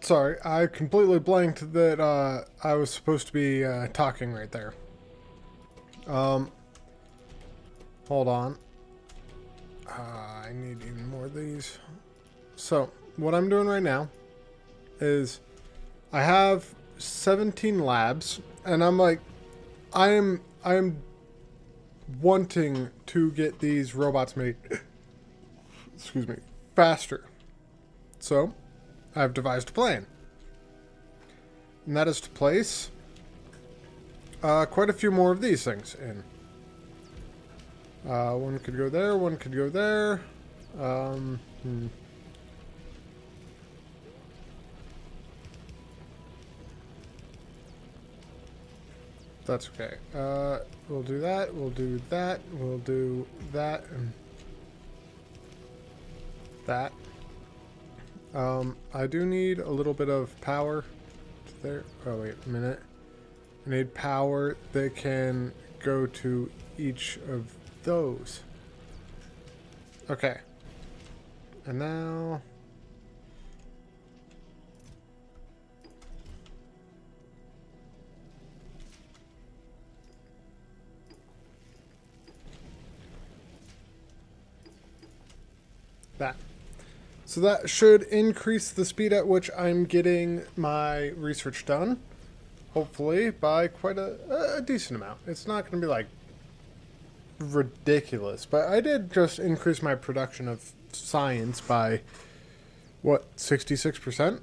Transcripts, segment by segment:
Sorry, I completely blanked that I was supposed to be talking right there. Um, Hold on. I need even more of these. So, what I'm doing right now is I have 17 labs, and I am wanting to get these robots made, excuse me, faster. So, I've devised a plan, and that is to place quite a few more of these things in. One could go there, one could go there. Um, hmm. That's okay. We'll do that, we'll do that, we'll do that, and that. I do need a little bit of power there. Oh, wait a minute. I need power that can go to each of those. Okay. And now... that. So that should increase the speed at which I'm getting my research done. Hopefully by quite a decent amount. It's not going to be like ridiculous, but I did just increase my production of science by what, 66%?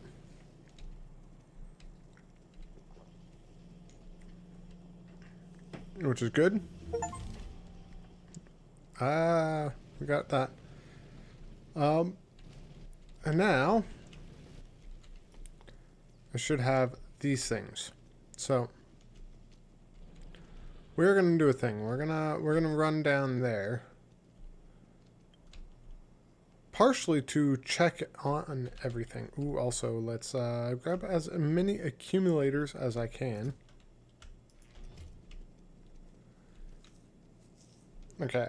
Which is good. We got that. And now I should have these things. So we're gonna do a thing. We're gonna run down there, partially to check on everything. Ooh, also let's grab as many accumulators as I can. Okay.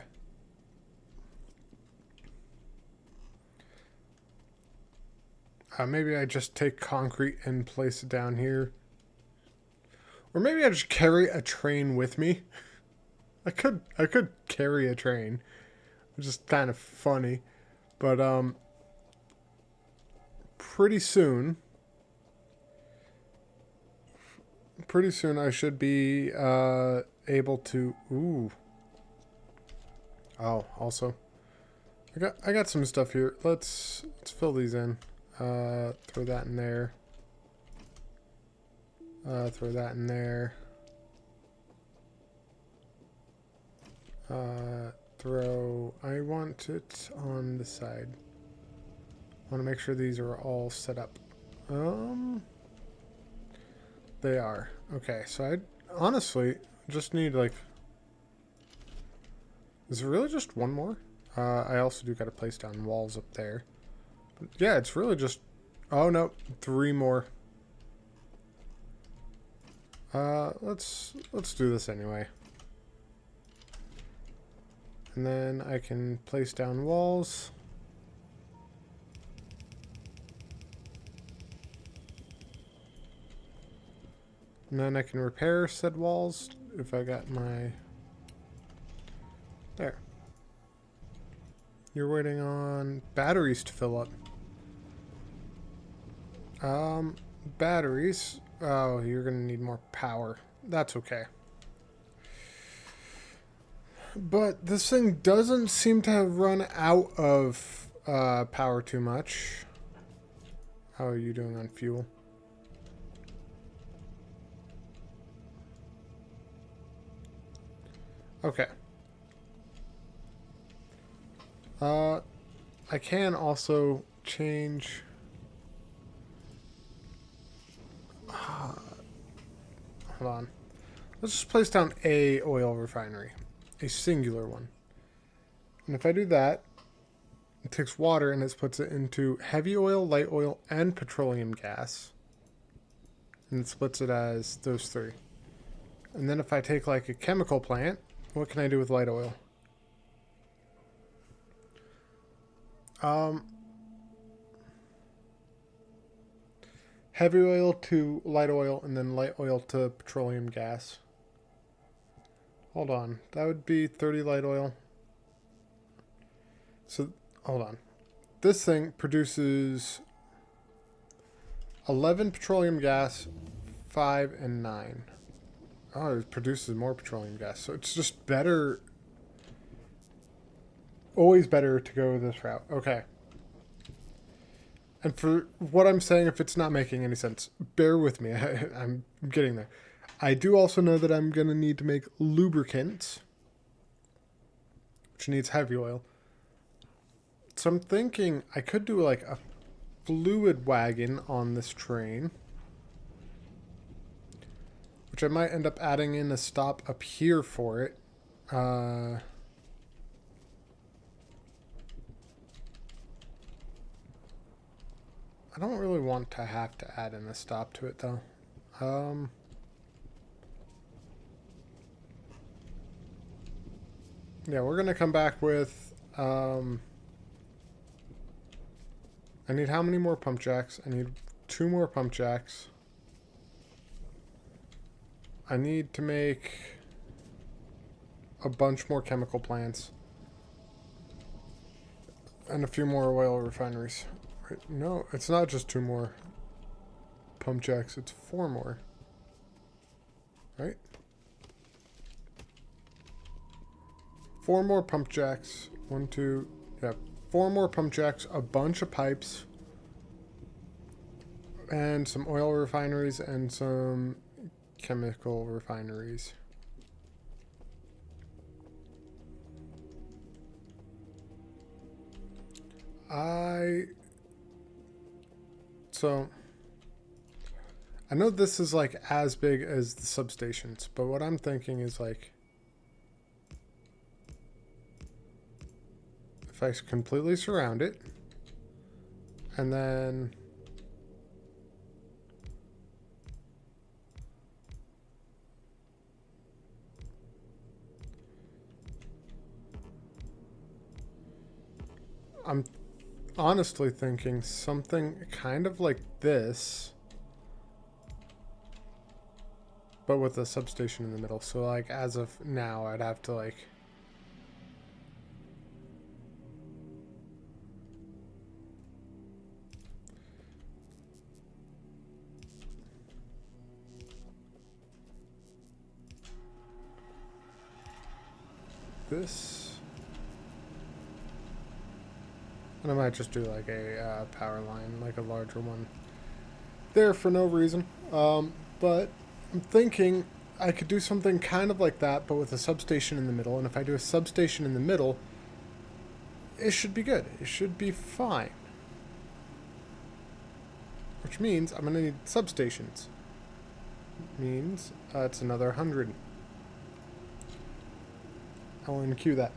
Maybe I just take concrete and place it down here. Or maybe I just carry a train with me. I could carry a train, which is kind of funny. But pretty soon I should be able to also I got some stuff here. Let's fill these in. Throw that in there. Throw that in there. I want it on the side. I want to make sure these are all set up. They are. Okay, so I honestly just need like... Is it really just one more? I also do got to place down walls up there. But yeah, it's really just... Oh no, 3 more. Let's do this anyway. And then I can place down walls. And then I can repair said walls if I got my... There. You're waiting on batteries to fill up. Batteries. Oh, you're gonna need more power. That's okay. But this thing doesn't seem to have run out of power too much. How are you doing on fuel? Okay. I can also change... Hold on. Let's just place down a oil refinery. A singular one. And if I do that, it takes water and it puts it into heavy oil, light oil, and petroleum gas. And it splits it as those 3. And then if I take like a chemical plant, what can I do with light oil? heavy oil to light oil, and then light oil to petroleum gas. Hold on. That would be 30 light oil. So, hold on. This thing produces 11 petroleum gas, 5 and 9. Oh, it produces more petroleum gas. So it's just better. Always better to go this route. Okay. And for what I'm saying, if it's not making any sense, bear with me. I'm getting there. I do also know that I'm going to need to make lubricants, which needs heavy oil. So I'm thinking I could do like a fluid wagon on this train, which I might end up adding in a stop up here for it. I don't really want to have to add in a stop to it though. Yeah, we're going to come back with, I need how many more pump jacks? I need 2 more pump jacks. I need to make a bunch more chemical plants. And a few more oil refineries. Right, no, it's not just 2 more pump jacks, it's 4 more. Right? 4 more pump jacks. 1, 2, yeah. 4 more pump jacks, a bunch of pipes, and some oil refineries and some chemical refineries. So I know this is like as big as the substations, but what I'm thinking is like if I completely surround it and then I'm honestly thinking something kind of like this, but with a substation in the middle. So like as of now, I'd have to like this. And I might just do like a power line, like a larger one there for no reason. But I'm thinking I could do something kind of like that, but with a substation in the middle. And if I do a substation in the middle, it should be good. It should be fine. Which means I'm going to need substations. Means it's another 100. I'll enqueue that.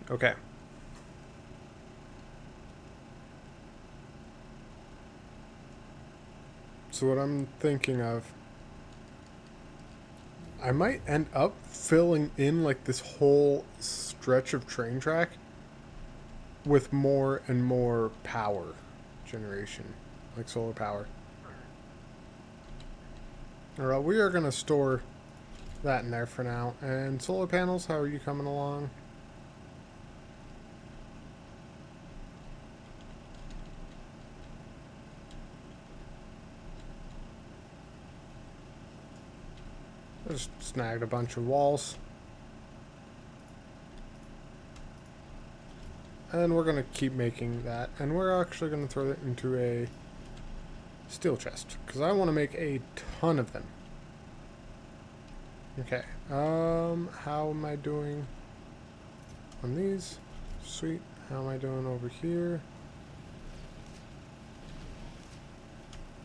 Okay. So what I'm thinking of, I might end up filling in like this whole stretch of train track with more and more power generation, like solar power. Alright, we are going to store that in there for now. And solar panels, how are you coming along? I just snagged a bunch of walls. And we're going to keep making that. And we're actually going to throw it into a steel chest, because I want to make a ton of them. Okay. How am I doing on these? Sweet. How am I doing over here?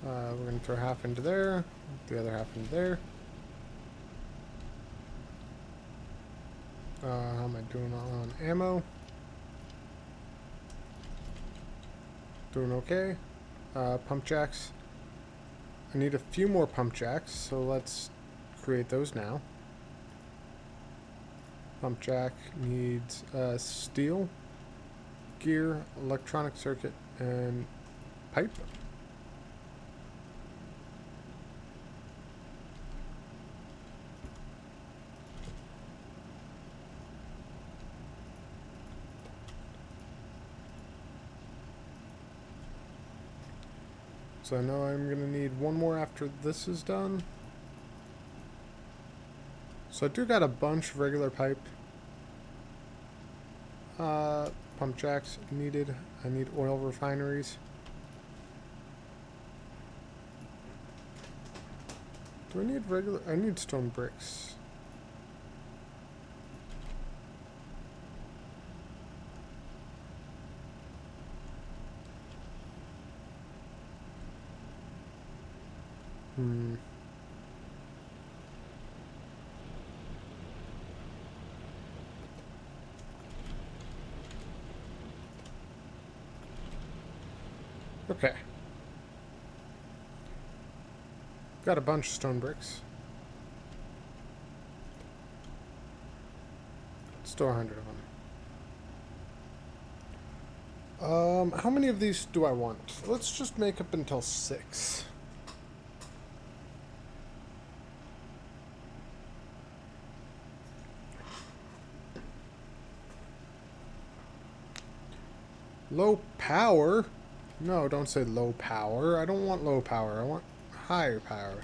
We're going to throw half into there, the other half into there. How am I doing on ammo? Doing okay. Pump jacks. I need a few more pump jacks, so let's create those now. Pump jack needs steel, gear, electronic circuit, and pipe. So I know I'm going to need one more after this is done. So I do got a bunch of regular pipe. Pump jacks needed. I need oil refineries. Do I need regular? I need stone bricks. Hmm. Okay. Got a bunch of stone bricks. Still 100 of them. How many of these do I want? Let's just make up until 6. Low power? No, don't say low power. I don't want low power. I want higher power.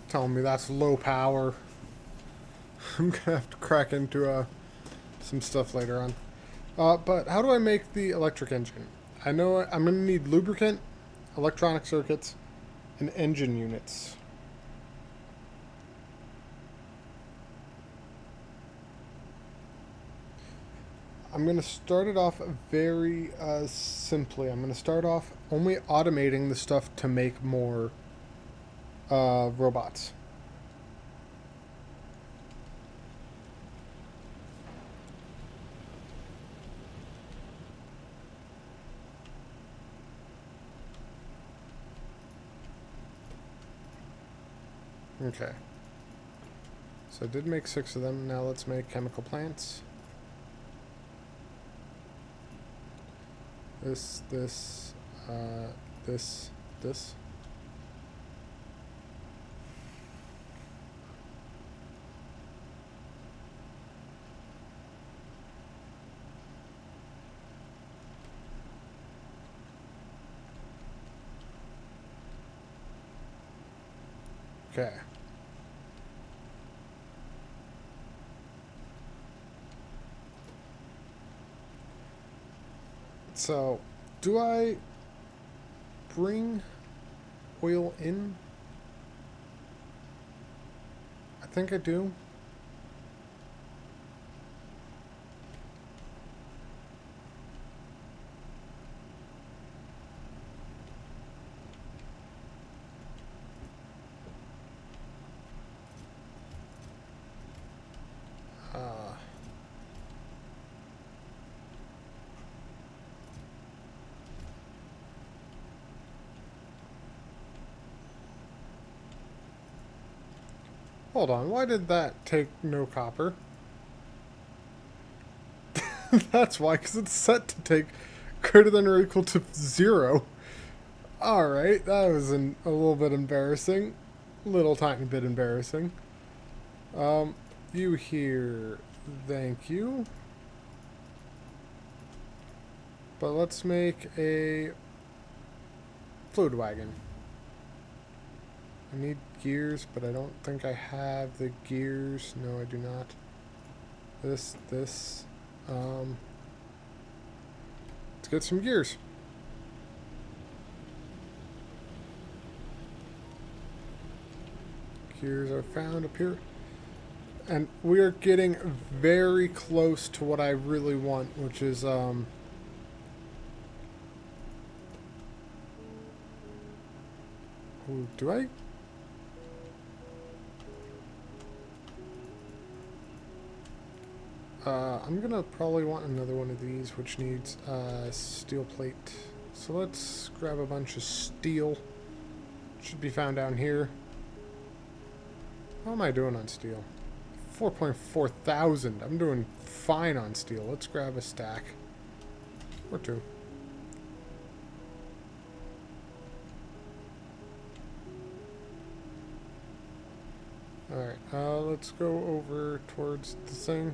Telling me that's low power. I'm gonna have to crack into some stuff later on. But how do I make the electric engine? I know I'm gonna need lubricant, electronic circuits, and engine units. I'm going to start it off very simply. I'm going to start off only automating the stuff to make more robots. Okay. So I did make 6 of them. Now let's make chemical plants. This, this. Okay. So, do I bring oil in? I think I do. Hold on, why did that take no copper? That's why, because it's set to take greater than or equal to 0. Alright, that was a little bit embarrassing. Little tiny bit embarrassing. You here, thank you. But let's make a fluid wagon. I need gears, but I don't think I have the gears. No, I do not. This. Let's get some gears. Gears are found up here. And we are getting very close to what I really want, which is, ooh, do I? I'm gonna probably want another one of these, which needs steel plate. So let's grab a bunch of steel. Should be found down here. How am I doing on steel? 4.4 thousand. I'm doing fine on steel. Let's grab a stack. Or two. Alright, let's go over towards the thing.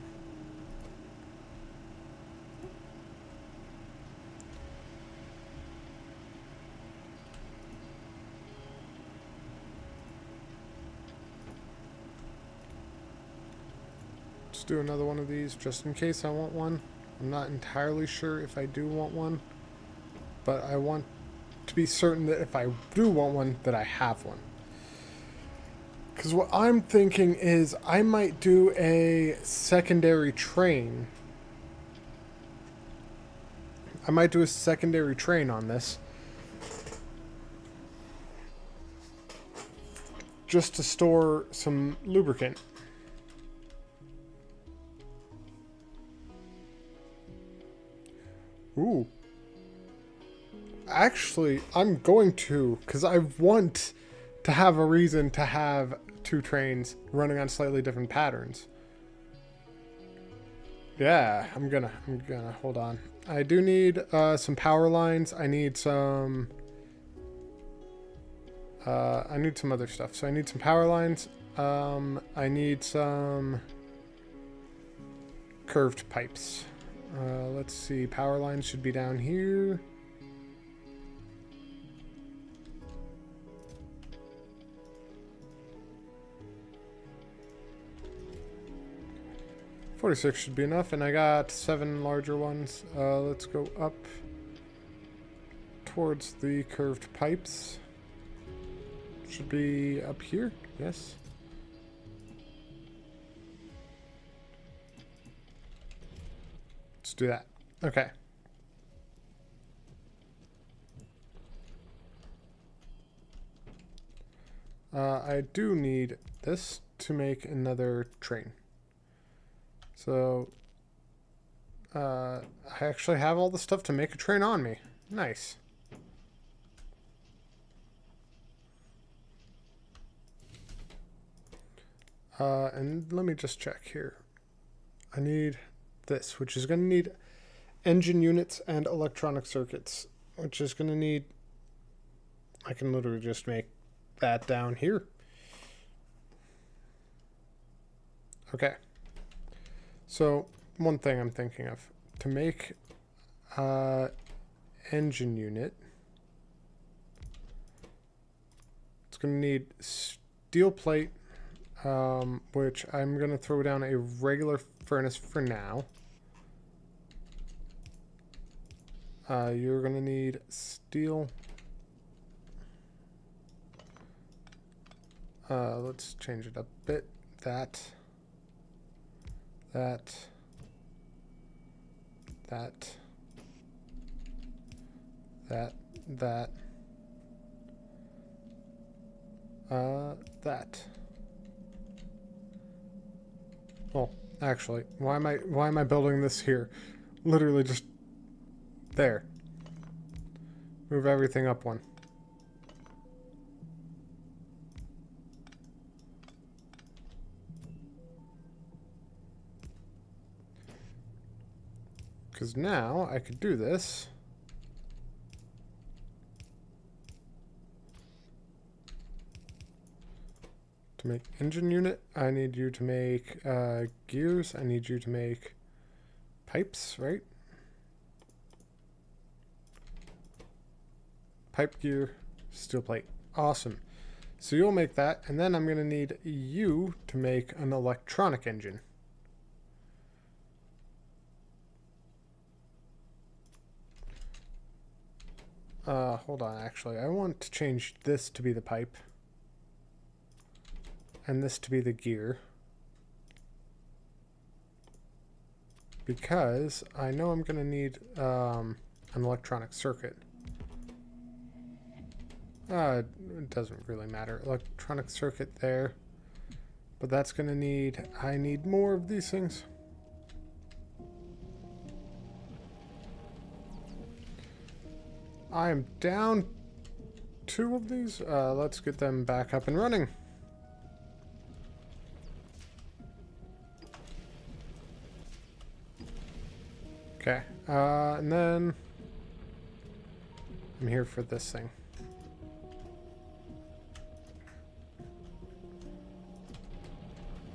Let's do another one of these just in case I want one. I'm not entirely sure if I do want one, but I want to be certain that if I do want one, that I have one. Because what I'm thinking is I might do a secondary train. I might do a secondary train on this. Just to store some lubricant. Ooh. Actually, I'm going to, because I want to have a reason to have two trains running on slightly different patterns. Yeah, I'm gonna hold on. I do need some power lines. I need some other stuff. So I need some power lines. I need some curved pipes. Let's see. Power lines should be down here. $46 should be enough, and I got 7 larger ones. Let's go up towards the curved pipes. Should be up here, yes. Let's do that. Okay. I do need this to make another train. So, I actually have all the stuff to make a train on me. Nice. And let me just check here. I need this, which is going to need engine units and electronic circuits, which is going to need... I can literally just make that down here. Okay. So, one thing I'm thinking of. To make engine unit, it's going to need steel plate, which I'm going to throw down a regular furnace for now. You're going to need steel. Let's change it a bit. That. That. Well, actually, why am I building this here? Literally just there. Move everything up one. Because now I could do this. To make engine unit, I need you to make gears. I need you to make pipes, right? Pipe, gear, steel plate. Awesome. So you'll make that, and then I'm going to need you to make an electronic engine. Hold on, actually. I want to change this to be the pipe. And this to be the gear. Because I know I'm going to need an electronic circuit. It doesn't really matter. Electronic circuit there. But that's going to need... I need more of these things. I am down 2 of these. Let's get them back up and running. Okay, and then I'm here for this thing.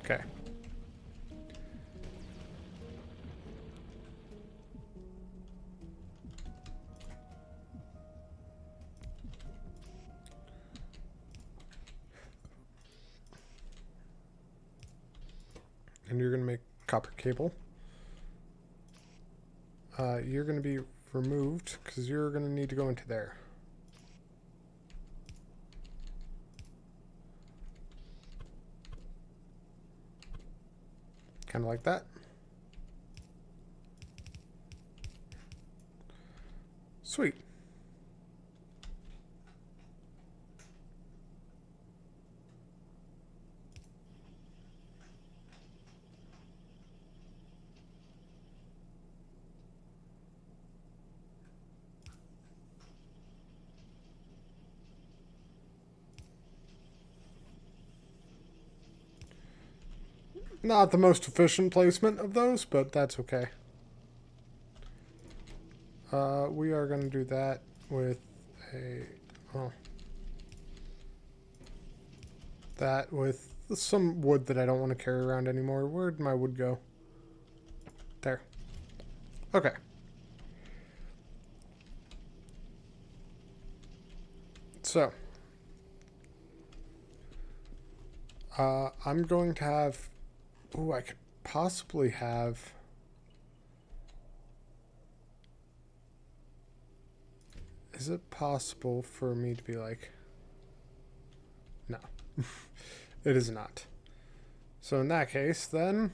Okay. And you're going to make copper cable. You're going to be removed because you're going to need to go into there. Kind of like that. Sweet. Not the most efficient placement of those, but that's okay. We are going to do that with a... well, that with some wood that I don't want to carry around anymore. Where'd my wood go? There. Okay. So. I'm going to have... ooh, I could possibly have... is it possible for me to be like... no. It is not. So in that case, then...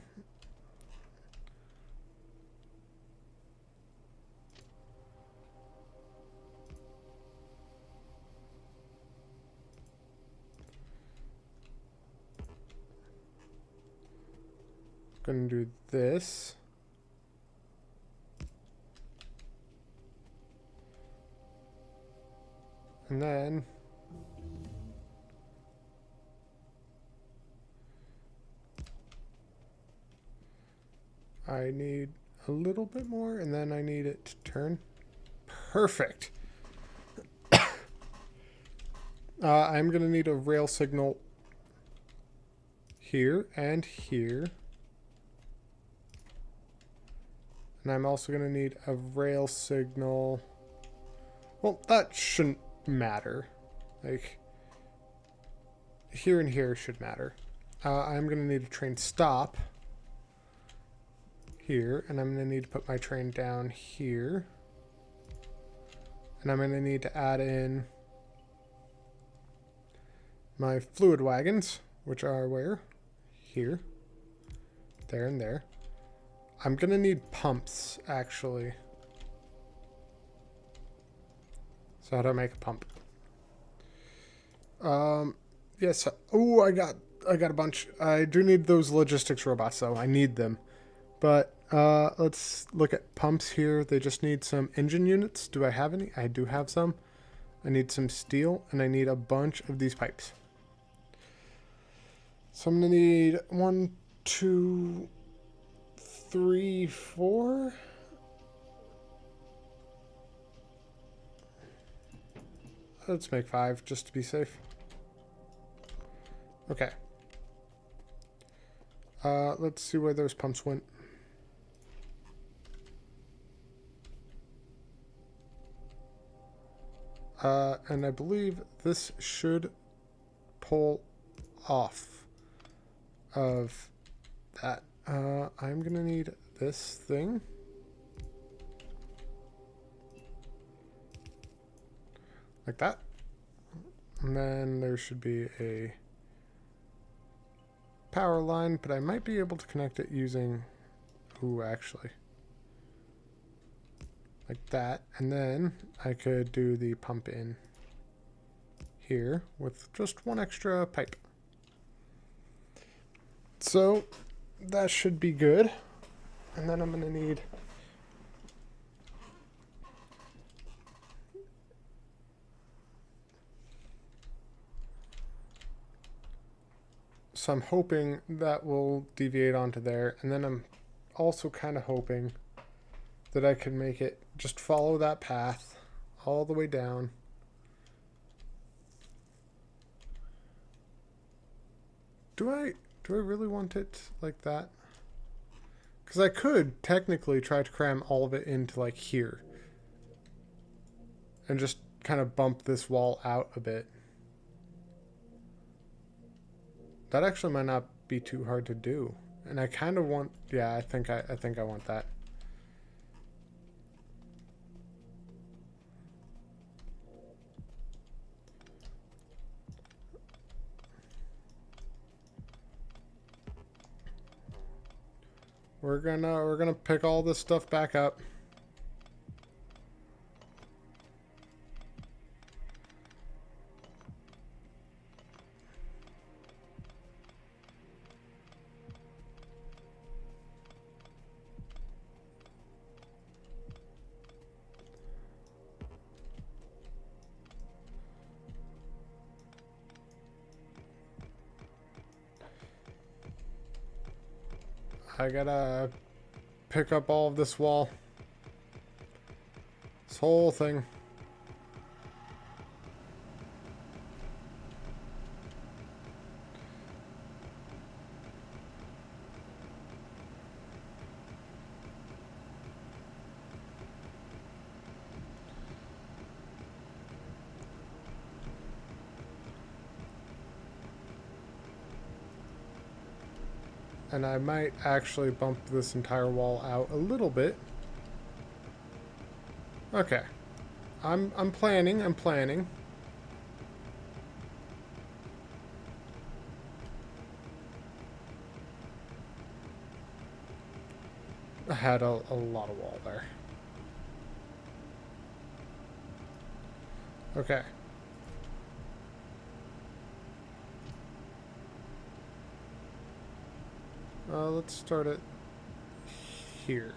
I'm going to do this. And then... I need a little bit more, and then I need it to turn. Perfect. I'm going to need a rail signal here and here. And I'm also going to need a rail signal. Well, that shouldn't matter. Like, here and here should matter. I'm going to need a train stop here. And I'm going to need to put my train down here. And I'm going to need to add in my fluid wagons, which are where? Here. There and there. I'm going to need pumps, actually. So how do I make a pump? Yes. Oh, I got a bunch. I do need those logistics robots, though. I need them. But let's look at pumps here. They just need some engine units. Do I have any? I do have some. I need some steel, and I need a bunch of these pipes. So I'm going to need 1, 2, 3, 4. Let's make 5 just to be safe. Okay. Let's see where those pumps went. And I believe this should pull off of that. I'm gonna need this thing. Like that. And then there should be a power line, but I might be able to connect it using... ooh, actually. Like that. And then I could do the pump in here with just one extra pipe. So that should be good. And then I'm going to need So I'm hoping that will deviate onto there. And then I'm also kind of hoping that I can make it just follow that path all the way down. Do I really want it like that? Because I could technically try to cram all of it into like here. And just kind of bump this wall out a bit. That actually might not be too hard to do. And I kind of want, yeah, I think I want that. We're gonna pick all this stuff back up. I gotta pick up all of this wall. This whole thing. And I might actually bump this entire wall out a little bit. Okay. I'm planning. I had a lot of wall there. Okay. Let's start it here.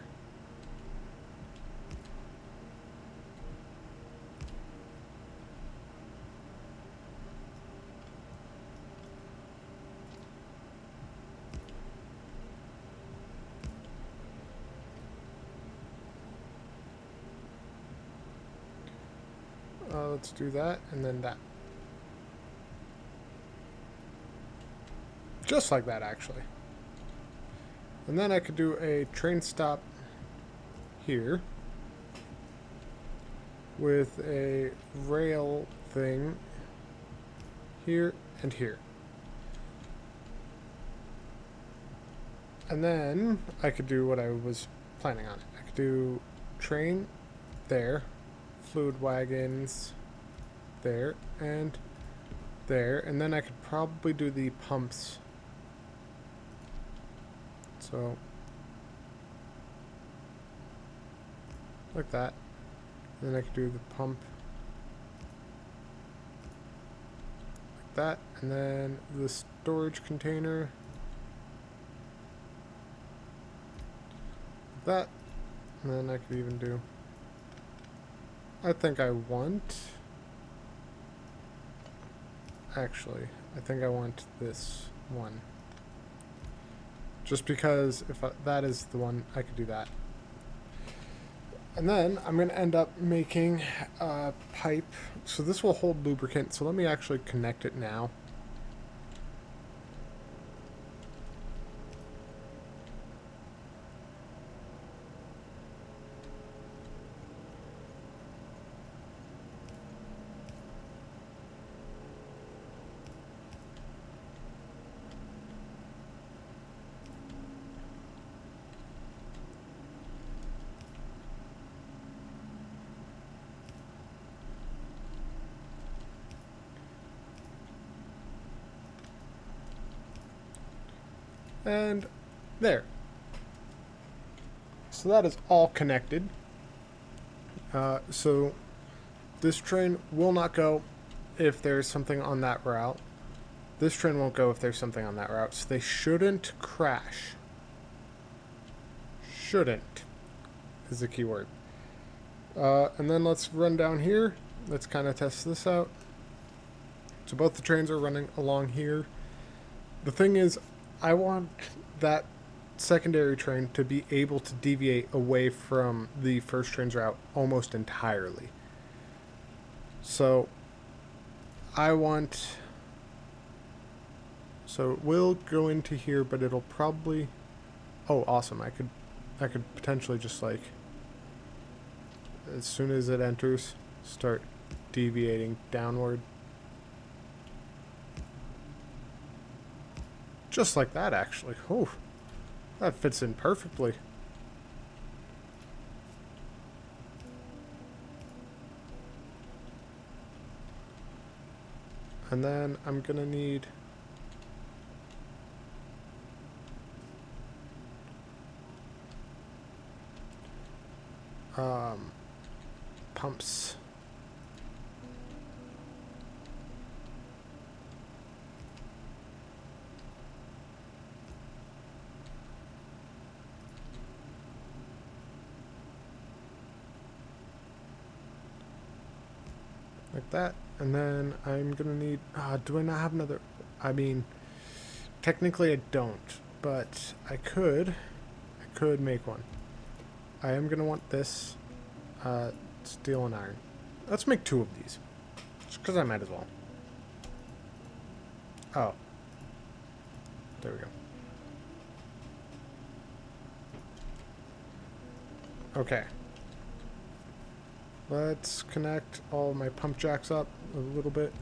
Let's do that, and then that. Just like that, actually. And then I could do a train stop here with a rail thing here and here. And then I could do what I was planning on. I could do train there, fluid wagons there, and then I could probably do the pumps. So, like that. And then I could do the pump like that, and then the storage container like that, and then I could even do, I think I want this one. Just because if that is the one, I could do that. And then I'm going to end up making a pipe. So this will hold lubricant. So let me actually connect it now. And there. So that is all connected. So this train will not go if there's something on that route. This train won't go if there's something on that route. So they shouldn't crash. Shouldn't is the key word. And then let's run down here. Let's kind of test this out. So both the trains are running along here. The thing is, I want that secondary train to be able to deviate away from the first train's route almost entirely. So I want. So it will go into here, but it'll probably. Oh, awesome! I could potentially just like, as soon as it enters, start deviating downward. Just like that, actually. Oh, that fits in perfectly. And then I'm gonna need pumps. Like that. And then I'm gonna need, do I not have another, I mean, technically I don't, but I could make one. I am gonna want this, steel and iron. Let's make 2 of these, just because I might as well. Oh, there we go. Okay. Let's connect all my pump jacks up a little bit.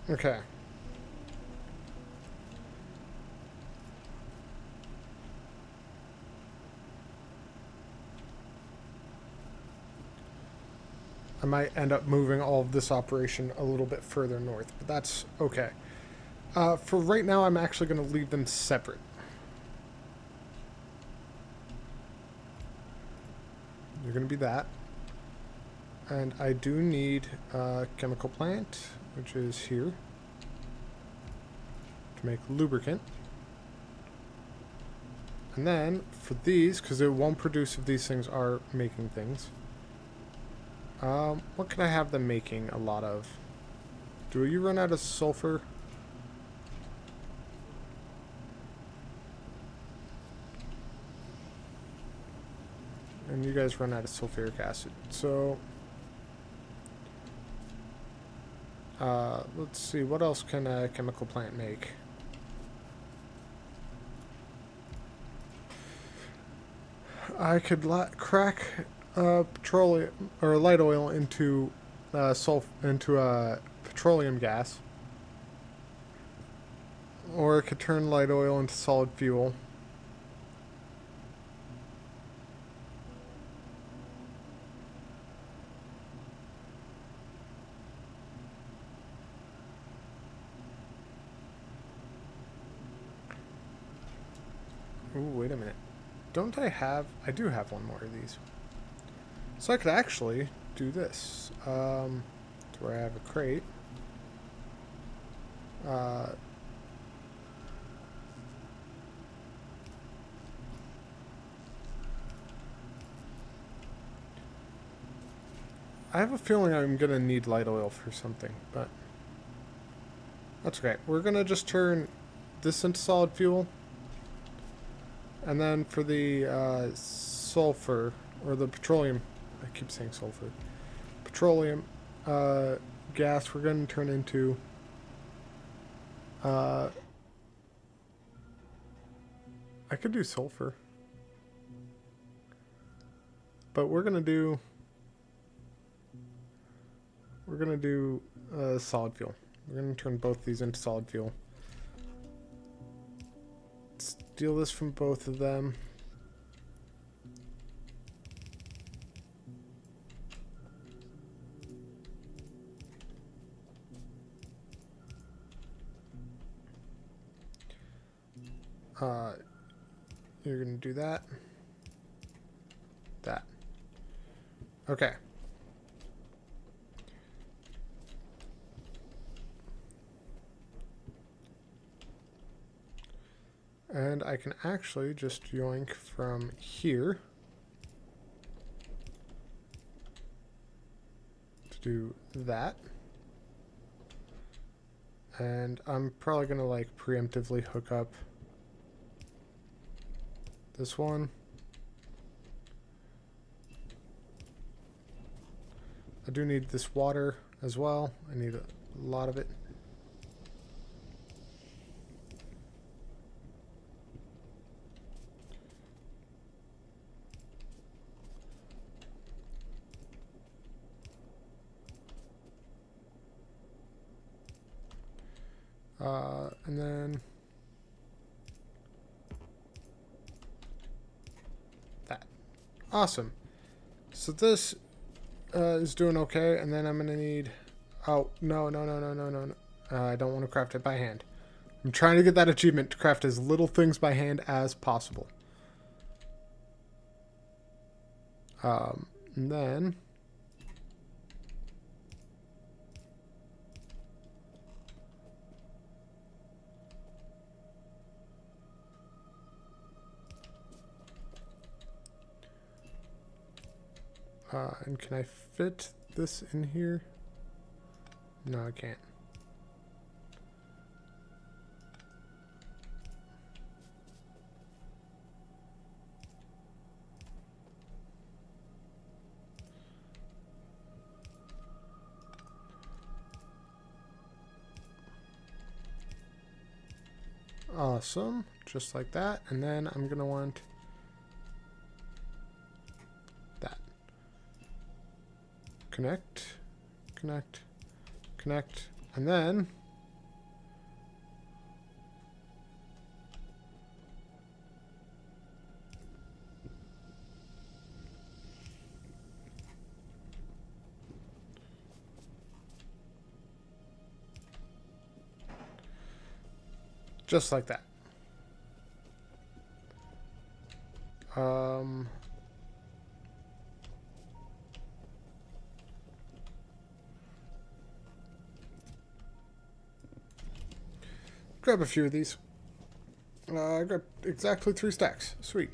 Okay. I might end up moving all of this operation a little bit further north, but that's okay. For right now, I'm actually going to leave them separate. You're going to be that. And I do need a chemical plant, which is here, to make lubricant. And then, for these, because it won't produce if these things are making things, what can I have them making a lot of? Do you run out of sulfur? And you guys run out of sulfuric acid. So, let's see, what else can a chemical plant make? I could crack petroleum or light oil into petroleum gas, or it could turn light oil into solid fuel. Ooh, wait a minute. Don't I have... I do have one more of these. So I could actually do this. To where I have a crate. I have a feeling I'm going to need light oil for something, but... That's okay. We're going to just turn this into solid fuel. And then for the sulfur, or the petroleum, I keep saying sulfur, petroleum gas, we're going to turn into I could do sulfur, but we're going to do solid fuel. We're going to turn both these into solid fuel. Steal this from both of them. You're going to do that. That. Okay. And I can actually just yoink from here do that. And I'm probably going to like preemptively hook up this one. I do need this water as well. I need a lot of it. And then that. Awesome. So this is doing okay, and then I'm gonna need. Oh no! I don't want to craft it by hand. I'm trying to get that achievement to craft as little things by hand as possible. And then. And can I fit this in here? No, I can't. Awesome. Just like that. And then I'm going to want that. Connect, connect, connect, and then just like that. Grab a few of these. I got exactly 3 stacks. Sweet.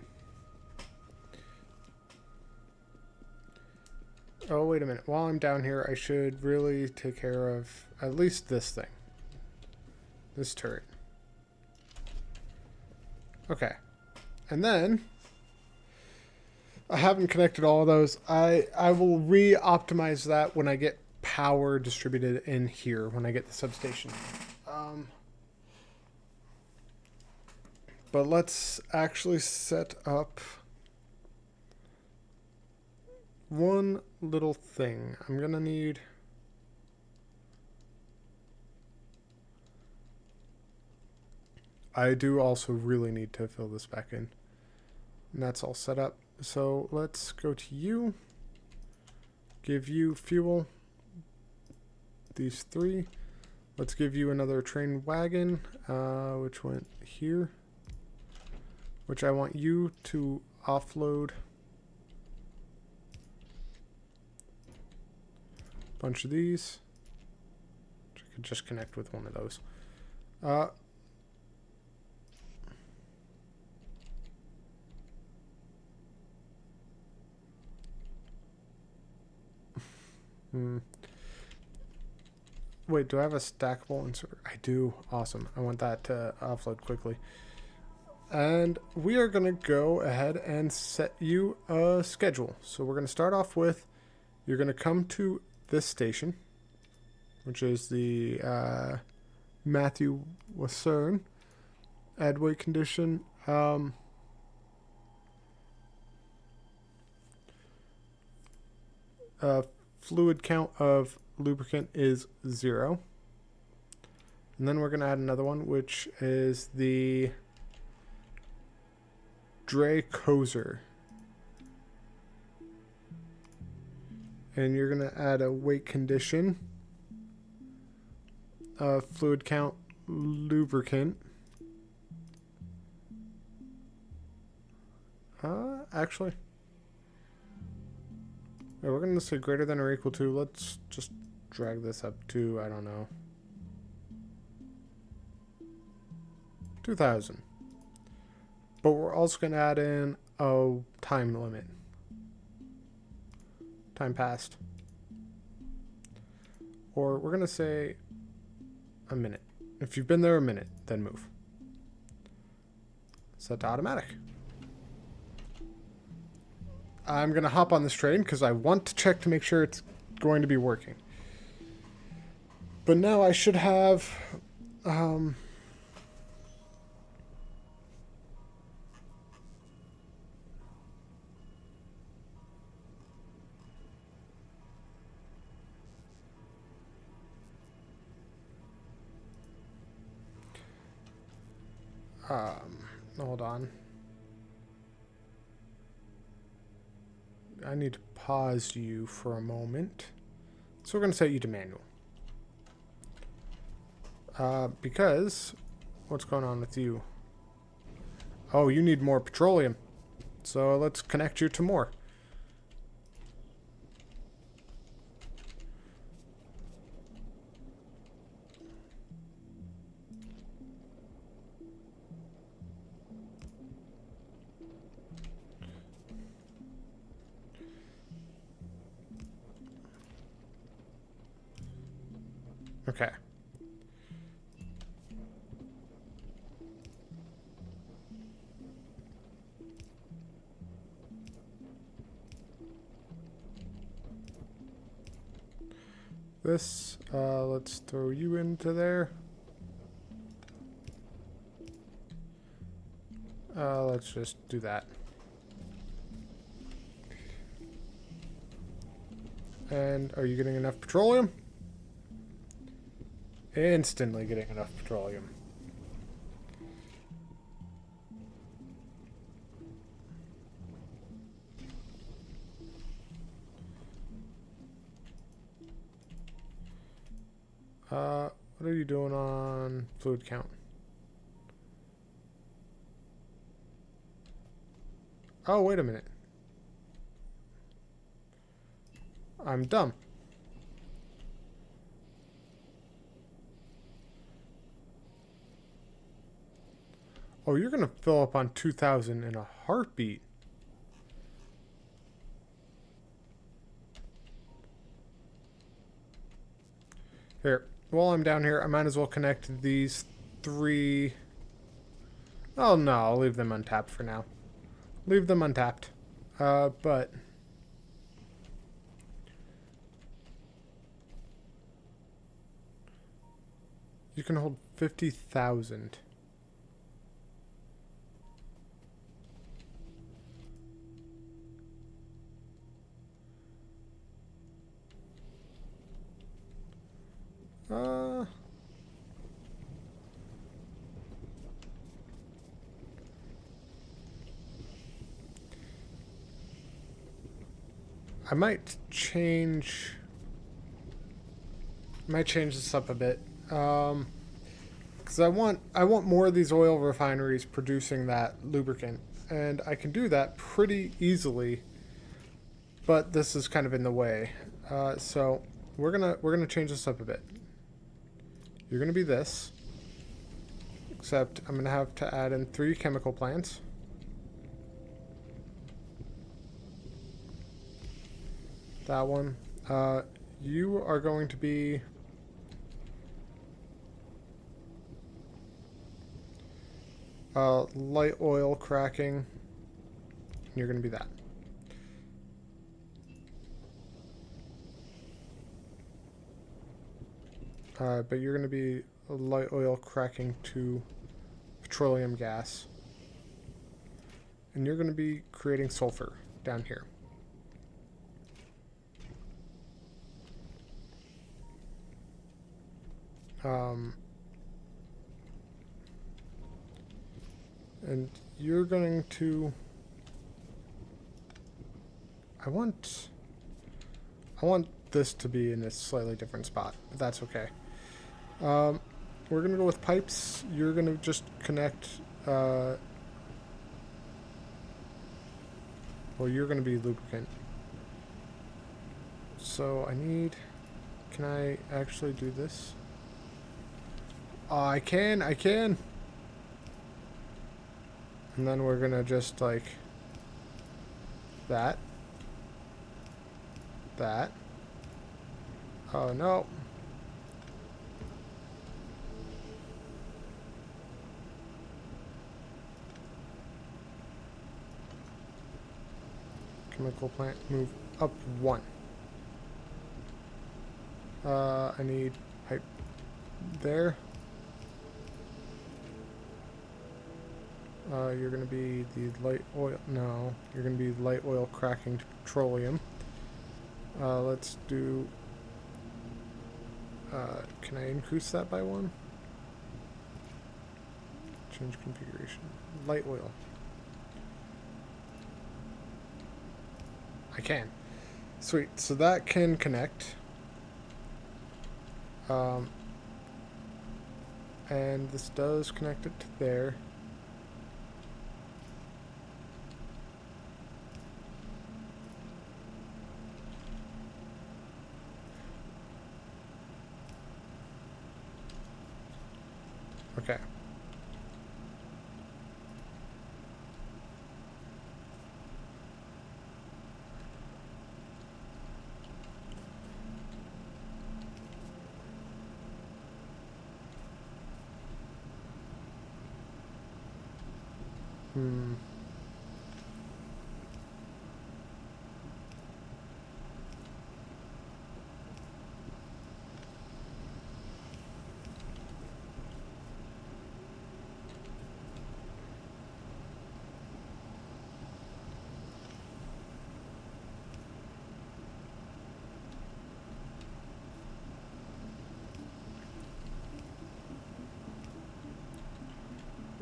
Oh, wait a minute. While I'm down here, I should really take care of at least this thing. This turret. Okay. And then I haven't connected all of those. I will re-optimize that when I get power distributed in here, when I get the substation. But let's actually set up one little thing. I'm gonna need I do also really need to fill this back in. And that's all set up. So let's go to you. Give you fuel. These 3. Let's give you another train wagon, which went here. Which I want you to offload a bunch of these. Which I could just connect with one of those. Wait, do I have a stackable inserter? I do. Awesome. I want that to offload quickly. And we are going to go ahead and set you a schedule. So we're going to start off with, you're going to come to this station, which is the Matthew Wasern. Add weight condition. Fluid count of lubricant is 0. And then we're going to add another one, which is the Dracozer. And you're going to add a weight condition. Fluid count lubricant. Actually. Yeah, we're going to say greater than or equal to. Let's just drag this up to, I don't know, 2,000. But we're also going to add in a time limit. Time passed. Or we're going to say a minute. If you've been there a minute, then move. Set to automatic. I'm going to hop on this train because I want to check to make sure it's going to be working. But now I should have... hold on. I need to pause you for a moment. So we're going to set you to manual. Because, what's going on with you? Oh, you need more petroleum. So let's connect you to more. Okay. This, let's throw you into there. Let's just do that. And are you getting enough petroleum? Instantly getting enough petroleum. What are you doing on fluid count? Oh, wait a minute. I'm dumb. Oh, you're gonna fill up on 2,000 in a heartbeat. Here, while I'm down here, I might as well connect these 3... Oh no, I'll leave them untapped for now. Leave them untapped. But... You can hold 50,000. I might change this up a bit. Because I want more of these oil refineries producing that lubricant, and I can do that pretty easily. But this is kind of in the way. So we're gonna change this up a bit. You're gonna be this, except I'm gonna have to add in 3 chemical plants. That one. You are going to be light oil cracking. You're going to be that. But you're going to be light oil cracking to petroleum gas. And you're going to be creating sulfur down here. And you're going to... I want this to be in a slightly different spot, but that's okay. We're going to go with pipes. You're going to just connect... well, you're going to be lubricant. So I need... Can I actually do this? I can. And then we're gonna just like that. Oh no. Chemical plant, move up 1. I need pipe there. You're going to be the light oil. No, you're going to be light oil cracking to petroleum. Let's do... can I increase that by 1? Change configuration. Light oil. I can. Sweet. So that can connect. And this does connect it to there. Okay.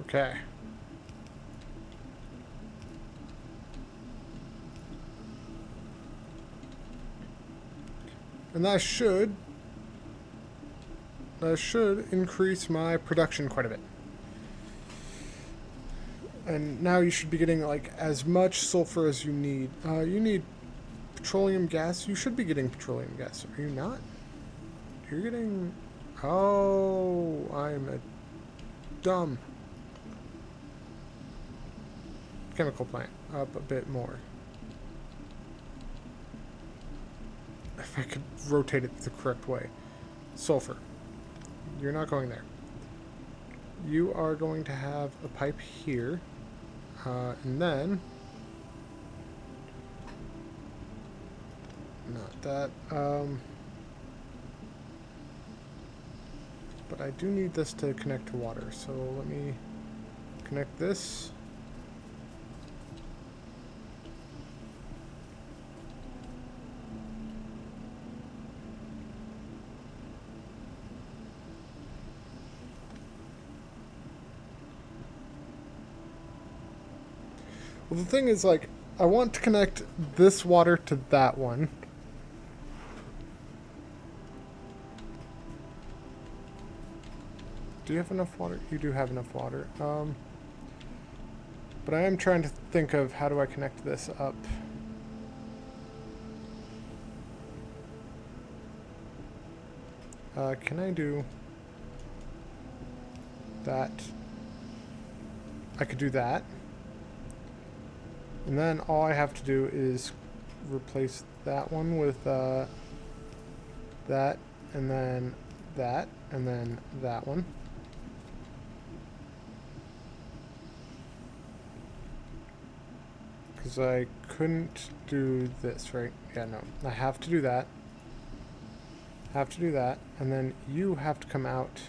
Okay. And that should increase my production quite a bit. And now you should be getting like as much sulfur as you need. You need petroleum gas. You should be getting petroleum gas. Are you not? You're getting... Oh, I'm a dumb. Chemical plant. Up a bit more. If I could rotate it the correct way. Sulfur. You're not going there. You are going to have a pipe here. And then... Not that. But I do need this to connect to water. So let me connect this. Well, the thing is, like, I want to connect this water to that one. Do you have enough water? You do have enough water. But I am trying to think of how do I connect this up. Can I do that? I could do that. And then all I have to do is replace that one with that, and then that, and then that one. Because I couldn't do this, right? Yeah, no. I have to do that. Have to do that. And then you have to come out.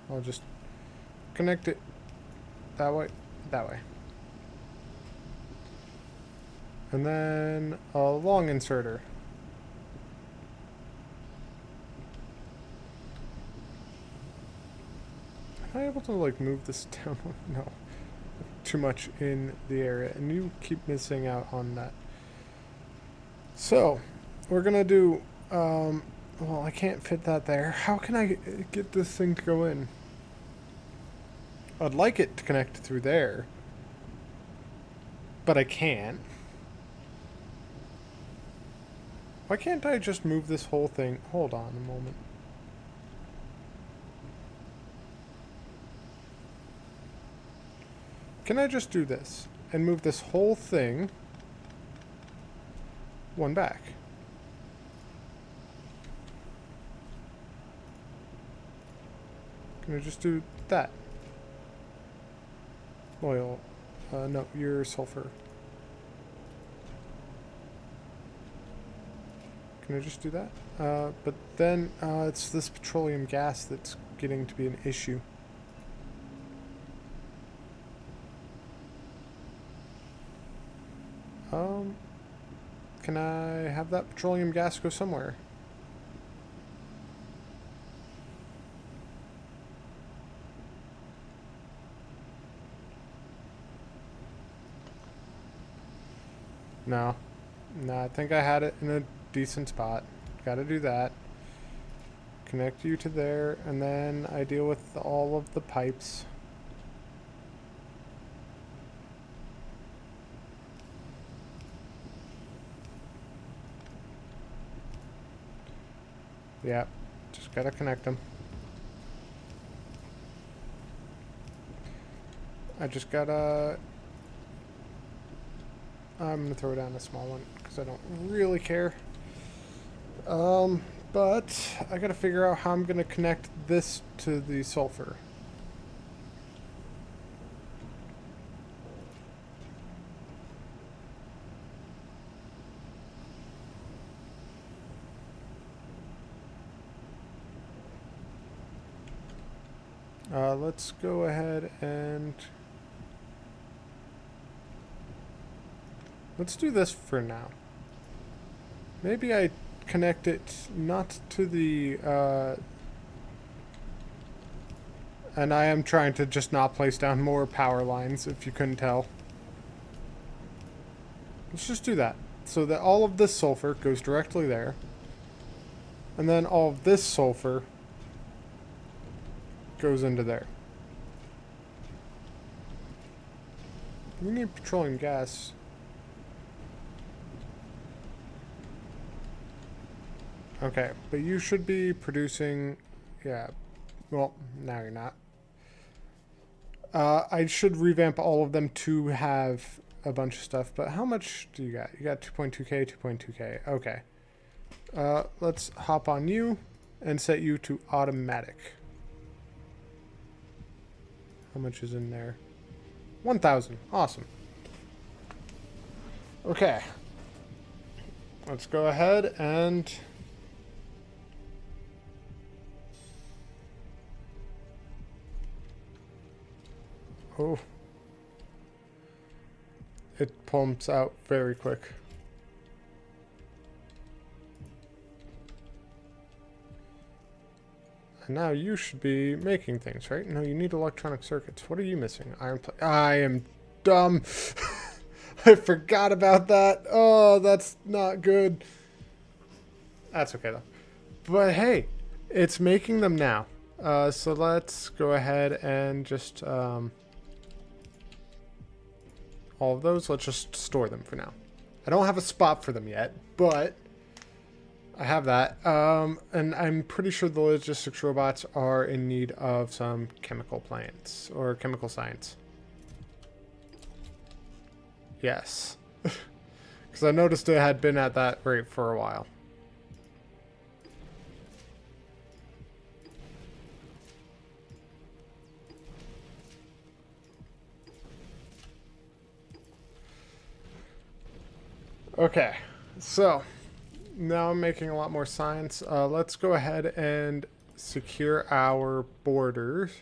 I'll just connect it that way, that way. And then a long inserter. Am I able to like move this down? No. Too much in the area, and you keep missing out on that. So, we're gonna do, well, I can't fit that there. How can I get this thing to go in? I'd like it to connect through there, but I can't. Why can't I just move this whole thing? Hold on a moment. Can I just do this and move this whole thing one back? Can I just do that? Oil. No, your sulfur. Can I just do that? But then it's this petroleum gas that's getting to be an issue. Can I have that petroleum gas go somewhere? No. No, I think I had it in a decent spot. Gotta do that. Connect you to there, and then I deal with all of the pipes. Yeah, just gotta connect them. I just gotta... I'm gonna throw down a small one, because I don't really care. But I gotta figure out how I'm gonna connect this to the sulfur. Let's go ahead and... let's do this for now. Maybe I connect it not to the... and I am trying to just not place down more power lines, if you couldn't tell. Let's just do that. So that all of this sulfur goes directly there. And then all of this sulfur goes into there. We need petroleum gas. Okay, but you should be producing... yeah. Well, now you're not. I should revamp all of them to have a bunch of stuff, but how much do you got? You got 2.2k, 2.2k. Okay. Let's hop on you and set you to automatic. How much is in there? 1,000. Awesome. Okay. Let's go ahead and... oh. It pumps out very quick. And now you should be making things, right? No, you need electronic circuits. What are you missing? Iron plate. I am dumb. I forgot about that. Oh, that's not good. That's okay, though. But hey, it's making them now. So let's go ahead and just... all of those, let's just store them for now. I don't have a spot for them yet, but... I have that. And I'm pretty sure the logistics robots are in need of some chemical plants or chemical science. Yes. Because I noticed it had been at that rate for a while. Okay, so... now I'm making a lot more science. Let's go ahead and secure our borders.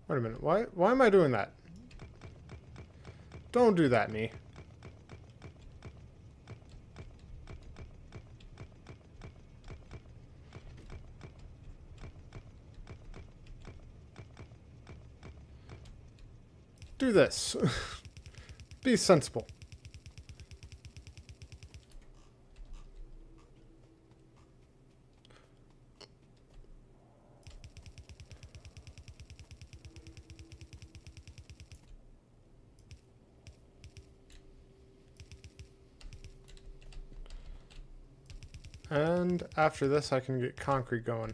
Wait a minute. Why am I doing that? Don't do that, me. Do this. Be sensible. And after this, I can get concrete going.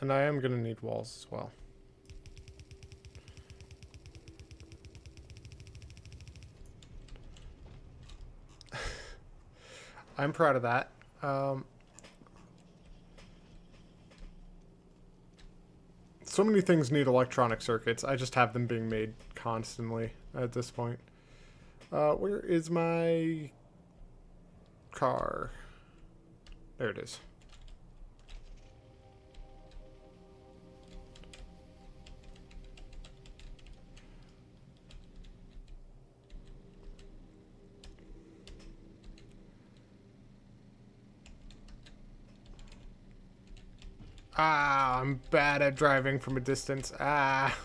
And I am going to need walls as well. I'm proud of that. So many things need electronic circuits. I just have them being made constantly at this point. Where is my car? There it is. Ah, I'm bad at driving from a distance. Ah.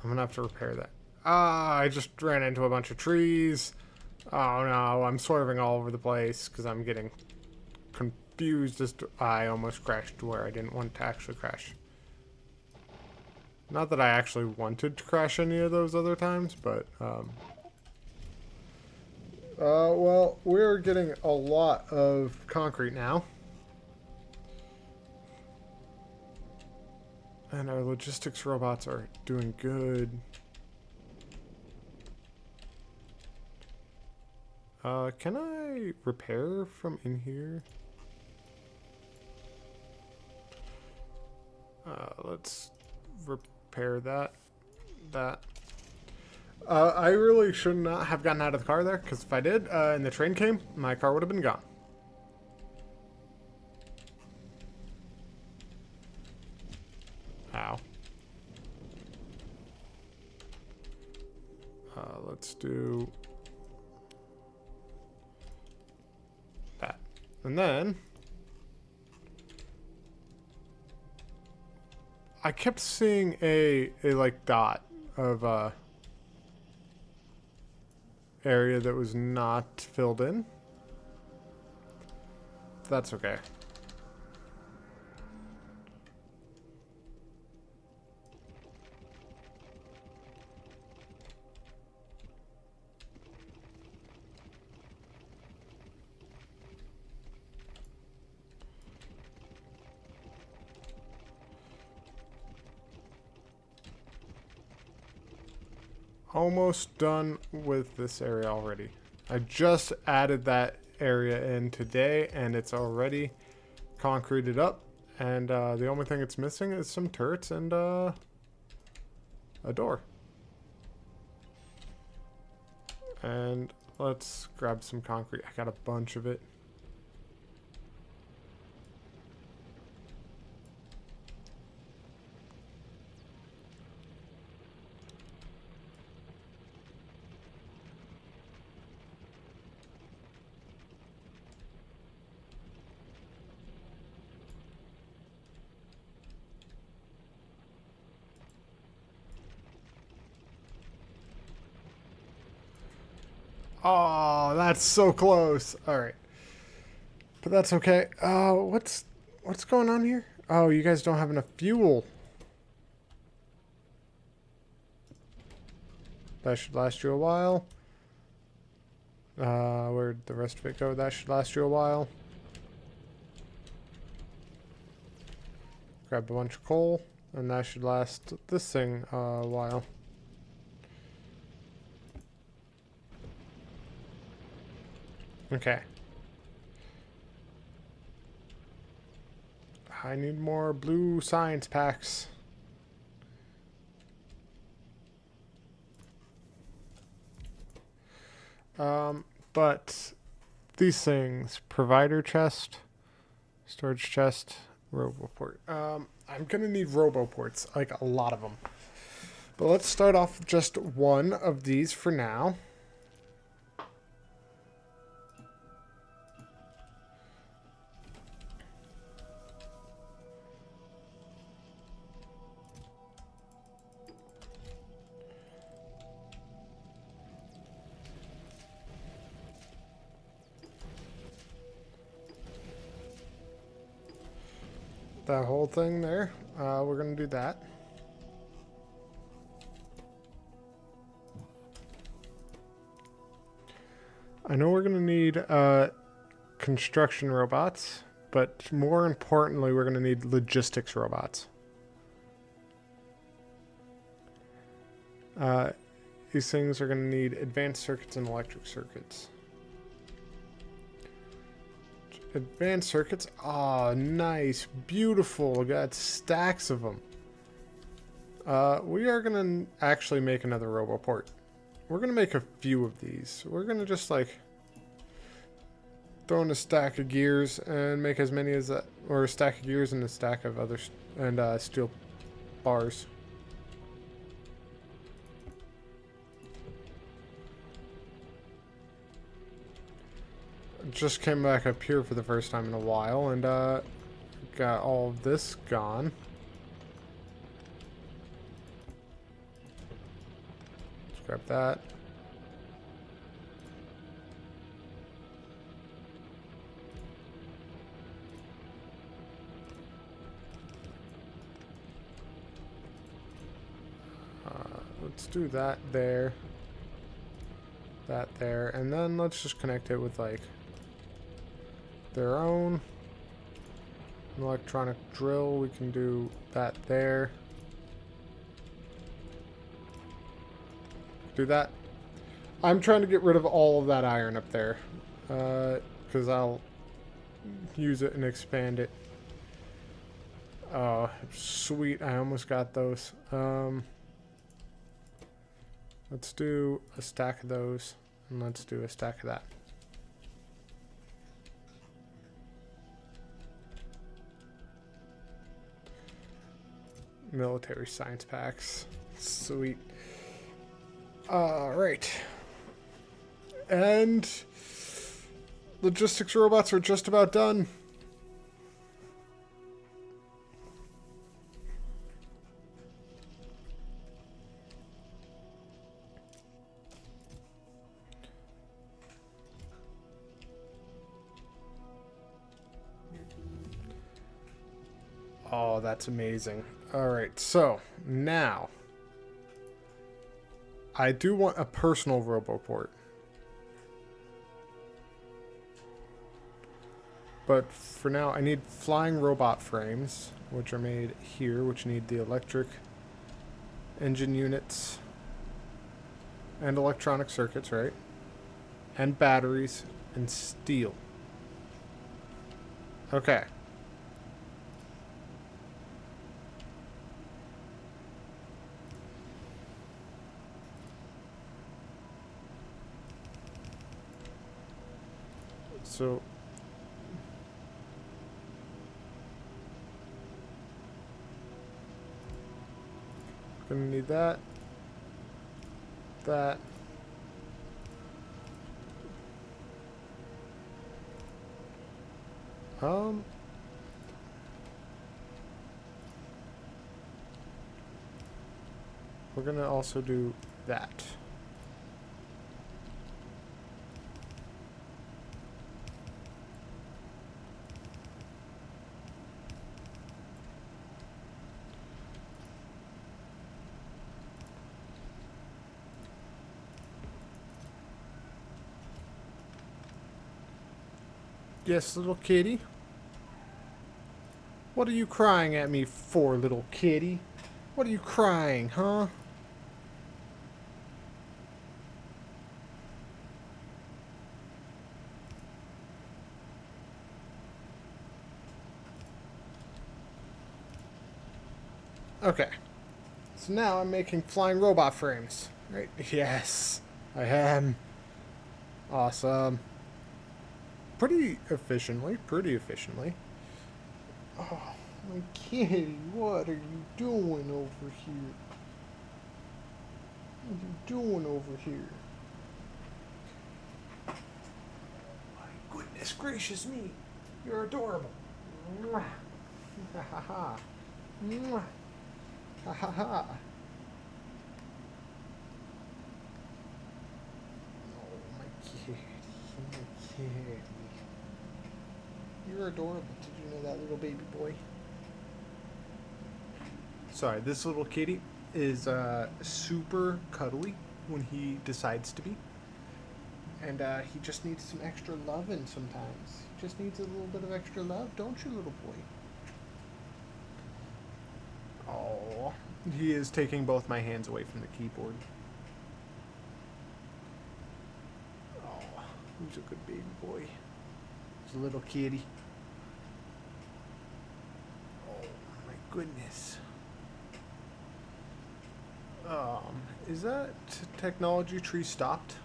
I'm gonna have to repair that. Ah, I just ran into a bunch of trees. Oh no, I'm swerving all over the place because I'm getting confused as to... I almost crashed to where I didn't want to actually crash. Not that I actually wanted to crash any of those other times, but... well, we're getting a lot of concrete now. And our logistics robots are doing good. Can I repair from in here? Let's repair that. I really should not have gotten out of the car there, because if I did, and the train came, my car would have been gone. Ow. Let's do that. And then I kept seeing a like dot of area that was not filled in. That's okay. Almost done with this area already. I just added that area in today and it's already concreted up, and the only thing it's missing is some turrets and a door. And let's grab some concrete. I got a bunch of it. Oh, that's so close. All right. But that's okay. What's going on here? Oh, you guys don't have enough fuel. That should last you a while. Where'd the rest of it go? That should last you a while. Grab a bunch of coal, and that should last this thing a while. Okay. I need more blue science packs. But these things, provider chest, storage chest, Roboport. I'm gonna need roboports, like a lot of them. But let's start off with just one of these for now. That whole thing there, we're gonna do that. I know we're gonna need construction robots, but more importantly, we're gonna need logistics robots. These things are gonna need advanced circuits and electric circuits. Advanced circuits. Oh, nice. Beautiful. We got stacks of them. We are going to actually make another roboport. We're going to make a few of these. We're going to just like throw in a stack of gears and make as many as that, or a stack of gears and a stack of other steel bars. Just came back up here for the first time in a while and got all of this gone. Let's grab that. Let's do that there. That there. And then let's just connect it with like their own electronic drill. We can do that there. Do that. I'm trying to get rid of all of that iron up there because I'll use it and expand it. Oh, sweet. I almost got those. Let's do a stack of those and let's do a stack of that. Military science packs. Sweet. Alright. And logistics robots are just about done. Oh, that's amazing. Alright, so now I do want a personal roboport. But for now, I need flying robot frames, which are made here, which need the electric engine units and electronic circuits, right? And batteries and steel. Okay. So gonna need that. That. We're gonna also do that. Yes, little kitty. What are you crying at me for, little kitty? What are you crying, huh? Okay. So now I'm making flying robot frames. Right? Yes, I am. Awesome. Pretty efficiently. Oh. My kitty, what are you doing over here? What are you doing over here? My goodness gracious me. You're adorable. Mwah. Ha ha ha. Mwah. Ha ha ha. Oh, my kitty. My kitty. You're adorable. Did you know that, little baby boy? Sorry, this little kitty is super cuddly when he decides to be. And he just needs some extra loving sometimes. He just needs a little bit of extra love, don't you, little boy? Oh, he is taking both my hands away from the keyboard. Oh, he's a good baby boy. He's a little kitty. Oh, my goodness. Is that technology tree stopped?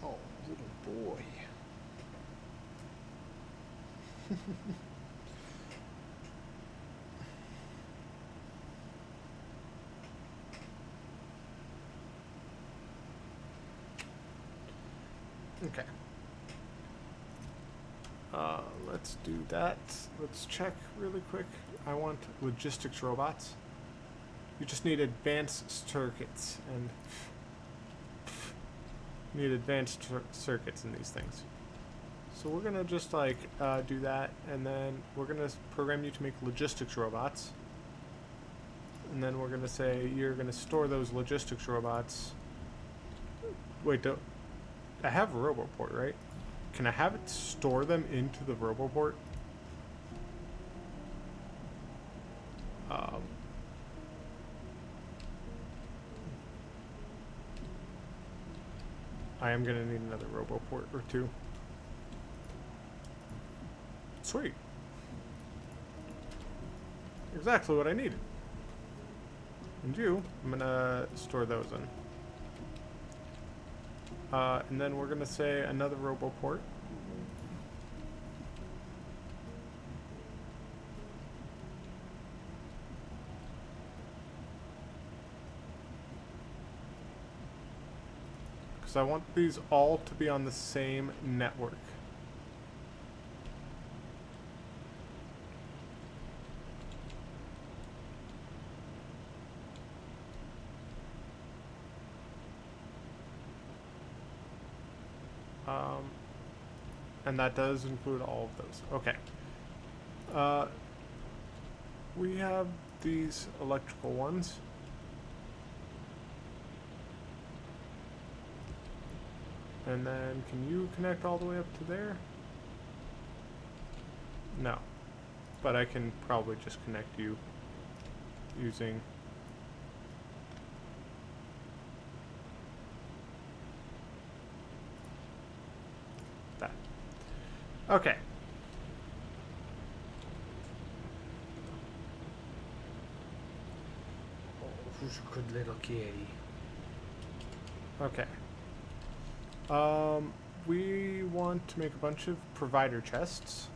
Oh, little boy. Okay. Let's do that. Let's check really quick. I want logistics robots. You just need advanced circuits, and you need advanced circuits in these things. So we're gonna just like do that, and then we're gonna program you to make logistics robots. And then we're gonna say you're gonna store those logistics robots. Wait, don't I have a roboport, right? Can I have it store them into the roboport? I am gonna need another roboport or two. Sweet. Exactly what I needed. And you, I'm gonna store those in. And then we're gonna say another roboport. Because I want these all to be on the same network. And that does include all of those. Okay. We have these electrical ones. And then, can you connect all the way up to there? No. But I can probably just connect you using... that. Okay. Oh, who's a good little kitty? Okay. We want to make a bunch of provider chests.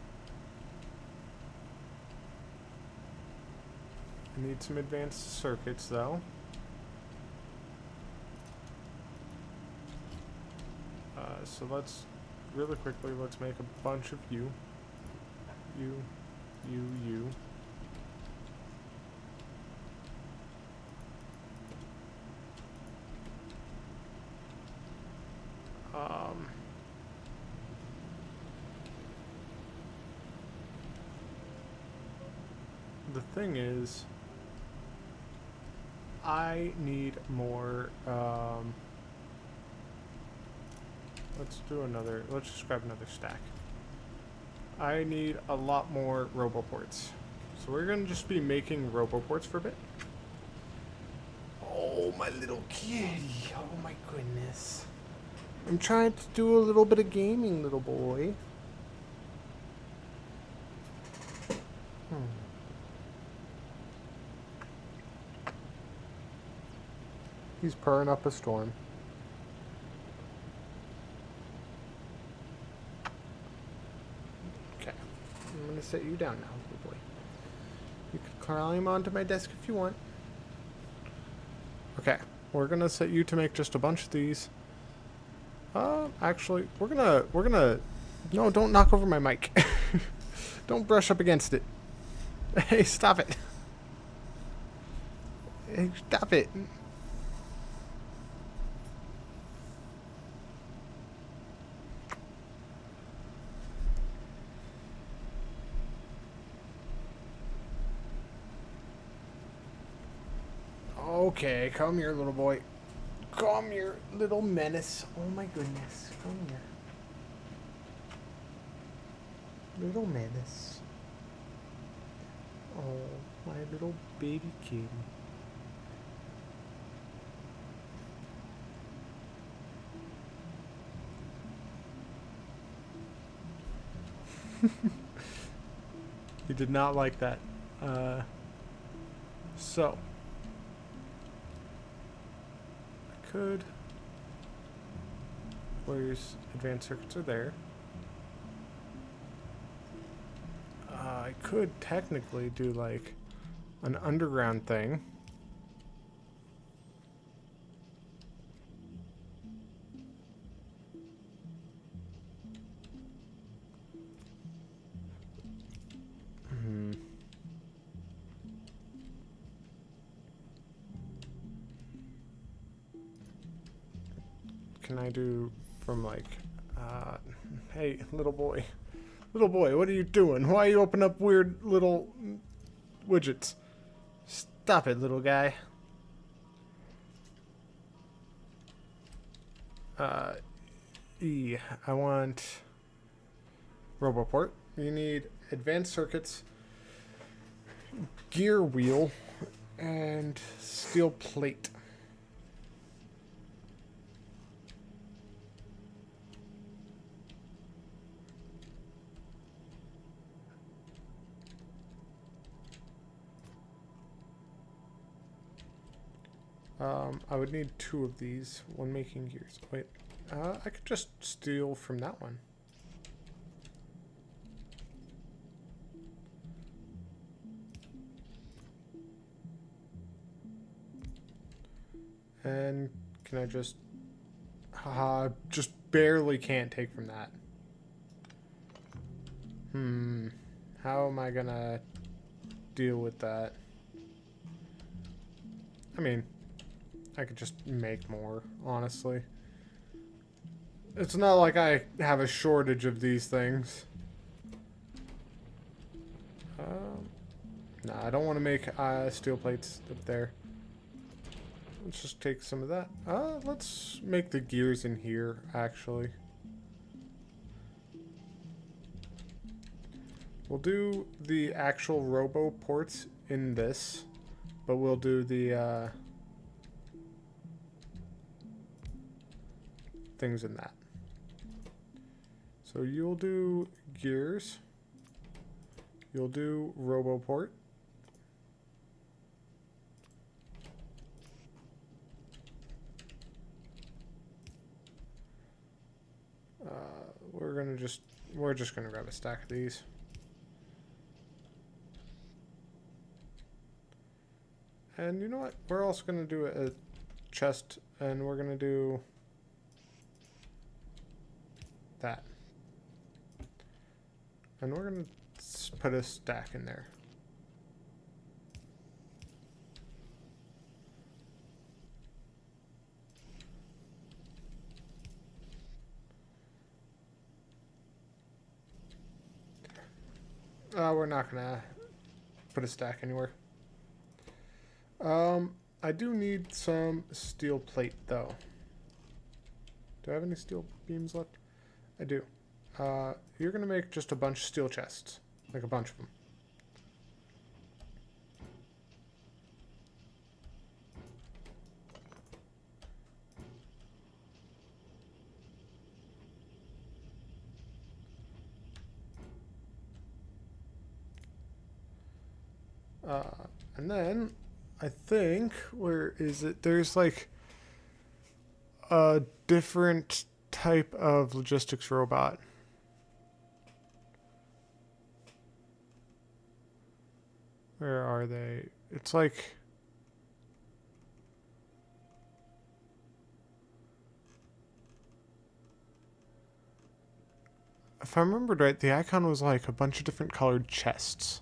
I need some advanced circuits, though. So let's, really quickly, let's make a bunch of you. You. The thing is, I need more, let's just grab another stack. I need a lot more roboports. So we're gonna just be making roboports for a bit. Oh, my little kitty. Oh my goodness. I'm trying to do a little bit of gaming, little boy. He's purring up a storm. Okay. I'm going to set you down now, little boy. You can climb onto my desk if you want. Okay, we're going to set you to make just a bunch of these. Actually, we're gonna... No, don't knock over my mic. Don't brush up against it. Hey, stop it. Hey, stop it. Okay, come here, little boy. Come here, little menace. Oh my goodness. Come here. Little menace. Oh, my little baby kid. He did not like that. So. I could. Where's advanced circuits are there. I could technically do like an underground thing. Can I do from like, hey, little boy. Little boy, what are you doing? Why you open up weird little widgets? Stop it, little guy. I want RoboPort. You need advanced circuits, gear wheel, and steel plate. I would need 2 of these, one making gears. Wait, I could just steal from that one. And can I just... just barely can't take from that. How am I gonna deal with that? I mean... I could just make more, honestly. It's not like I have a shortage of these things. Nah, I don't want to make steel plates up there. Let's just take some of that. Let's make the gears in here, actually. We'll do the actual robo ports in this, but we'll do the things in that. So you'll do gears. You'll do RoboPort. We're just gonna grab a stack of these. And you know what? We're also gonna do a chest, and we're gonna do that. And we're gonna put a stack in there. We're not gonna put a stack anywhere. I do need some steel plate though. Do I have any steel beams left? I do. You're gonna make just a bunch of steel chests. Like a bunch of them. And then, I think, where is it? There's like a different type of logistics robot. Where are they? It's like... If I remembered right, the icon was like a bunch of different colored chests.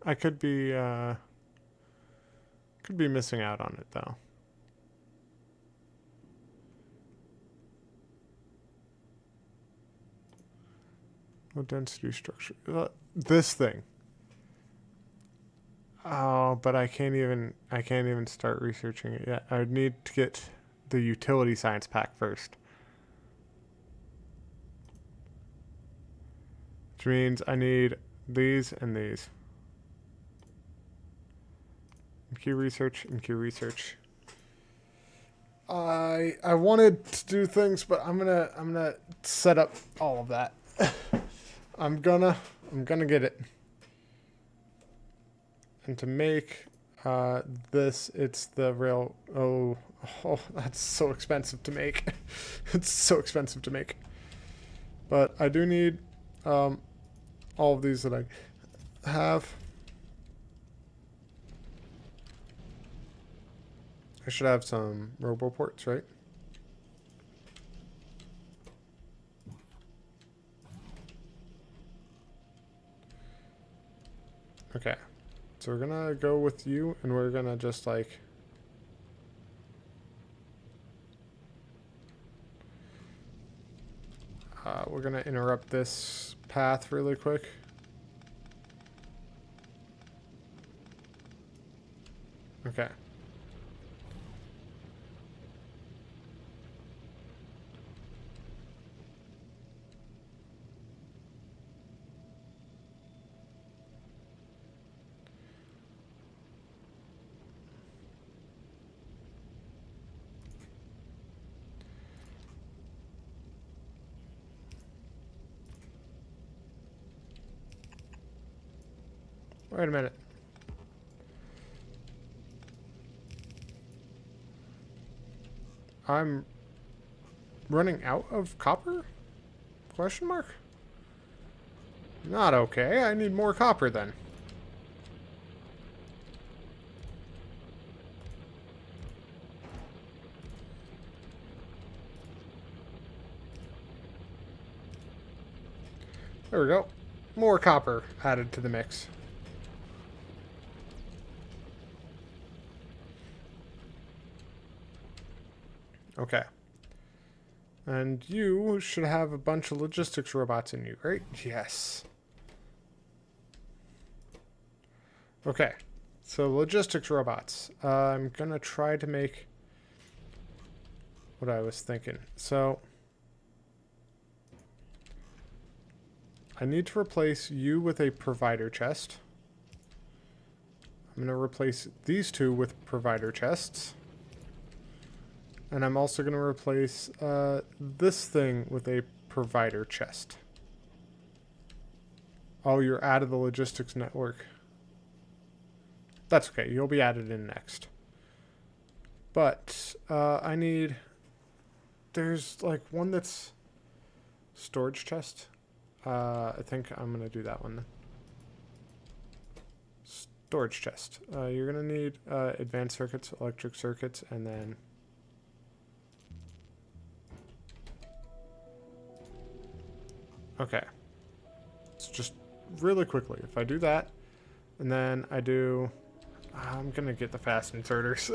I could be missing out on it though. Low density structure. This thing. Oh, but I can't even start researching it yet. I would need to get the utility science pack first. Which means I need these and these. Q research and Q research. I wanted to do things, but I'm gonna set up all of that. I'm gonna get it. And to make this, it's the rail. Oh, that's so expensive to make. It's so expensive to make. But I do need all of these that I have. I should have some roboports, right? Okay. So we're gonna go with you, and we're gonna just like... we're gonna interrupt this path really quick. Okay. Wait a minute. I'm running out of copper? Question mark? Not okay. I need more copper then. There we go. More copper added to the mix. Okay. And you should have a bunch of logistics robots in you, right? Yes. Okay. So logistics robots. I'm going to try to make what I was thinking. So I need to replace you with a provider chest. I'm going to replace these two with provider chests. And I'm also going to replace this thing with a provider chest. Oh, you're out of the logistics network. That's okay. You'll be added in next. But I need... There's like one that's storage chest. I think I'm going to do that one. Storage chest. You're going to need advanced circuits, electric circuits, and then... Okay. So just really quickly, if I do that, and then I do... I'm going to get the fast inserters.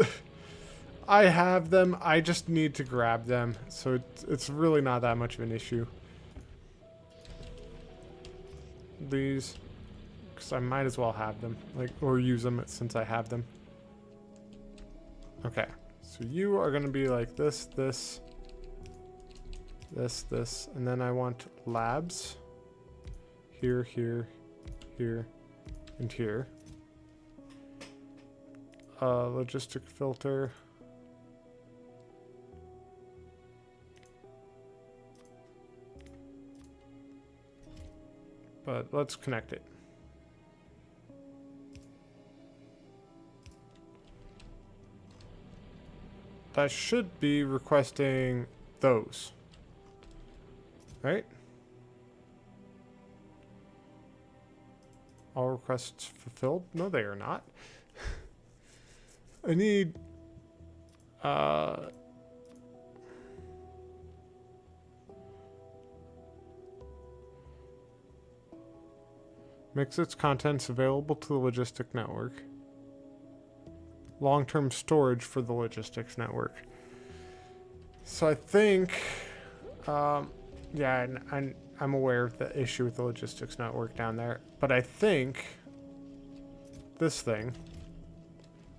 I have them. I just need to grab them. So it's really not that much of an issue. These... Because I might as well have them. Like, or use them since I have them. Okay. So you are going to be like this, this... This, and then I want labs here, here, here, and here. Logistic filter. But let's connect it. That should be requesting those. Right? All requests fulfilled? No, they are not. I need... Makes its contents available to the logistic network. Long-term storage for the logistics network. So I think... yeah, I'm aware of the issue with the logistics network down there. But I think... this thing...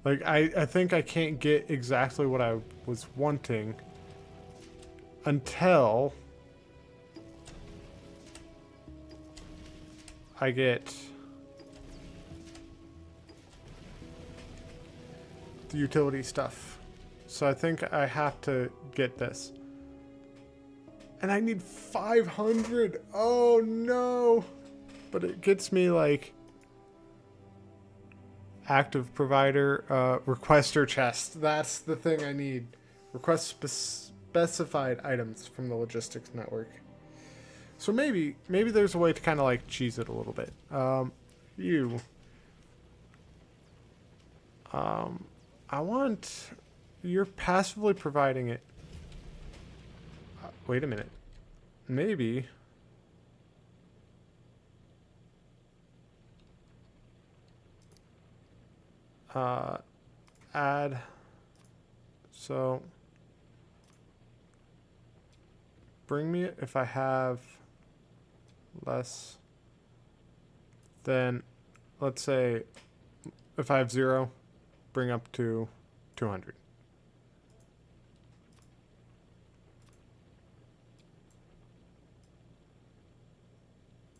like, I think I can't get exactly what I was wanting until I get the utility stuff. So I think I have to get this. And I need 500. Oh no. But it gets me like active provider, requester chest. That's the thing I need. Request specified items from the logistics network. So maybe there's a way to kind of like cheese it a little bit. I want, you're passively providing it. Wait a minute. Maybe. Add. So bring me it if I have less than, let's say, if I have 0, bring up to 200.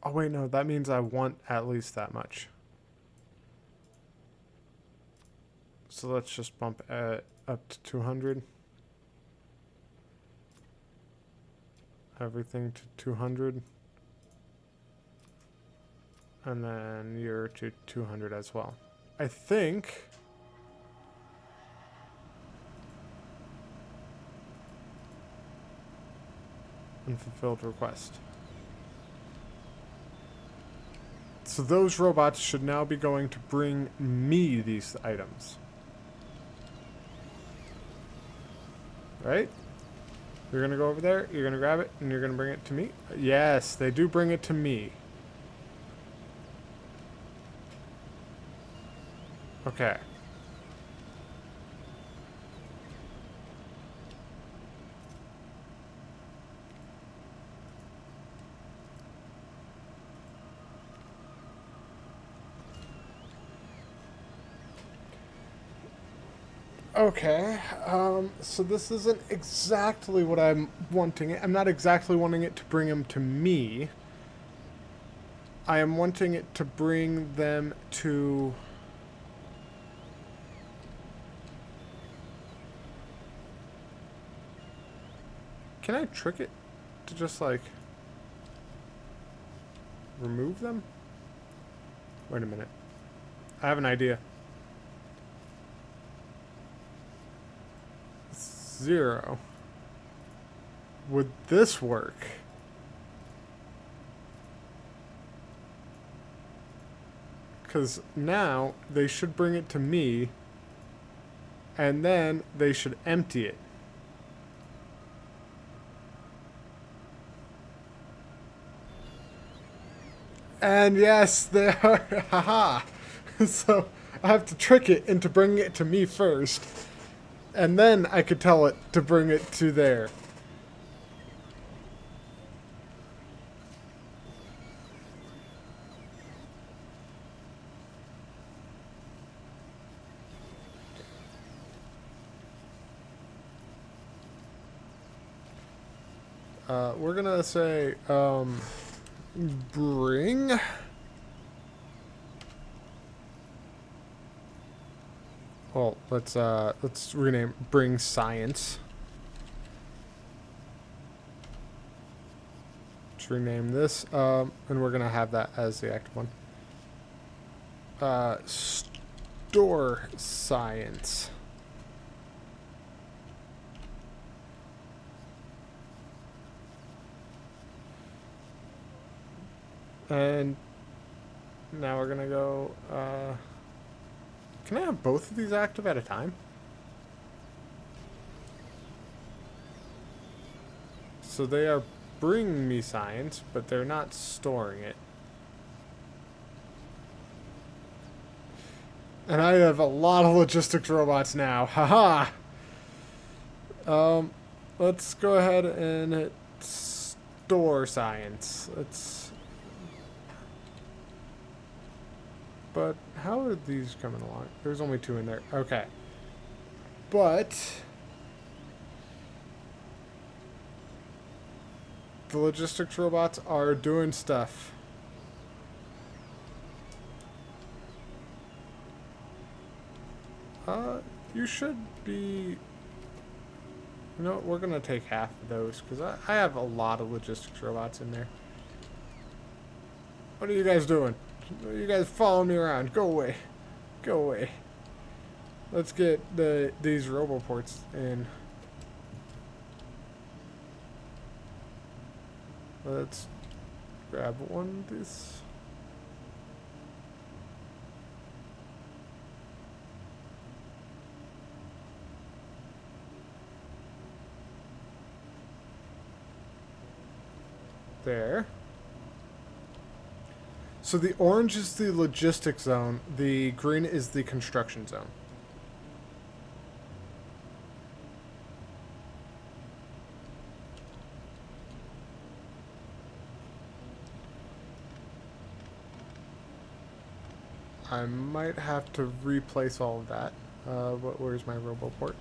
Oh wait, no, that means I want at least that much. So let's just bump it up to 200. Everything to 200. And then you're to 200 as well. I think... unfulfilled request. So those robots should now be going to bring me these items. Right? You're going to go over there, you're going to grab it, and you're going to bring it to me? Yes, they do bring it to me. Okay. Okay, so this isn't exactly what I'm wanting. I'm not exactly wanting it to bring them to me. I am wanting it to bring them to... Can I trick it to just, like, remove them? Wait a minute. I have an idea. 0. Would this work? Because now they should bring it to me, and then they should empty it. And yes, they are. Haha. So I have to trick it into bringing it to me first. And then I could tell it to bring it to there. We're gonna say, bring... Well, let's rename bring science. Let's rename this, and we're gonna have that as the active one. Store science. And Now we're gonna go, can I have both of these active at a time? So they are bringing me science, but they're not storing it. And I have a lot of logistics robots now. Haha! Let's go ahead and hit store science. Let's... But how are these coming along? There's only 2 in there. Okay. But... the logistics robots are doing stuff. You should be... You know, we're gonna take half of those, because I have a lot of logistics robots in there. What are you guys doing? You guys following me around. Go away. Go away. Let's get these roboports in. Let's grab one of these. There. So the orange is the logistics zone, the green is the construction zone. I might have to replace all of that. Where's my roboport?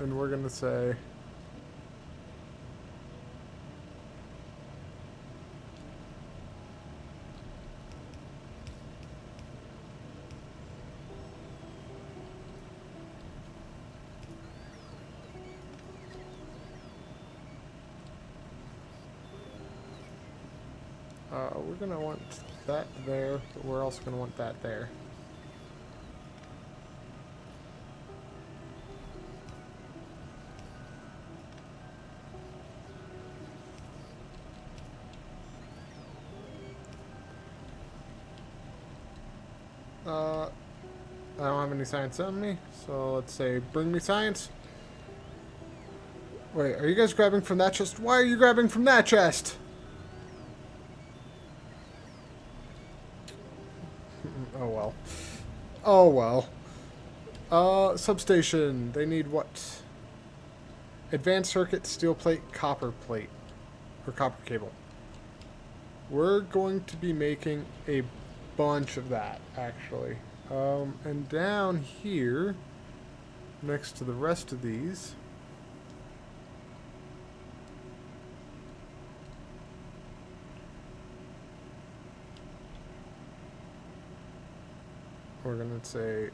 And we're gonna say we're gonna want that there, but we're also gonna want that there. I don't have any science on me, so let's say bring me science. Wait, are you guys grabbing from that chest? Why are you grabbing from that chest? Oh well. Oh well. Substation. They need what? Advanced circuit, steel plate, copper plate. Or copper cable. We're going to be making a bunch of that, actually. And down here, next to the rest of these, we're going to say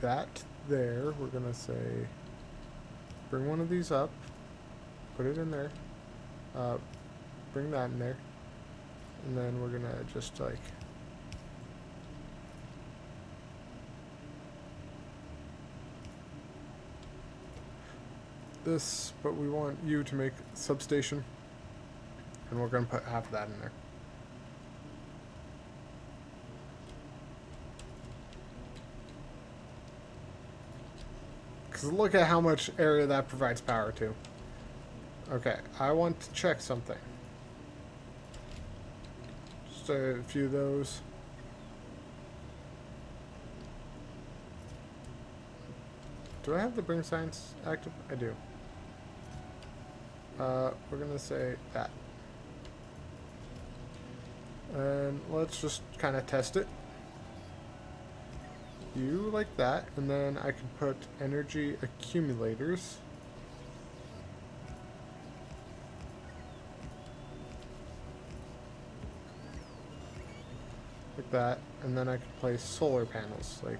that there. We're going to say bring one of these up, put it in there, bring that in there, and then we're going to just like this, but we want you to make substation, and we're going to put half of that in there. Because look at how much area that provides power to. Okay, I want to check something. Just a few of those. Do I have the bring science active? I do. We're gonna say that. And let's just kind of test it. You like that, and then I can put energy accumulators. Like that, and then I can place solar panels, like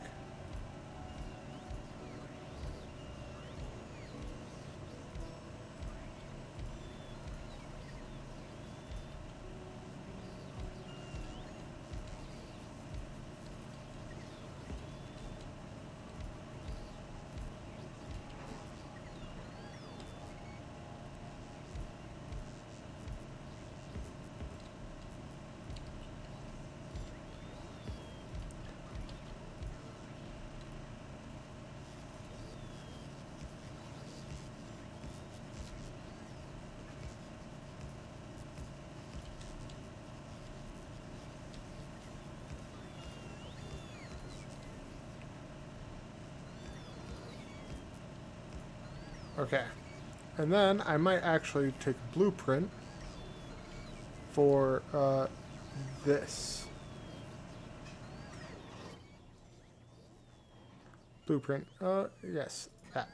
Okay. And then I might actually take a blueprint for this. Blueprint. Yes, that.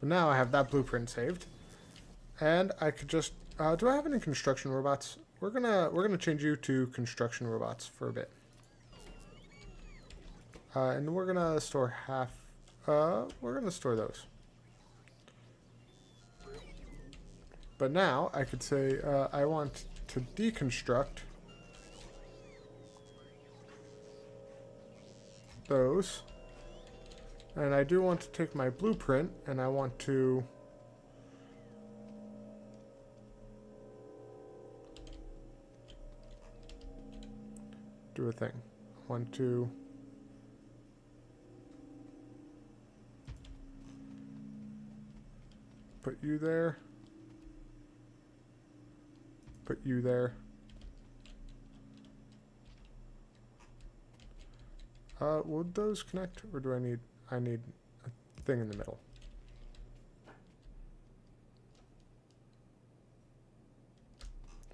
But now I have that blueprint saved. And I could just do I have any construction robots? We're gonna change you to construction robots for a bit. And we're gonna store half we're gonna store those. But now I could say I want to deconstruct those. And I do want to take my blueprint and I want to do a thing. I want to put you there. Put you there. Would those connect, or do I need a thing in the middle?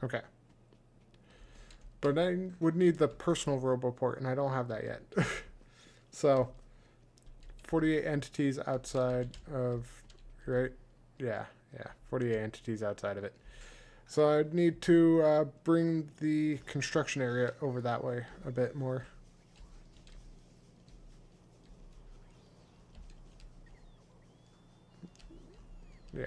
Okay. But I would need the personal roboport, and I don't have that yet. So, 48 entities outside of, right? Yeah, 48 entities outside of it. So I'd need to bring the construction area over that way a bit more. Yeah.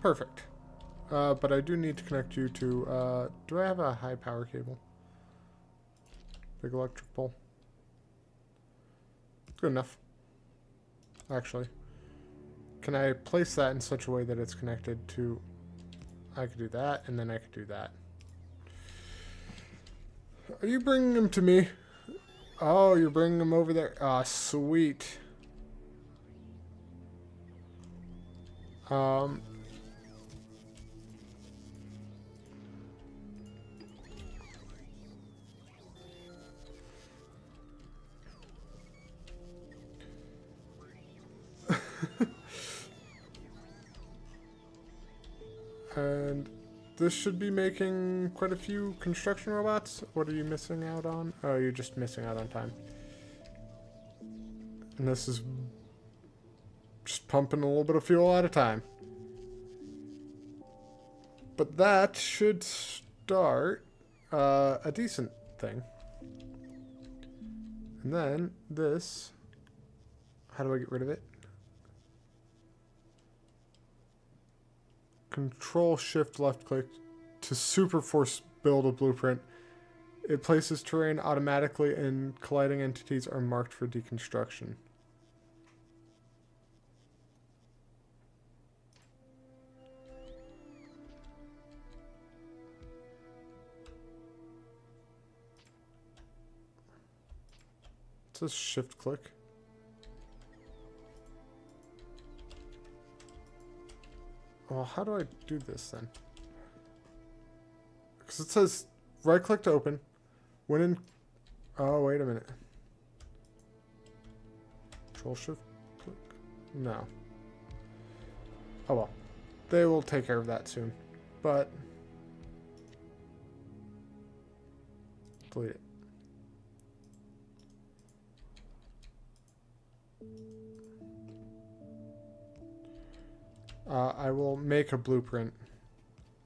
Perfect. But I do need to connect you to, do I have a high power cable? Big electric pole. Good enough. Actually. Can I place that in such a way that it's connected to... I could do that, and then I could do that. Are you bringing them to me? Oh, you're bringing them over there. Ah, sweet. And this should be making quite a few construction robots. What are you missing out on? Oh, you're just missing out on time. And this is just pumping a little bit of fuel at a time. But that should start a decent thing. And then this, how do I get rid of it? Control Shift left click to super force build a blueprint. It places terrain automatically and colliding entities are marked for deconstruction. It says shift click. Well, how do I do this then? Because it says right click to open. When in... Oh, wait a minute. Control shift click? No. Oh well. They will take care of that soon. But... delete it. I will make a blueprint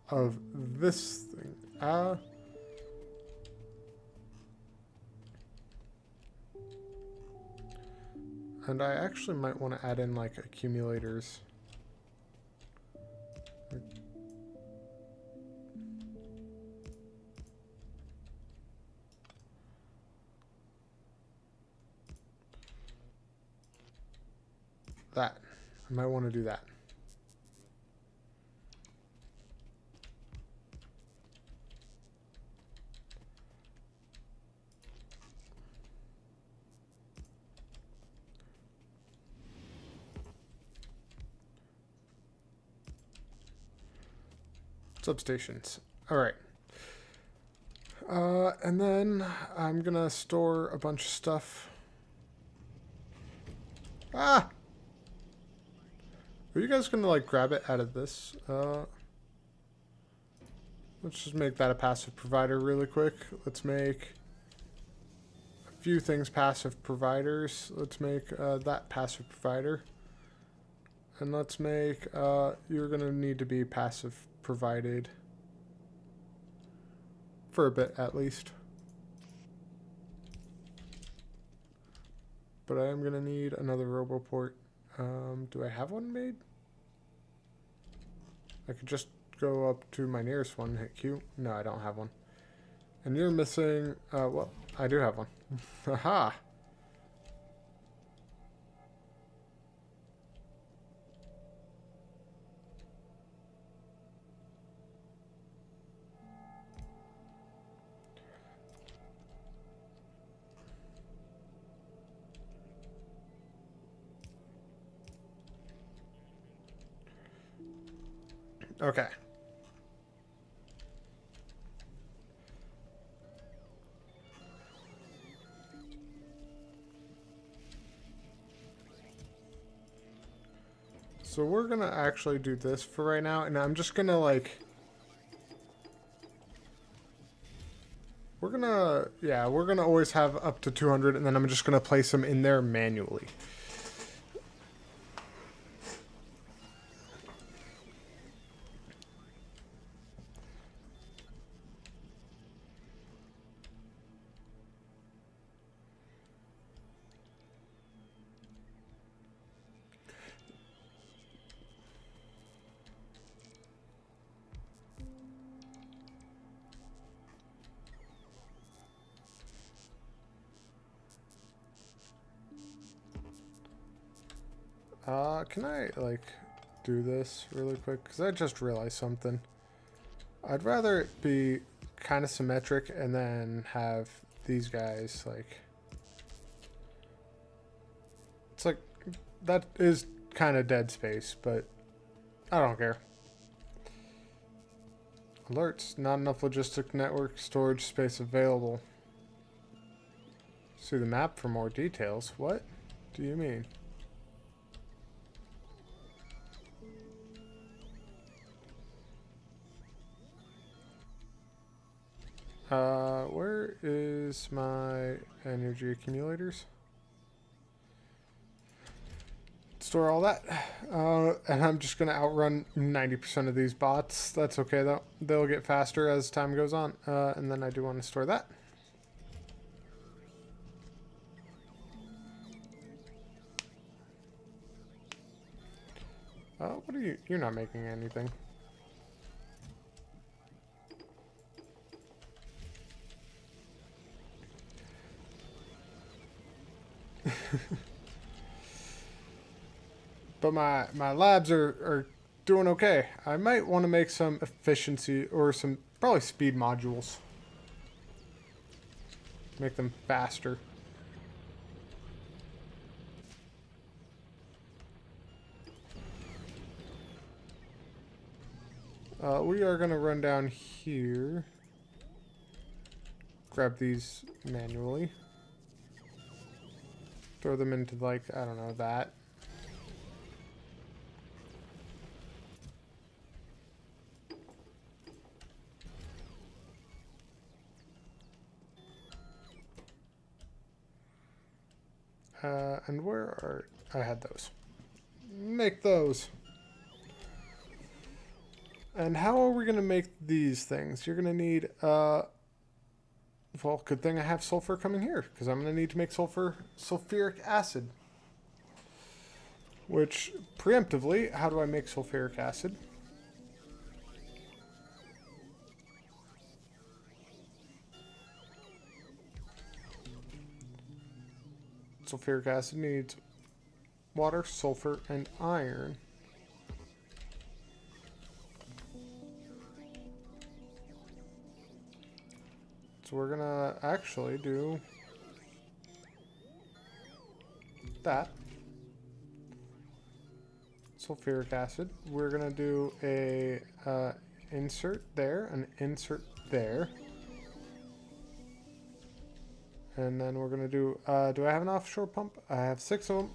of this thing. And I actually might want to add in like accumulators. that. I might want to do that. Substations. All right. And then I'm gonna store a bunch of stuff. Ah! Are you guys gonna like grab it out of this? Let's just make that a passive provider really quick. Let's make a few things passive providers. Let's make that passive provider. And let's make, you're gonna need to be passive provided. For a bit, at least. But I am going to need another RoboPort. Do I have one made? I could just go up to my nearest one and hit Q. No, I don't have one. And you're missing... well, I do have one. Aha! Okay. So we're gonna actually do this for right now, and I'm just gonna like... we're gonna always have up to 200, and then I'm just gonna place them in there manually. Can I, like, do this really quick? Because I just realized something. I'd rather it be kind of symmetric and then have these guys, like... it's like, that is kind of dead space, but I don't care. Alerts, not enough logistic network storage space available. See the map for more details. What do you mean? Where is my energy accumulators? Store all that. And I'm just going to outrun 90% of these bots. That's okay, though. They'll get faster as time goes on. And then I do want to store that. What are you... you're not making anything. But my labs are doing okay. I might want to make some efficiency or some probably speed modules. Make them faster. We are going to run down here. Grab these manually. Throw them into, like, I don't know, that. And where are... I had those. Make those. And how are we going to make these things? You're going to need... well, good thing I have sulfur coming here, because I'm going to need to make sulfuric acid. Which, preemptively, how do I make sulfuric acid? Sulfuric acid needs water, sulfur, and iron. So we're gonna actually do that. Sulfuric acid. We're gonna do a insert there, an insert there. And then we're gonna do, do I have an offshore pump? I have 6 of them.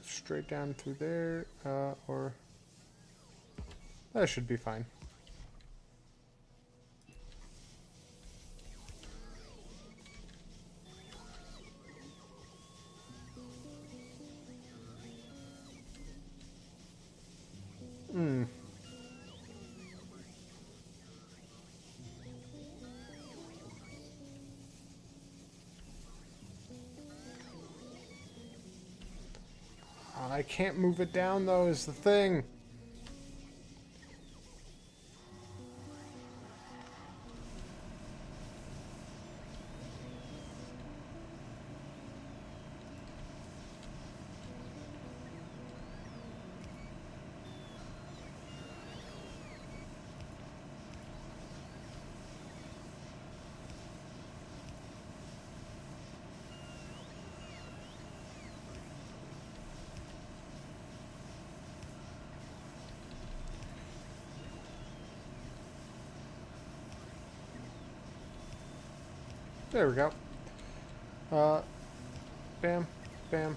Straight down through there, or that should be fine. I can't move it down though, is the thing. There we go. Bam, bam,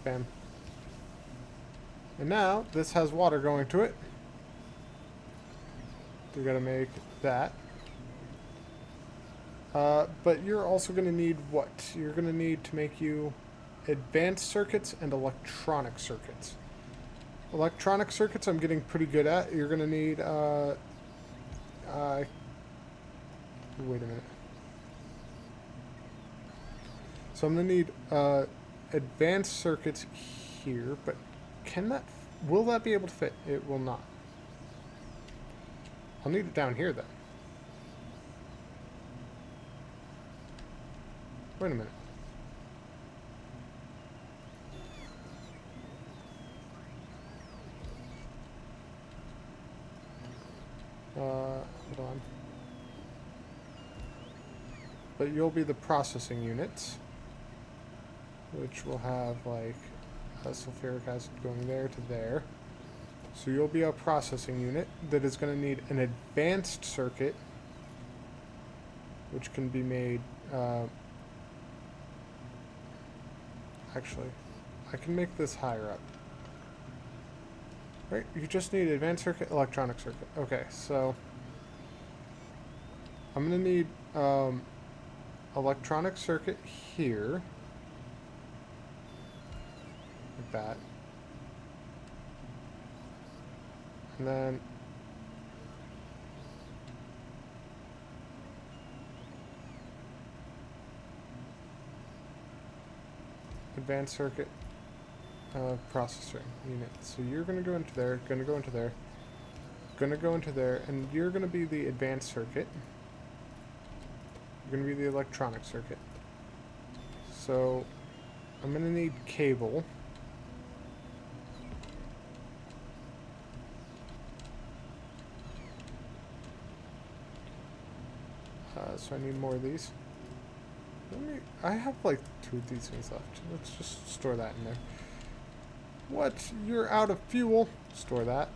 bam. And now, this has water going to it. We gotta make that. But you're also gonna need what? You're gonna need to make you advanced circuits and electronic circuits. Electronic circuits I'm getting pretty good at. You're gonna need, wait a minute. So I'm going to need advanced circuits here, but will that be able to fit? It will not. I'll need it down here then. Wait a minute. Hold on. But you'll be the processing units, which will have like sulfuric acid going there to there. So you'll be a processing unit that is going to need an advanced circuit, which can be made. Actually, I can make this higher up. Right, you just need advanced circuit, electronic circuit. Okay, so I'm going to need electronic circuit here. Like that. And then advanced circuit processor unit. So you're going to go into there, going to go into there, going to go into there, and you're going to be the advanced circuit. You're going to be the electronic circuit. So I'm going to need cable. So I need more of these. I have like 2 of these things left. Let's just store that in there. What? You're out of fuel? Store that.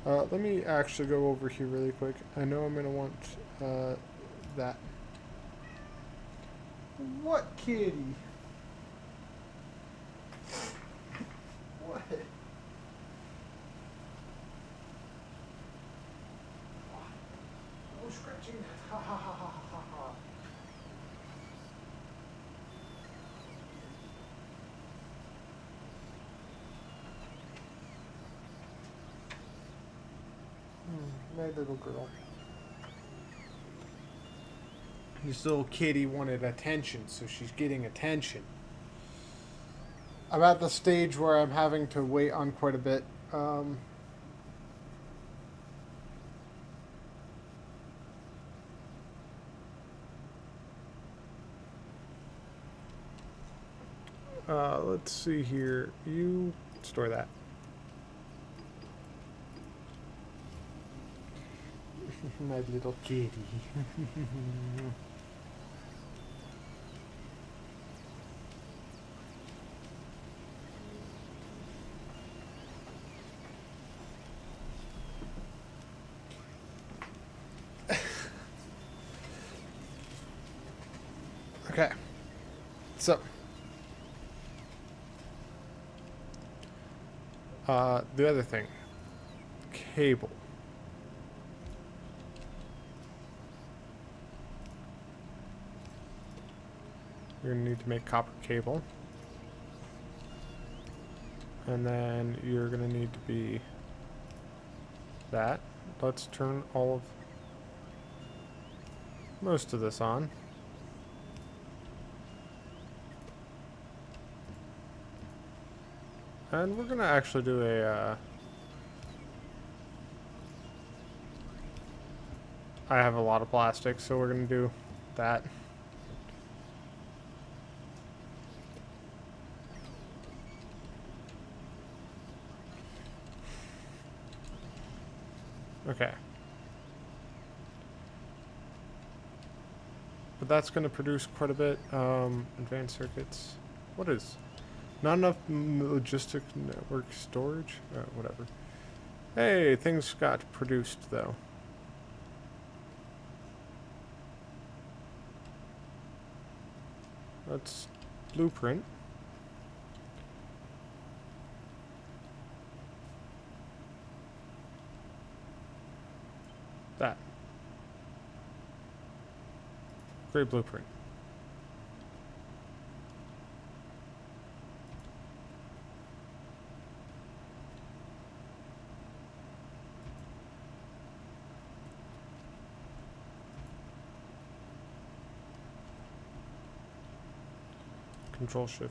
Let me actually go over here really quick. I know I'm going to want that. What, kitty? What? No scratching. Ha ha ha ha ha ha. My little girl. This little kitty wanted attention, so she's getting attention. I'm at the stage where I'm having to wait on quite a bit. Let's see here. You store that. My little kitty. Okay. So. The other thing. Cable. You're going to need to make copper cable. And then you're going to need to be that. Let's turn all of most of this on. And we're going to actually do a... I have a lot of plastic, so we're going to do that. Okay. But that's going to produce quite a bit. Advanced circuits. What is... Not enough logistic network storage? Whatever. Hey, things got produced, though. Let's blueprint. That. Great blueprint. Control shift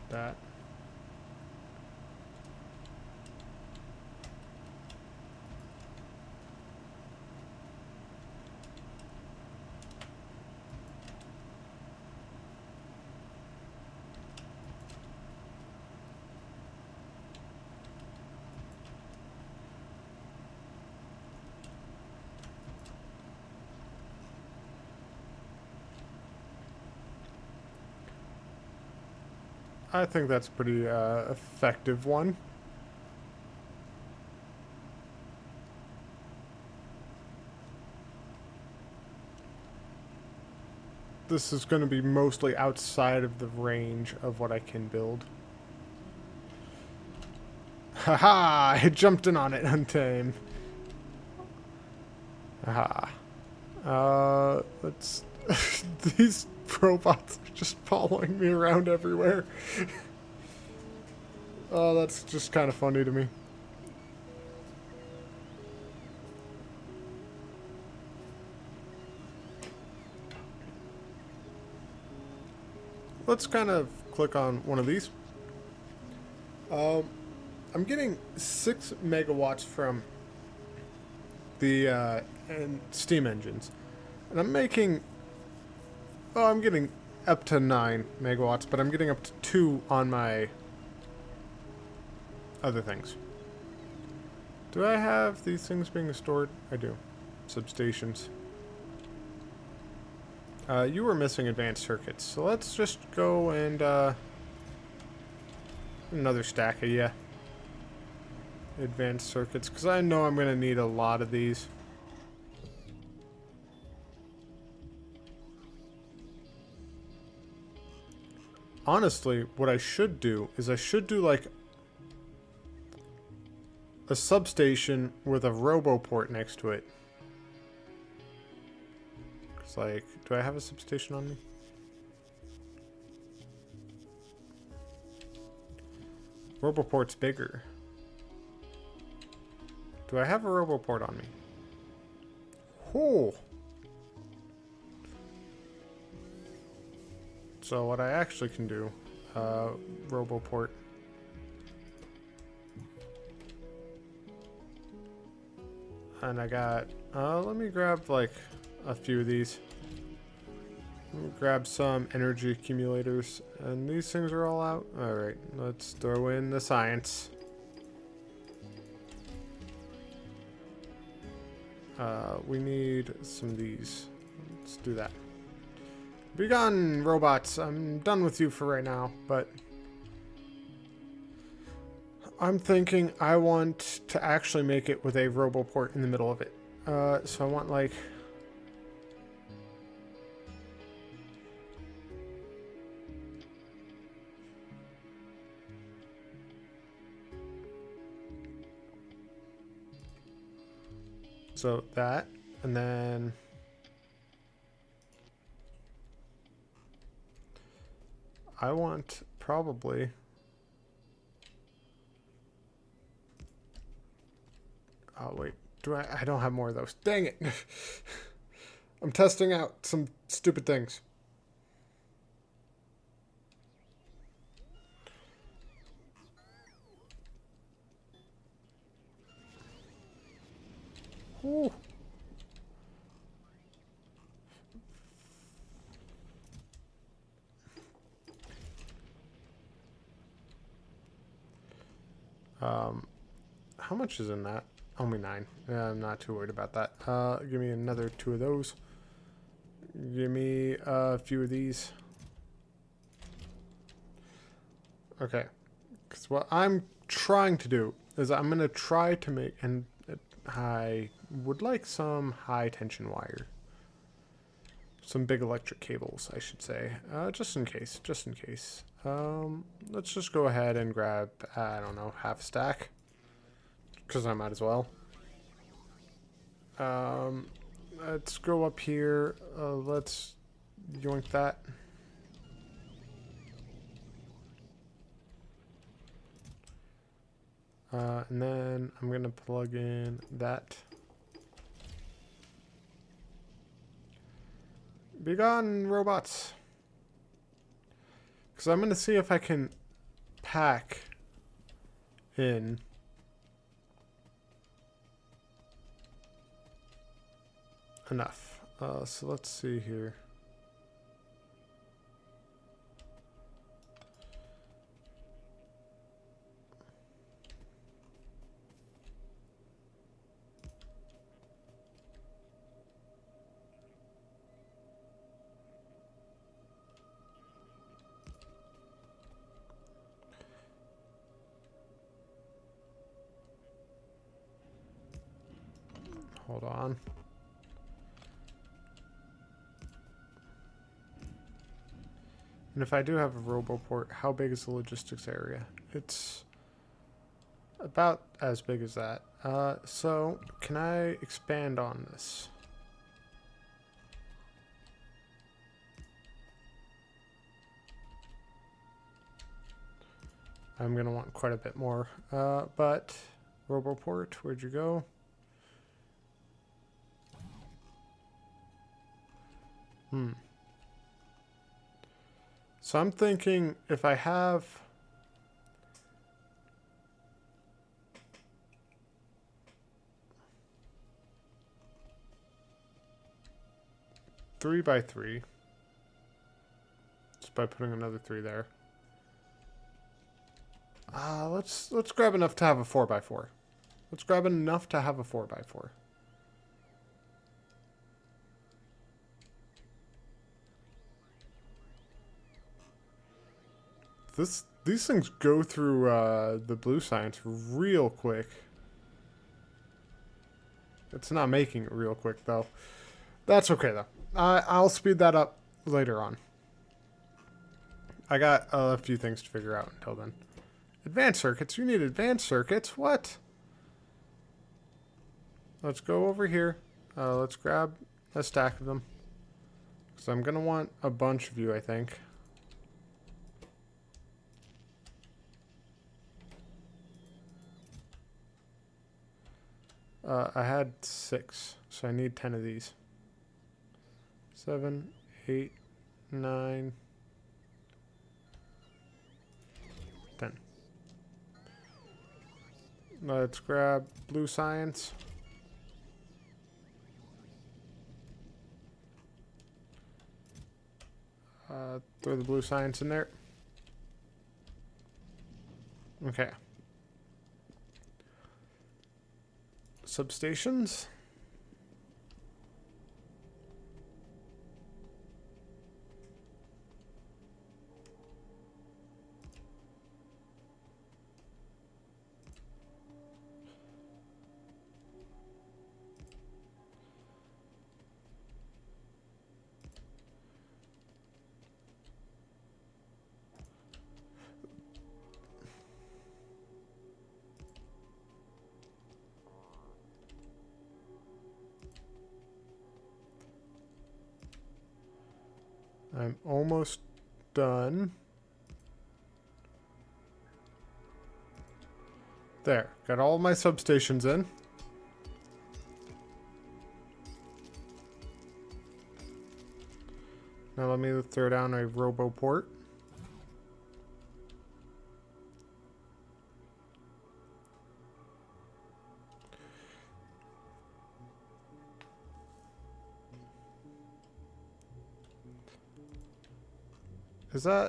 that. I think that's a pretty effective one. This is going to be mostly outside of the range of what I can build. Haha! I jumped in on it untamed. Haha. Let's... These robots are just following me around everywhere. Oh, that's just kind of funny to me. Let's kind of click on one of these. I'm getting 6 megawatts from the steam engines. And I'm making... Oh, I'm getting up to 9 megawatts, but I'm getting up to 2 on my other things. Do I have these things being stored? I do. Substations. You were missing advanced circuits, so let's just go and another stack of advanced circuits, because I know I'm going to need a lot of these. Honestly, what I should do is I should do like a substation with a roboport next to it. It's like, do I have a substation on me? Roboport's bigger. Do I have a roboport on me? Oh. So what I actually can do, roboport. And I got, let me grab like a few of these. Grab some energy accumulators. And these things are all out. Alright, let's throw in the science. We need some of these. Let's do that. Be gone, robots. I'm done with you for right now, but I'm thinking I want to actually make it with a roboport in the middle of it. So I want like... So that, and then... I want probably... Oh, wait. I don't have more of those. Dang it. I'm testing out some stupid things. Ooh. How much is in that? Only 9. Yeah, I'm not too worried about that. Give me another 2 of those. Give me a few of these. Okay. Because what I'm trying to do is I'm going to try to make... And I would like some high tension wire. Some big electric cables, I should say. Just in case. Just in case. Let's just go ahead and grab, I don't know, half a stack. Because I might as well. Let's go up here. Let's yoink that. And then I'm going to plug in that. Be gone, robots. Because I'm going to see if I can pack in enough. So let's see here. Hold on. And if I do have a roboport, how big is the logistics area? It's about as big as that. So can I expand on this? I'm going to want quite a bit more. But roboport, where'd you go? So I'm thinking if I have 3 by 3, just by putting another 3 there. Let's grab enough to have a 4 by 4. Let's grab enough to have a 4 by 4. These things go through the blue science real quick. It's not making it real quick though. That's okay though. I'll speed that up later on. I got a few things to figure out until then. Advanced circuits? You need advanced circuits? What? Let's go over here. Let's grab a stack of them. Because I'm going to want a bunch of you, I think. I had 6, so I need 10 of these. 7, 8, 9, 10. Let's grab blue science. Throw the blue science in there. Okay. Substations. I'm almost done. There, got all my substations in. Now let me throw down a RoboPort.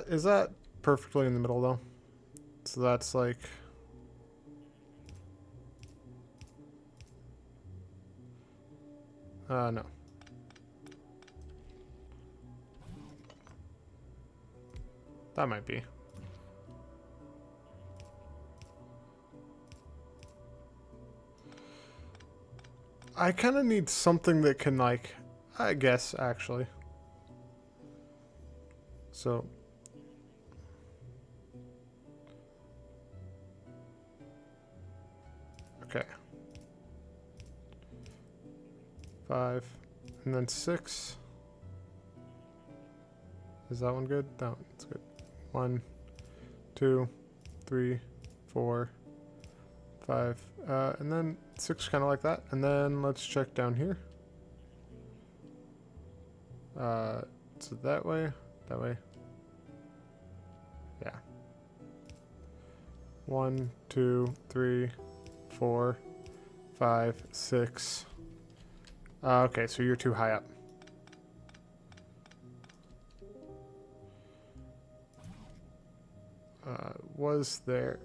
Is that perfectly in the middle though? So that's like no. That might be. I kind of need something that can like, I guess actually. So okay. 5 and then 6. Is that one good? That one's good. 1, 2, 3, 4, 5, and then 6 kind of like that. And then let's check down here. So that way. Yeah. 1, 2, 3, 4, 5, 6. Okay, so you're too high up. Was there...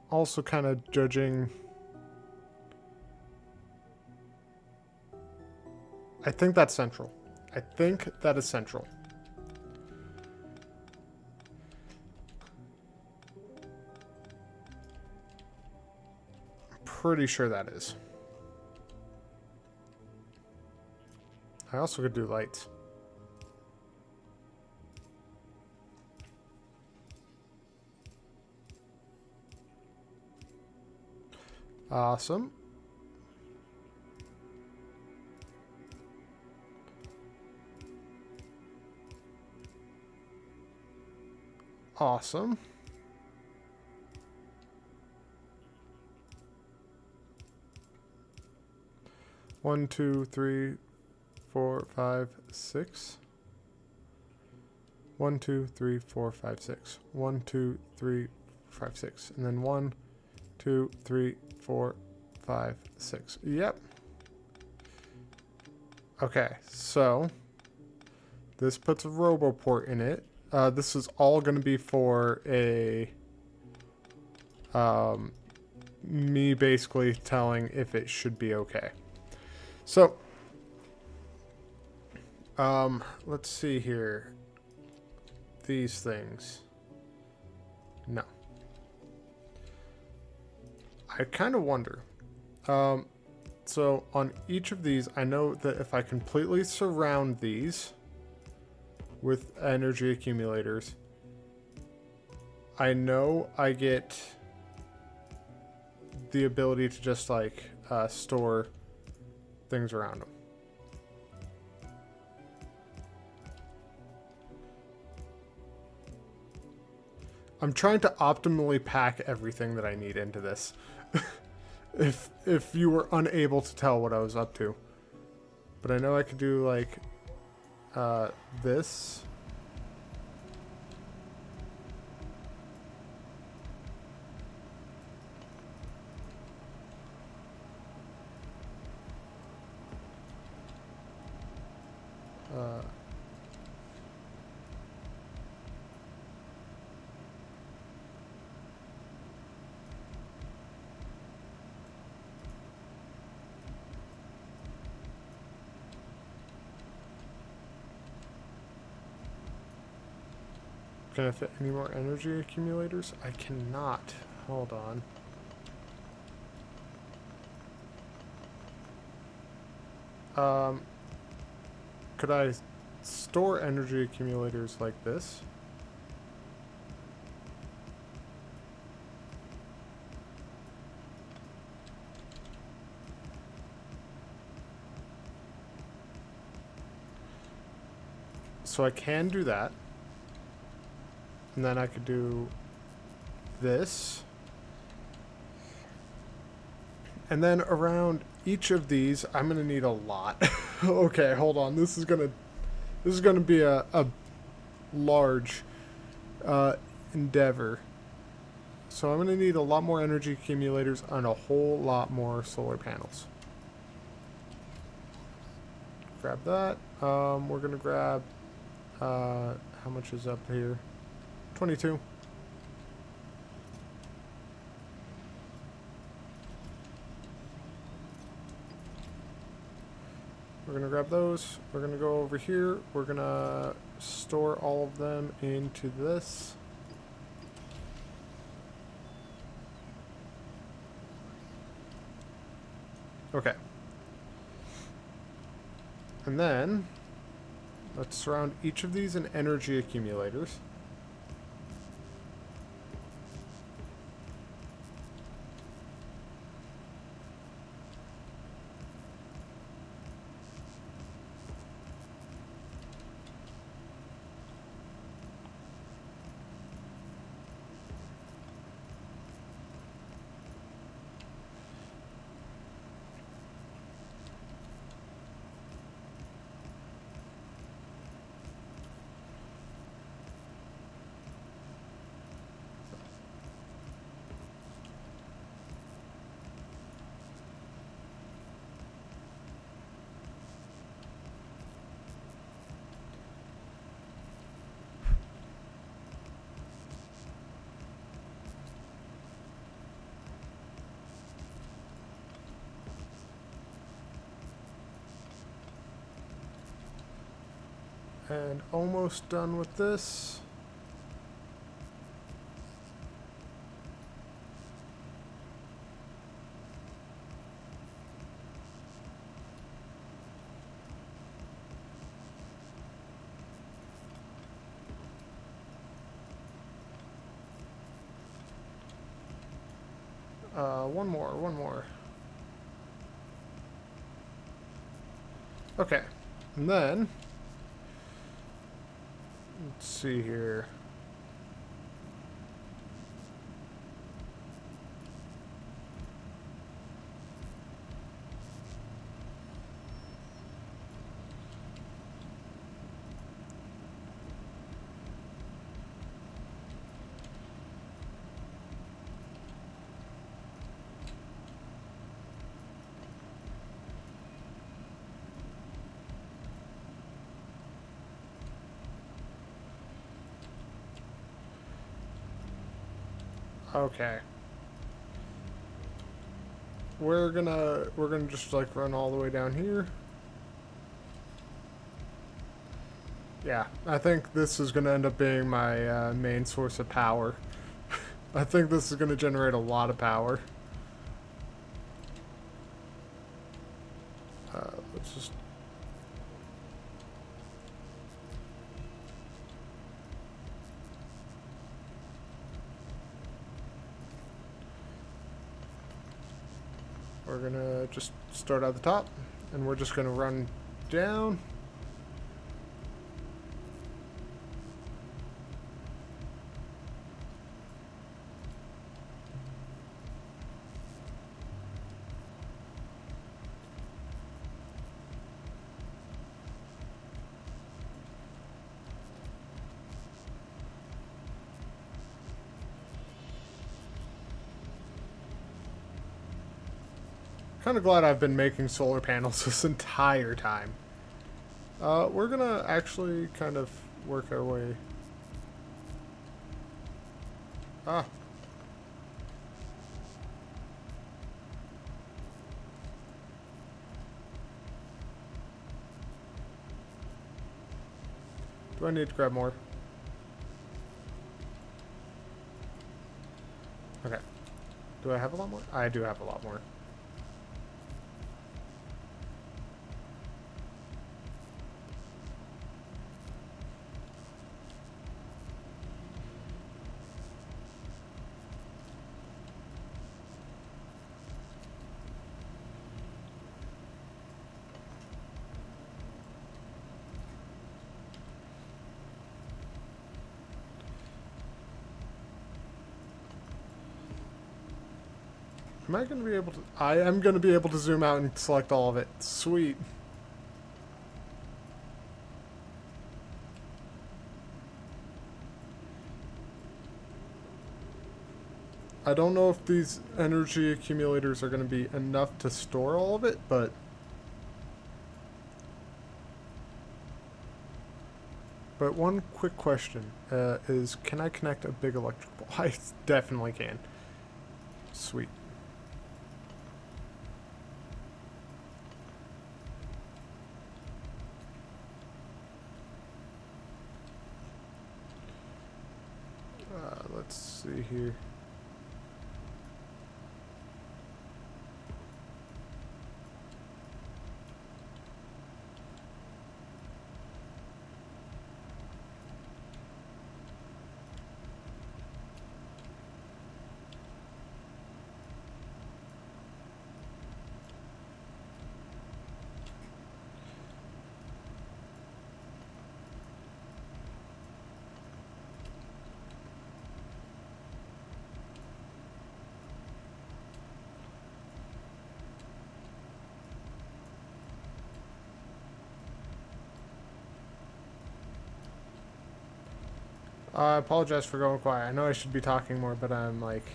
also kind of judging... I think that's central. I think that is central. Pretty sure that is. I also could do lights. Awesome. Awesome. One, 2, 3, 4, 5, 6. 1, 2, 3, 4, 5, 6. 1, 2, 3, 5, 6. And then 1, 2, 3, 4, 5, 6. Yep. Okay, so this puts a RoboPort in it. This is all going to be for a me basically telling if it should be okay. So let's see here. These things. No. I kind of wonder. So on each of these, I know that if I completely surround these with energy accumulators, I know I get the ability to just like store things around them. I'm trying to optimally pack everything that I need into this. if you were unable to tell what I was up to. But I know I could do like this. Can I fit any more energy accumulators? I cannot. Hold on. Could I store energy accumulators like this? So I can do that. And then I could do this. And then around each of these, I'm gonna need a lot. Okay, hold on. This is gonna be a large endeavor. So I'm gonna need a lot more energy accumulators and a whole lot more solar panels. Grab that. We're gonna grab how much is up here? 22. We're gonna grab those. We're gonna go over here. We're gonna store all of them into this. Okay. And then let's surround each of these in energy accumulators. And almost done with this. One more. Okay, and then let's see here. Okay. We're gonna just like run all the way down here. Yeah, I think this is gonna end up being my main source of power. I think this is gonna generate a lot of power. Let's just. We're gonna just start at the top, and we're just gonna run down. Kind of glad I've been making solar panels this entire time. We're gonna actually kind of work our way. Ah. Do I need to grab more? Okay. Do I have a lot more? I do have a lot more. Am I going to be able to... I am going to be able to zoom out and select all of it. Sweet. I don't know if these energy accumulators are going to be enough to store all of it, but... But one quick question is, can I connect a big electric pole? I definitely can. Sweet. Let's see here. I apologize for going quiet. I know I should be talking more, but I'm like...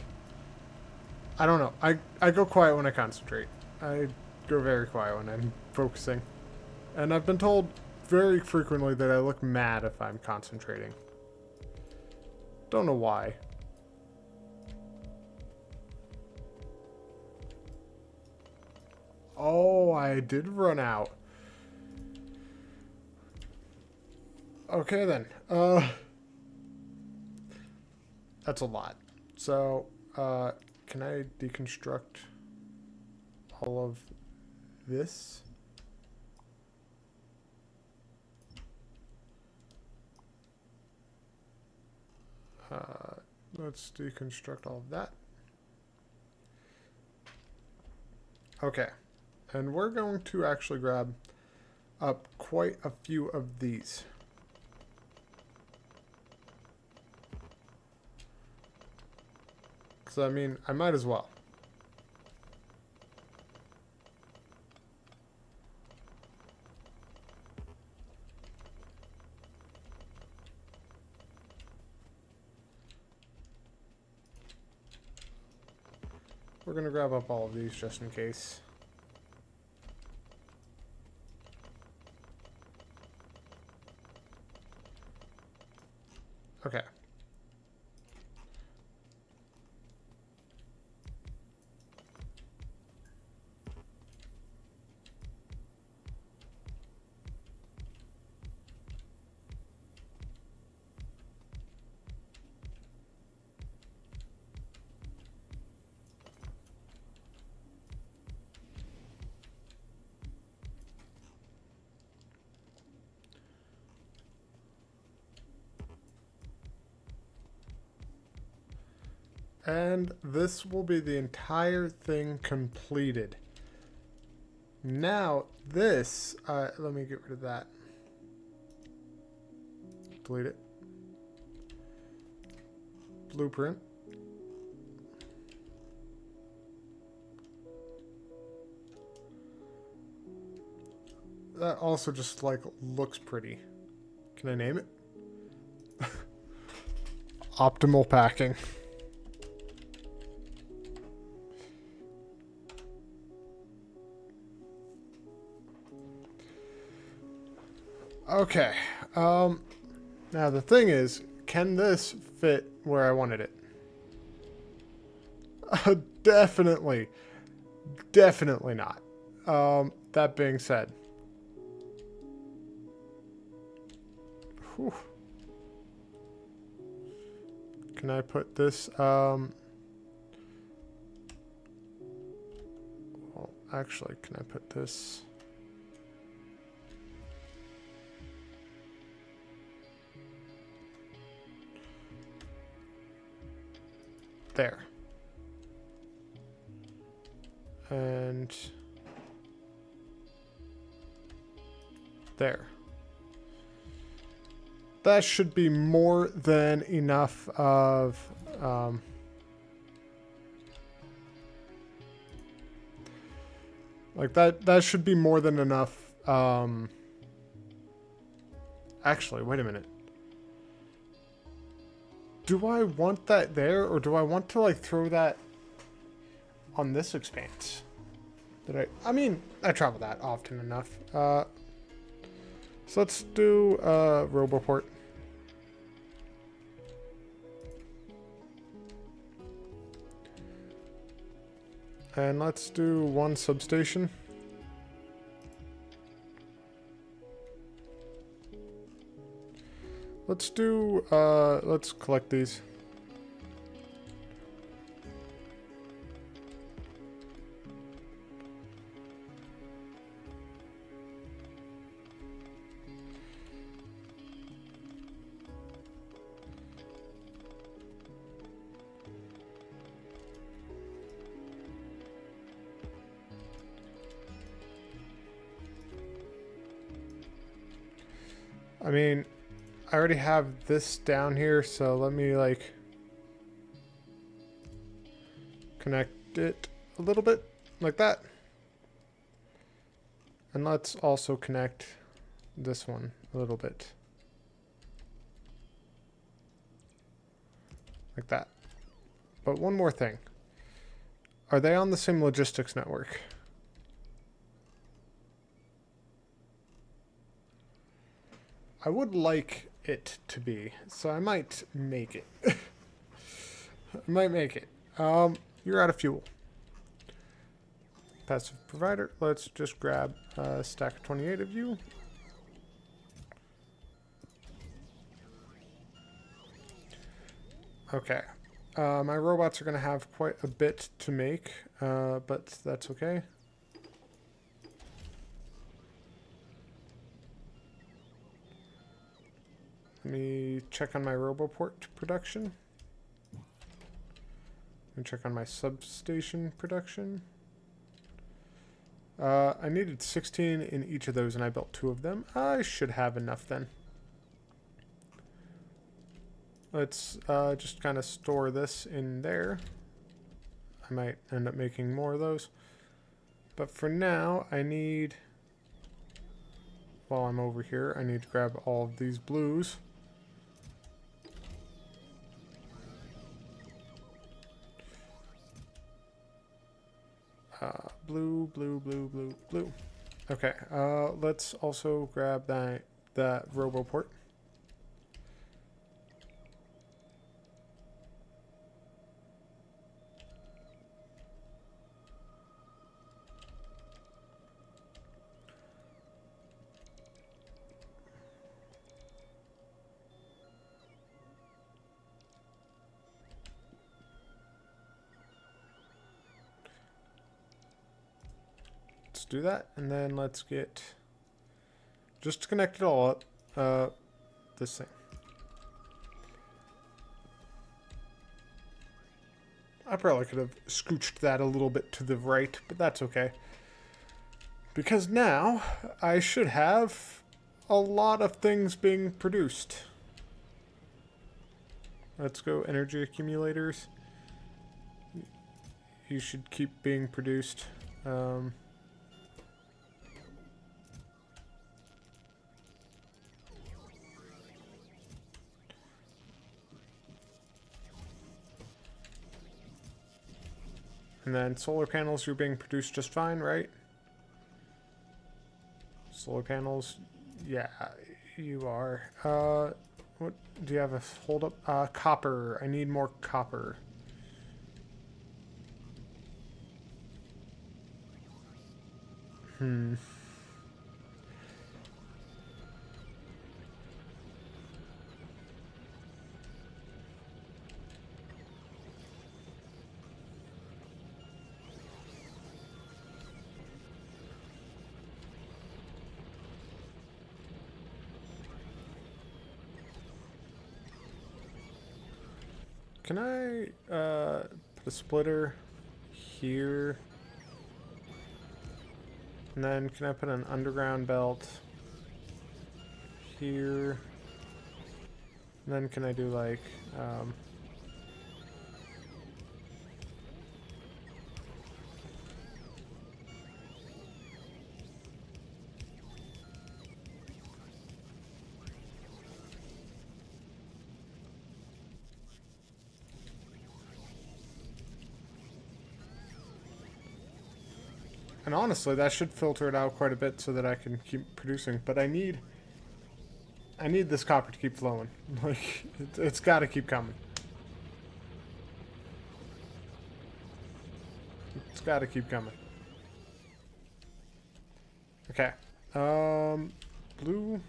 I don't know. I go quiet when I concentrate. I go very quiet when I'm focusing. And I've been told very frequently that I look mad if I'm concentrating. Don't know why. Oh, I did run out. Okay then. That's a lot. So, can I deconstruct all of this? Let's deconstruct all of that. Okay. And we're going to actually grab up quite a few of these. Because, I mean, I might as well. We're going to grab up all of these just in case. Okay. And this will be the entire thing completed. Now, this, let me get rid of that. Delete it. Blueprint. That also just, like, looks pretty. Can I name it? Optimal packing. Okay. Now the thing is, can this fit where I wanted it? Definitely. Definitely not. That being said. Whew. Can I put this, Actually, can I put this? There. And there. That should be more than enough of like that should be more than enough. Actually, wait a minute. Do I want that there, or do I want to like throw that on this expanse? I mean, I travel that often enough. So let's do Roboport. And let's do one substation. Let's do, let's collect these. I mean, I already have this down here, so let me like connect it a little bit like that. And let's also connect this one a little bit like that. But one more thing. Are they on the same logistics network? I would like it to be, so I might make it. I might make it. You're out of fuel. Passive provider. Let's just grab a stack of 28 of you. Okay. My robots are going to have quite a bit to make, but that's okay. Let me check on my Roboport production. And check on my substation production. I needed 16 in each of those, and I built 2 of them. I should have enough then. Let's just kind of store this in there. I might end up making more of those. But for now, I need... While I'm over here, I need to grab all of these blues. Blue, blue, blue, blue, blue. Okay, let's also grab that Roboport. Let's do that, and then let's get, just to connect it all up, this thing. I probably could have scooched that a little bit to the right, but that's okay. Because now I should have a lot of things being produced. Let's go energy accumulators. You should keep being produced. And then solar panels, you're being produced just fine, right? Solar panels, yeah, you are. What do you have a hold up? Copper. I need more copper. Can I put a splitter here? And then can I put an underground belt here? And then can I do like and honestly, that should filter it out quite a bit so that I can keep producing. But I need this copper to keep flowing. Like, it's got to keep coming. It's got to keep coming. Okay. Blue.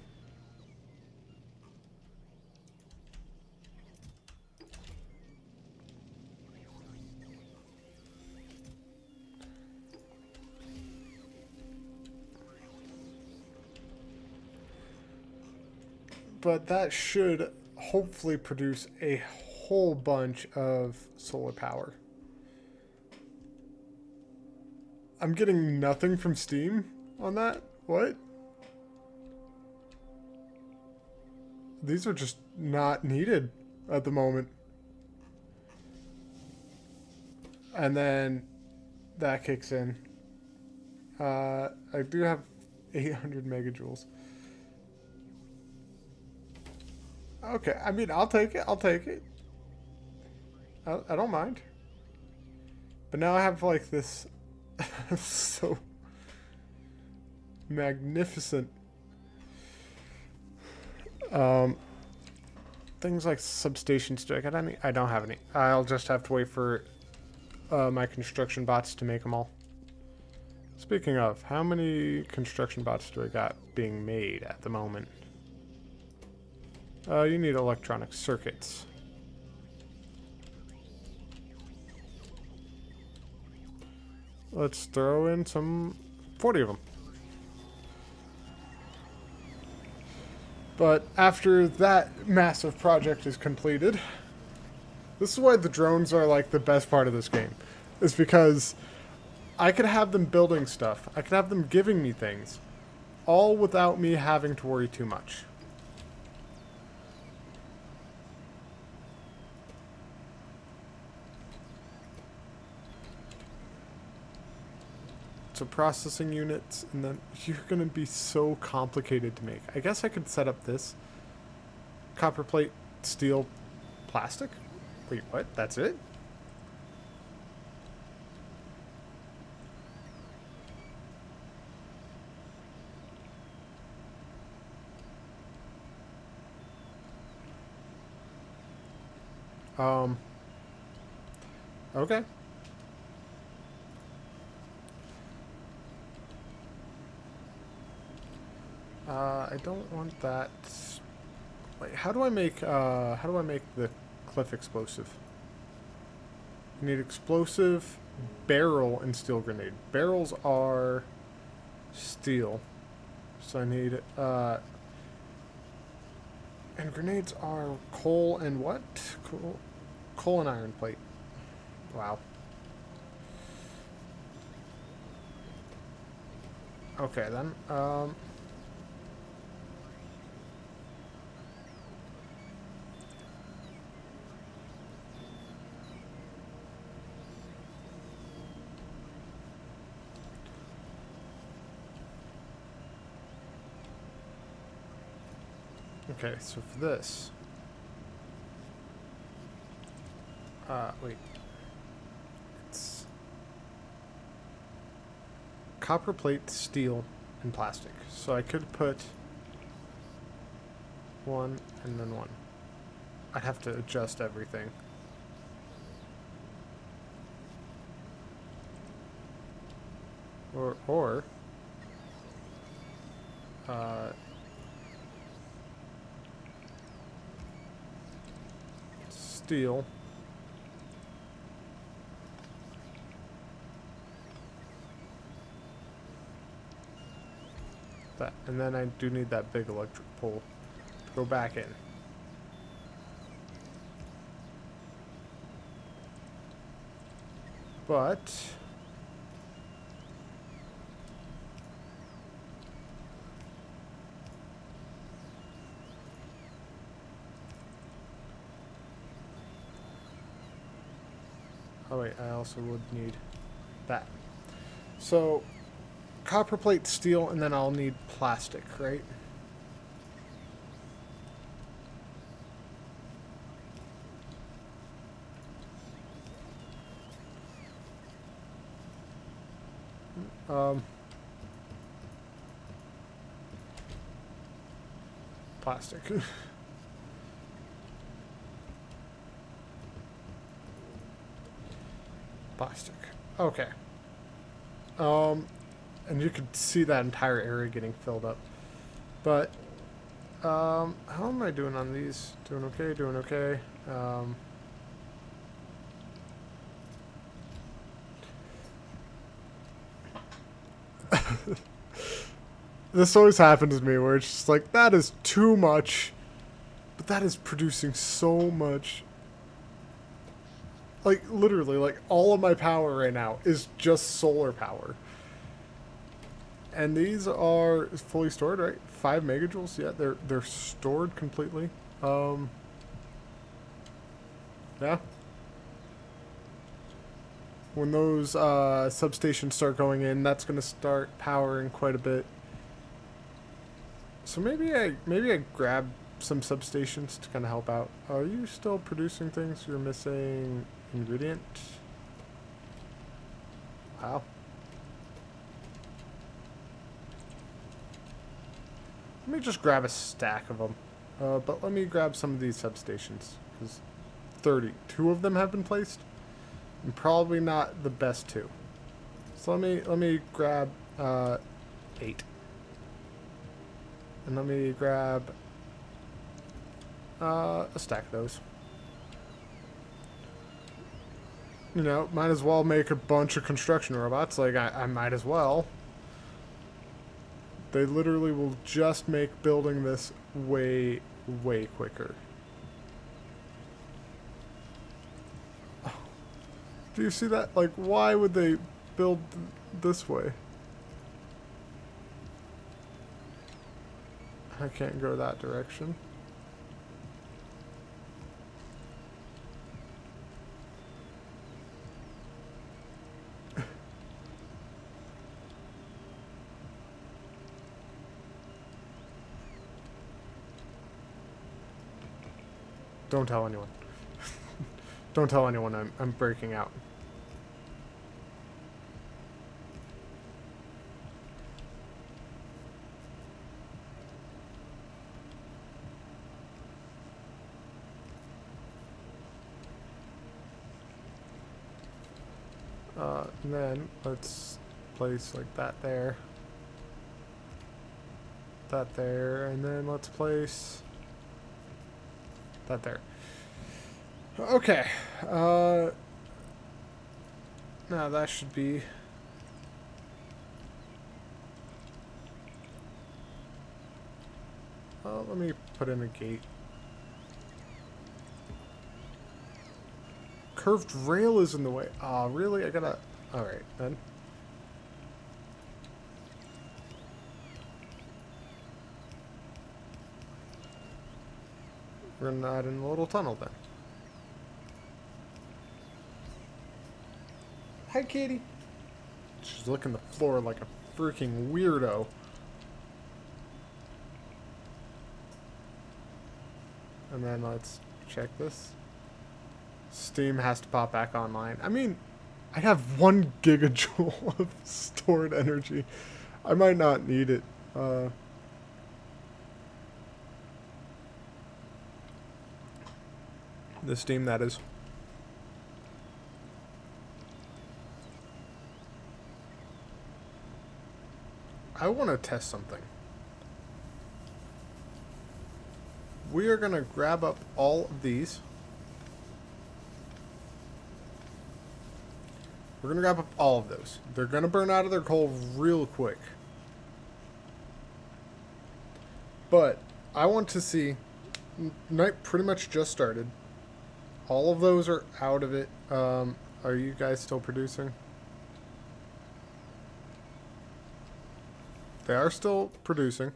But that should hopefully produce a whole bunch of solar power. I'm getting nothing from Steam on that? What? These are just not needed at the moment. And then that kicks in. I do have 800 megajoules. Okay, I mean, I'll take it. I'll take it. I don't mind. But now I have like this so magnificent things like substations. Do I got any? I don't have any. I'll just have to wait for my construction bots to make them all. Speaking of, how many construction bots do I got being made at the moment? You need electronic circuits. Let's throw in some 40 of them. But after that massive project is completed, this is why the drones are like the best part of this game. Is because I could have them building stuff. I could have them giving me things. All without me having to worry too much. So processing units, and then you're going to be so complicated to make. I guess I could set up this. Copper plate, steel, plastic? Wait, what? That's it? Okay. I don't want that. Wait, how do I make the cliff explosive? You need explosive, barrel, and steel grenade. Barrels are steel. So I need, and grenades are coal and what? Coal and iron plate. Wow. Okay then, okay, so for this, wait, it's copper plate, steel, and plastic. So I could put one and then one. I'd have to adjust everything. Or steel. That, and then I do need that big electric pole to go back in. But oh wait, I also would need that. So copper plate, steel, and then I'll need plastic, right? Um, plastic. Plastic. Okay. And you could see that entire area getting filled up. But, how am I doing on these? Doing okay, doing okay. This always happens to me where it's just like, that is too much. But that is producing so much. Like, literally, like, all of my power right now is just solar power. And these are fully stored, right? 5 megajoules. Yeah, they're stored completely. Yeah. When those substations start going in, that's going to start powering quite a bit. So maybe I grab some substations to kind of help out. Are you still producing things? You're missing ingredient. Wow. Let me just grab a stack of them. But let me grab some of these substations, because 32 of them have been placed, and probably not the best two. So let me grab 8, and let me grab a stack of those. You know, might as well make a bunch of construction robots. Like I might as well. They literally will just make building this way, way quicker. Oh. Do you see that? Like, why would they build this way? I can't go that direction. Don't tell anyone. Don't tell anyone I'm breaking out. And then let's place like that there. That there, and then let's place that there. Okay. Now that should be... let me put in a gate. Curved rail is in the way. Aw, really? I gotta... Alright, then. We're not in a little tunnel then. Hi, kitty. She's licking the floor like a freaking weirdo. And then let's check this. Steam has to pop back online. I mean, I have 1 gigajoule of stored energy. I might not need it. The Steam, that is. I want to test something. We are going to grab up all of these. We're going to grab up all of those. They're going to burn out of their coal real quick. But I want to see... Night pretty much just started. All of those are out of it. Are you guys still producing? They are still producing.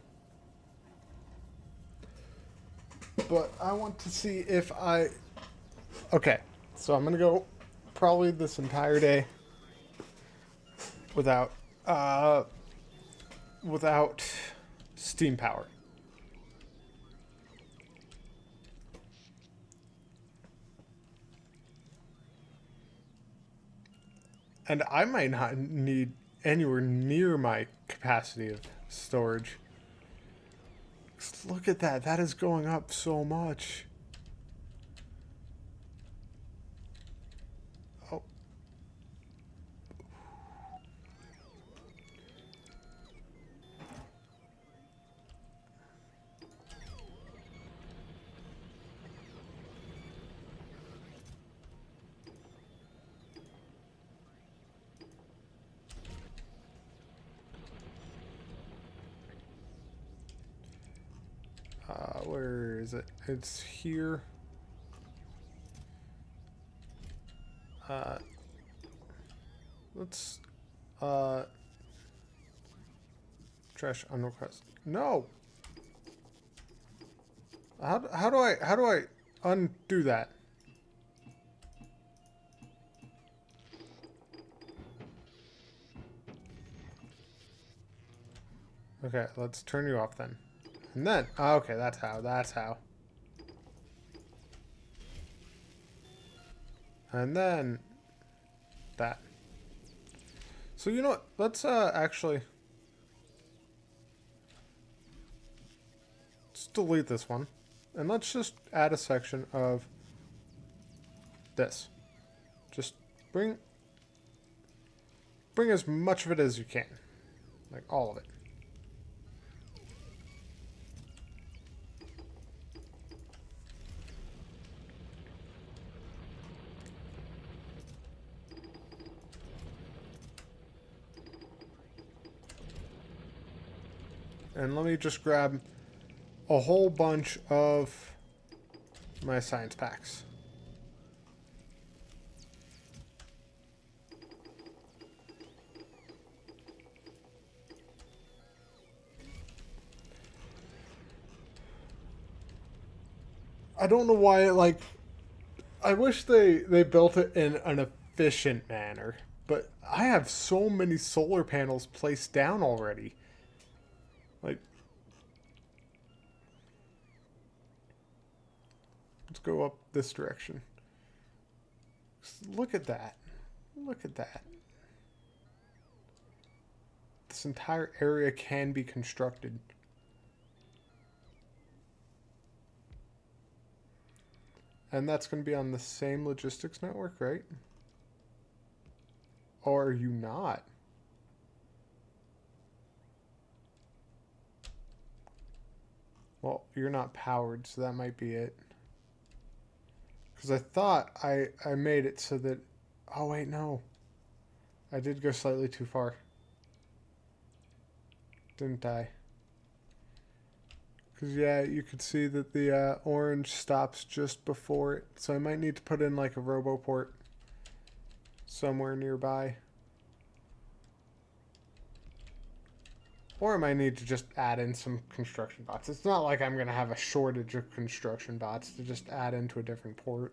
But I want to see if I... Okay, so I'm going to go probably this entire day without without steam power. And I might not need anywhere near my capacity of storage. Look at that. That is going up so much. Oh. Where is it? It's here. Let's trash unrequest. No. How do I undo that? Okay, let's turn you off then. And then, okay, that's how. And then that. So you know what? Let's actually let's delete this one. And let's just add a section of this. Just bring as much of it as you can. Like all of it. And let me just grab a whole bunch of my science packs. I don't know why, like, I wish they built it in an efficient manner, but I have so many solar panels placed down already. Like, let's go up this direction. Look at that. Look at that. This entire area can be constructed. And that's going to be on the same logistics network, right? Or are you not? Well, you're not powered, so that might be it. Because I thought I made it so that... Oh, wait, no. I did go slightly too far. Didn't I? Because, yeah, you could see that the orange stops just before it. So I might need to put in, like, a roboport somewhere nearby. Or I might need to just add in some construction bots. It's not like I'm going to have a shortage of construction bots to just add into a different port.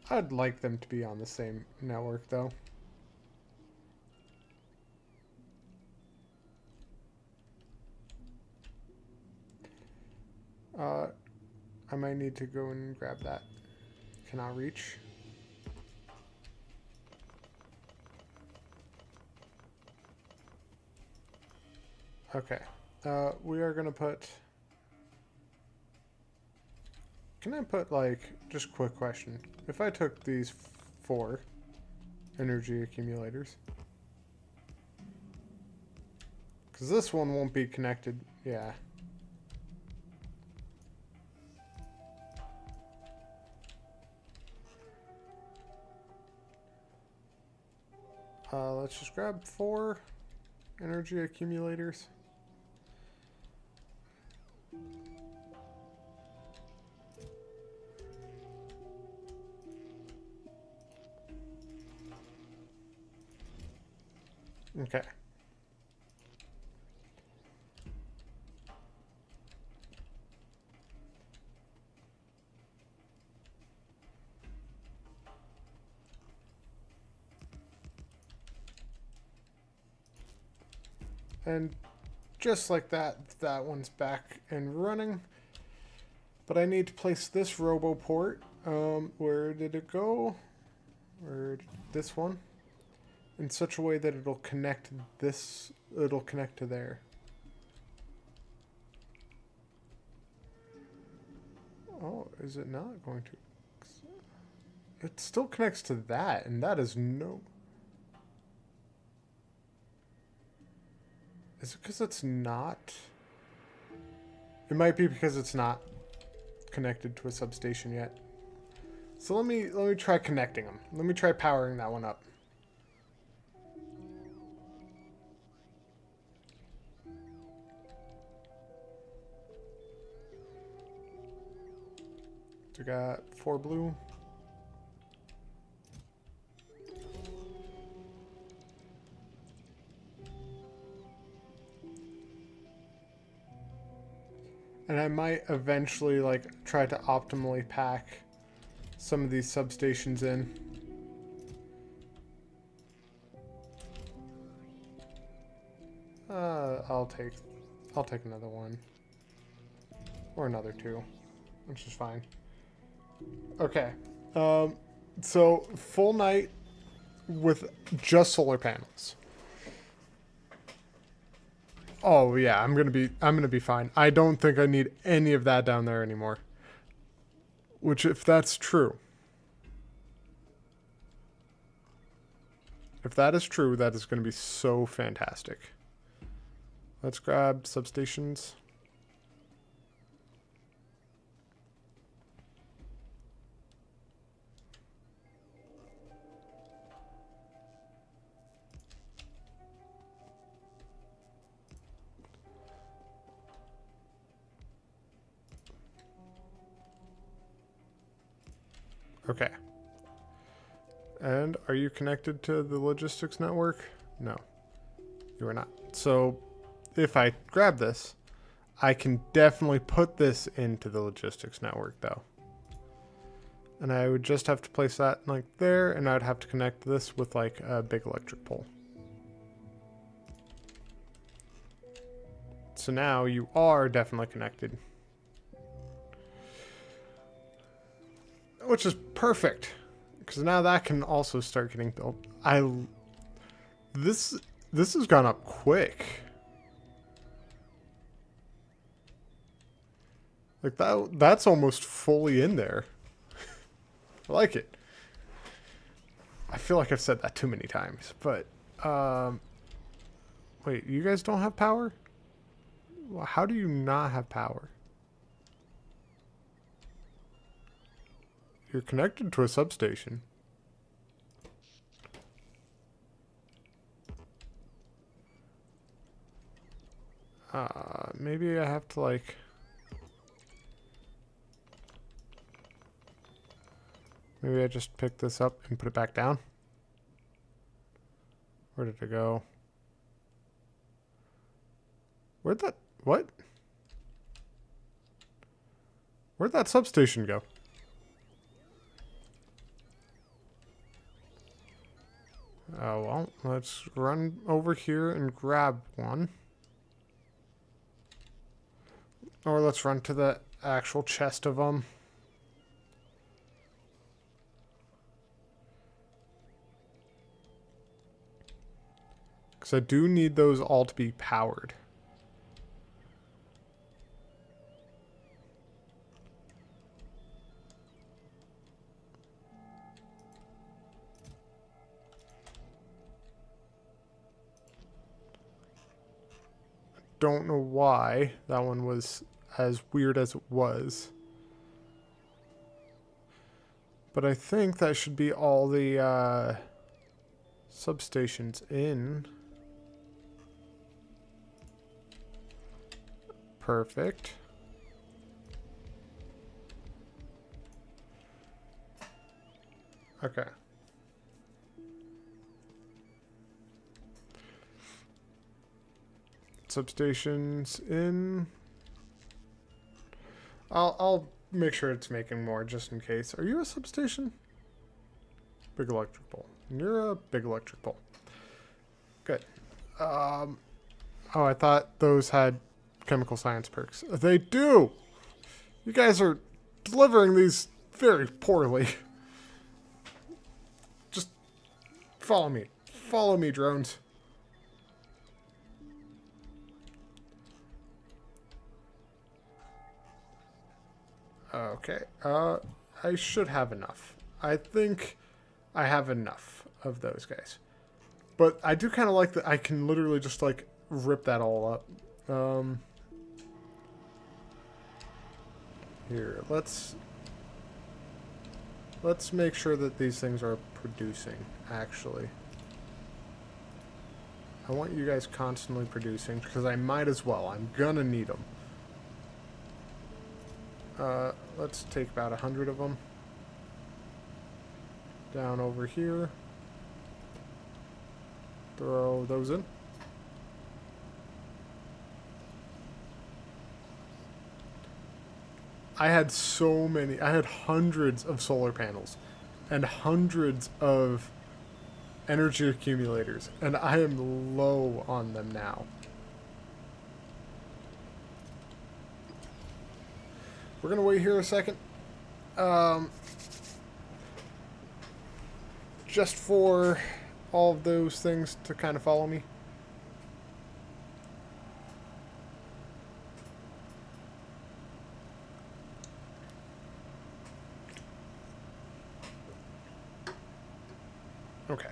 I'd like them to be on the same network, though. I might need to go and grab that. Cannot reach. Okay. We are going to put... Can I put, like, just quick question. If I took these 4 energy accumulators... Because this one won't be connected. Yeah. Let's just grab 4 energy accumulators. Okay. And just like that, that one's back and running. But I need to place this RoboPort. Where did it go? This one? In such a way that it'll connect this, it'll connect to there. Oh, is it not going to? It still connects to that, and that is no... Is it because it's not? It might be because it's not connected to a substation yet. So let me try connecting them. Let me try powering that one up. So we got 4 blue. And I might eventually like try to optimally pack some of these substations in. I'll take another one. Or another 2. Which is fine. Okay. So full night with just solar panels. Oh yeah, I'm gonna be fine. I don't think I need any of that down there anymore. Which, if that's true, if that is true, that is gonna be so fantastic. Let's grab substations. Okay. And are you connected to the logistics network? No, you are not. So if I grab this, I can definitely put this into the logistics network though. And I would just have to place that like there, and I'd have to connect this with like a big electric pole. So now you are definitely connected. Which is perfect, because now that can also start getting built. This has gone up quick. Like that's almost fully in there. I like it. I feel like I've said that too many times, but wait, you guys don't have power? Well, how do you not have power? You're connected to a substation. Maybe I have to like... Maybe I just pick this up and put it back down. Where did it go? Where'd that... What? Where'd that substation go? Oh, well, let's run over here and grab one. Or let's run to the actual chest of them. Because I do need those all to be powered. Don't know why that one was as weird as it was. But I think that should be all the substations in. Perfect. Okay. Substations in. I'll make sure it's making more just in case. Are you a substation? Big electric pole. You're a big electric pole. Good. Oh, I thought those had chemical science perks. They do! You guys are delivering these very poorly. Just follow me. Follow me, drones. Okay. I should have enough. I think I have enough of those guys. But I do kind of like that I can literally just, like, rip that all up. Here, let's make sure that these things are producing, actually. I want you guys constantly producing, because I might as well. I'm gonna need them. Let's take about 100 of them. Down over here. Throw those in. I had so many. I had hundreds of solar panels and hundreds of energy accumulators, and I am low on them now. We're going to wait here a second. Just for all of those things to kind of follow me. Okay.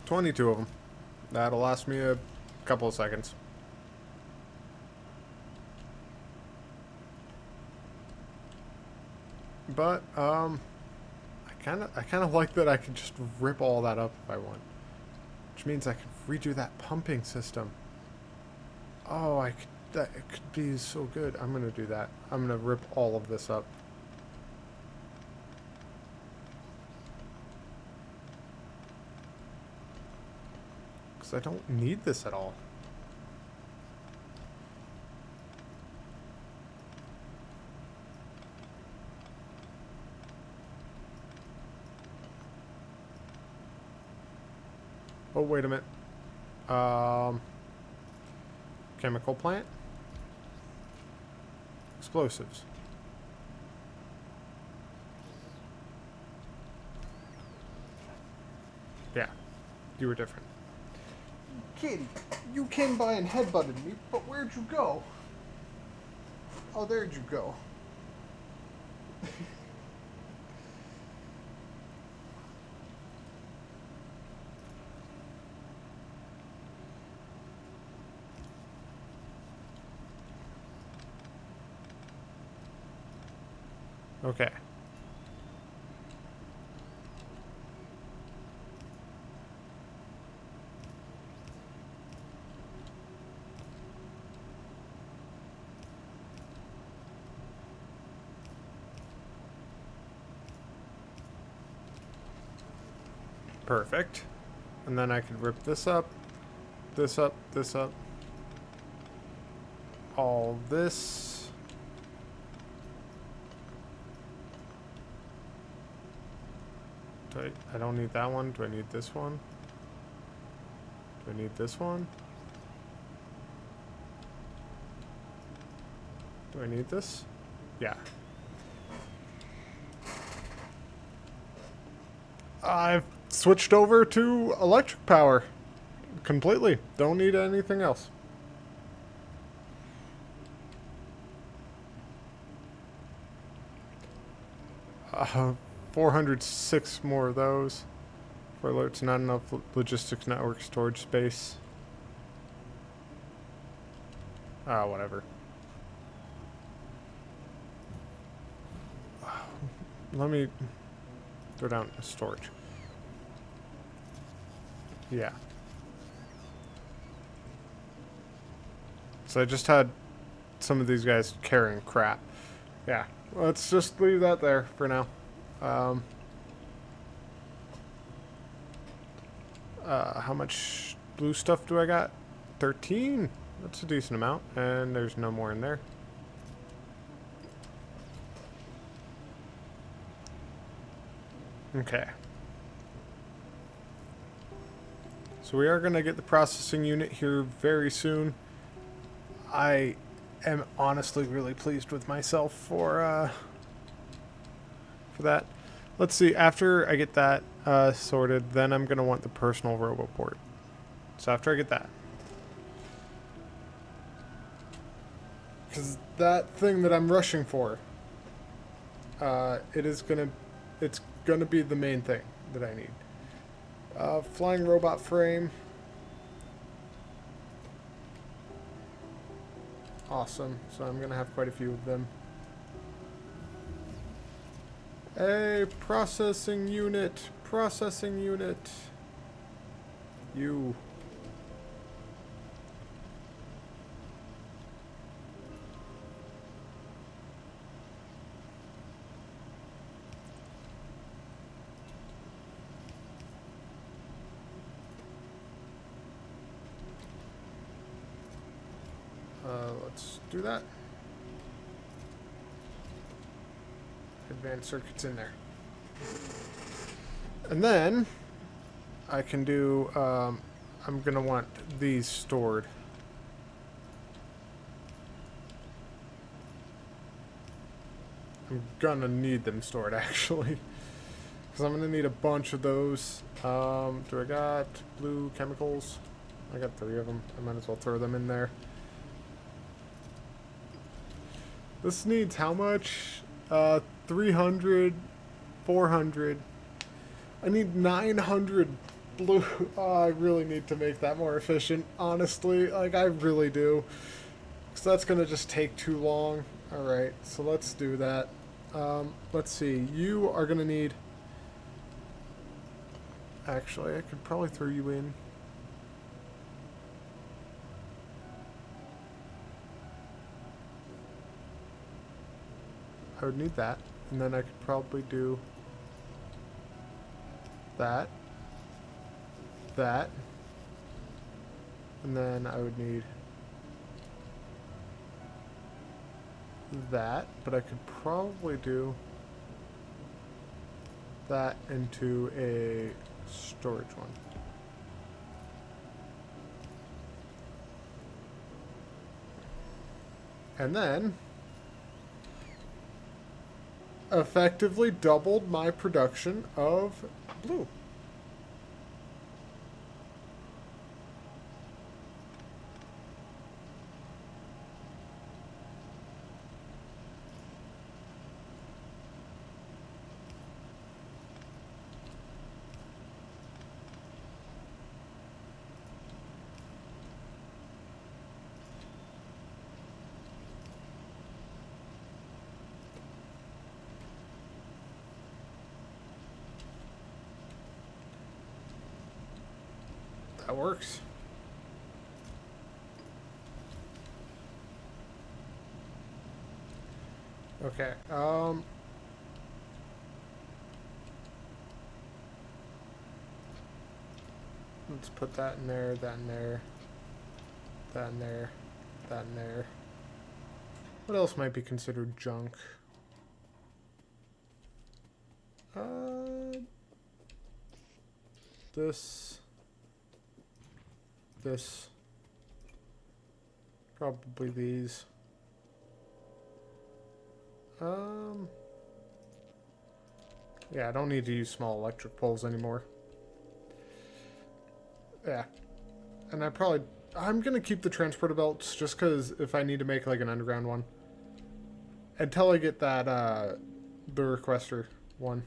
$22 of them. That'll last me a couple of seconds. But I kind of like that I can just rip all that up if I want, which means I can redo that pumping system. Oh, it could be so good. I'm gonna do that. I'm gonna rip all of this up. Because I don't need this at all. Oh, wait a minute. Chemical plant. Explosives. Yeah, you were different. Kitty, you came by and headbutted me, but where'd you go? Oh, there'd you go. Okay. Perfect. And then I could rip this up, this up, this up. All this. I don't need that one. Do I need this one? Do I need this one? Do I need this? Yeah. I've switched over to electric power. Completely. Don't need anything else. 406 more of those. For alerts, not enough logistics network storage space. Whatever. Let me throw down storage. Yeah. So I just had some of these guys carrying crap. Yeah. Let's just leave that there for now. How much blue stuff do I got? 13? That's a decent amount. And there's no more in there. Okay. So we are going to get the processing unit here very soon. I am honestly really pleased with myself for that. Let's see, after I get that sorted, then I'm going to want the personal roboport. So after I get that. Because that thing that I'm rushing for, it's going to be the main thing that I need. Flying robot frame. Awesome. So I'm going to have quite a few of them. A processing unit. Processing unit. You. Let's do that. Advanced circuits in there. And then I can do, I'm going to want these stored. I'm going to need them stored, actually. Because I'm going to need a bunch of those. Do I got blue chemicals? I got 3 of them. I might as well throw them in there. This needs how much? 300, 400. I need 900 blue. Oh, I really need to make that more efficient, honestly. Like, I really do. Because that's going to just take too long. Alright, so let's do that. Let's see. You are going to need... Actually, I could probably throw you in. I would need that, and then I could probably do that, and then I would need that, but I could probably do that into a storage one. And then effectively doubled my production of blue. That works. Okay, let's put that in there, that in there, that in there, that in there. What else might be considered junk? This, probably these. Yeah, I don't need to use small electric poles anymore. Yeah. And I'm gonna keep the transporter belts just because if I need to make like an underground one. Until I get that, the requester one.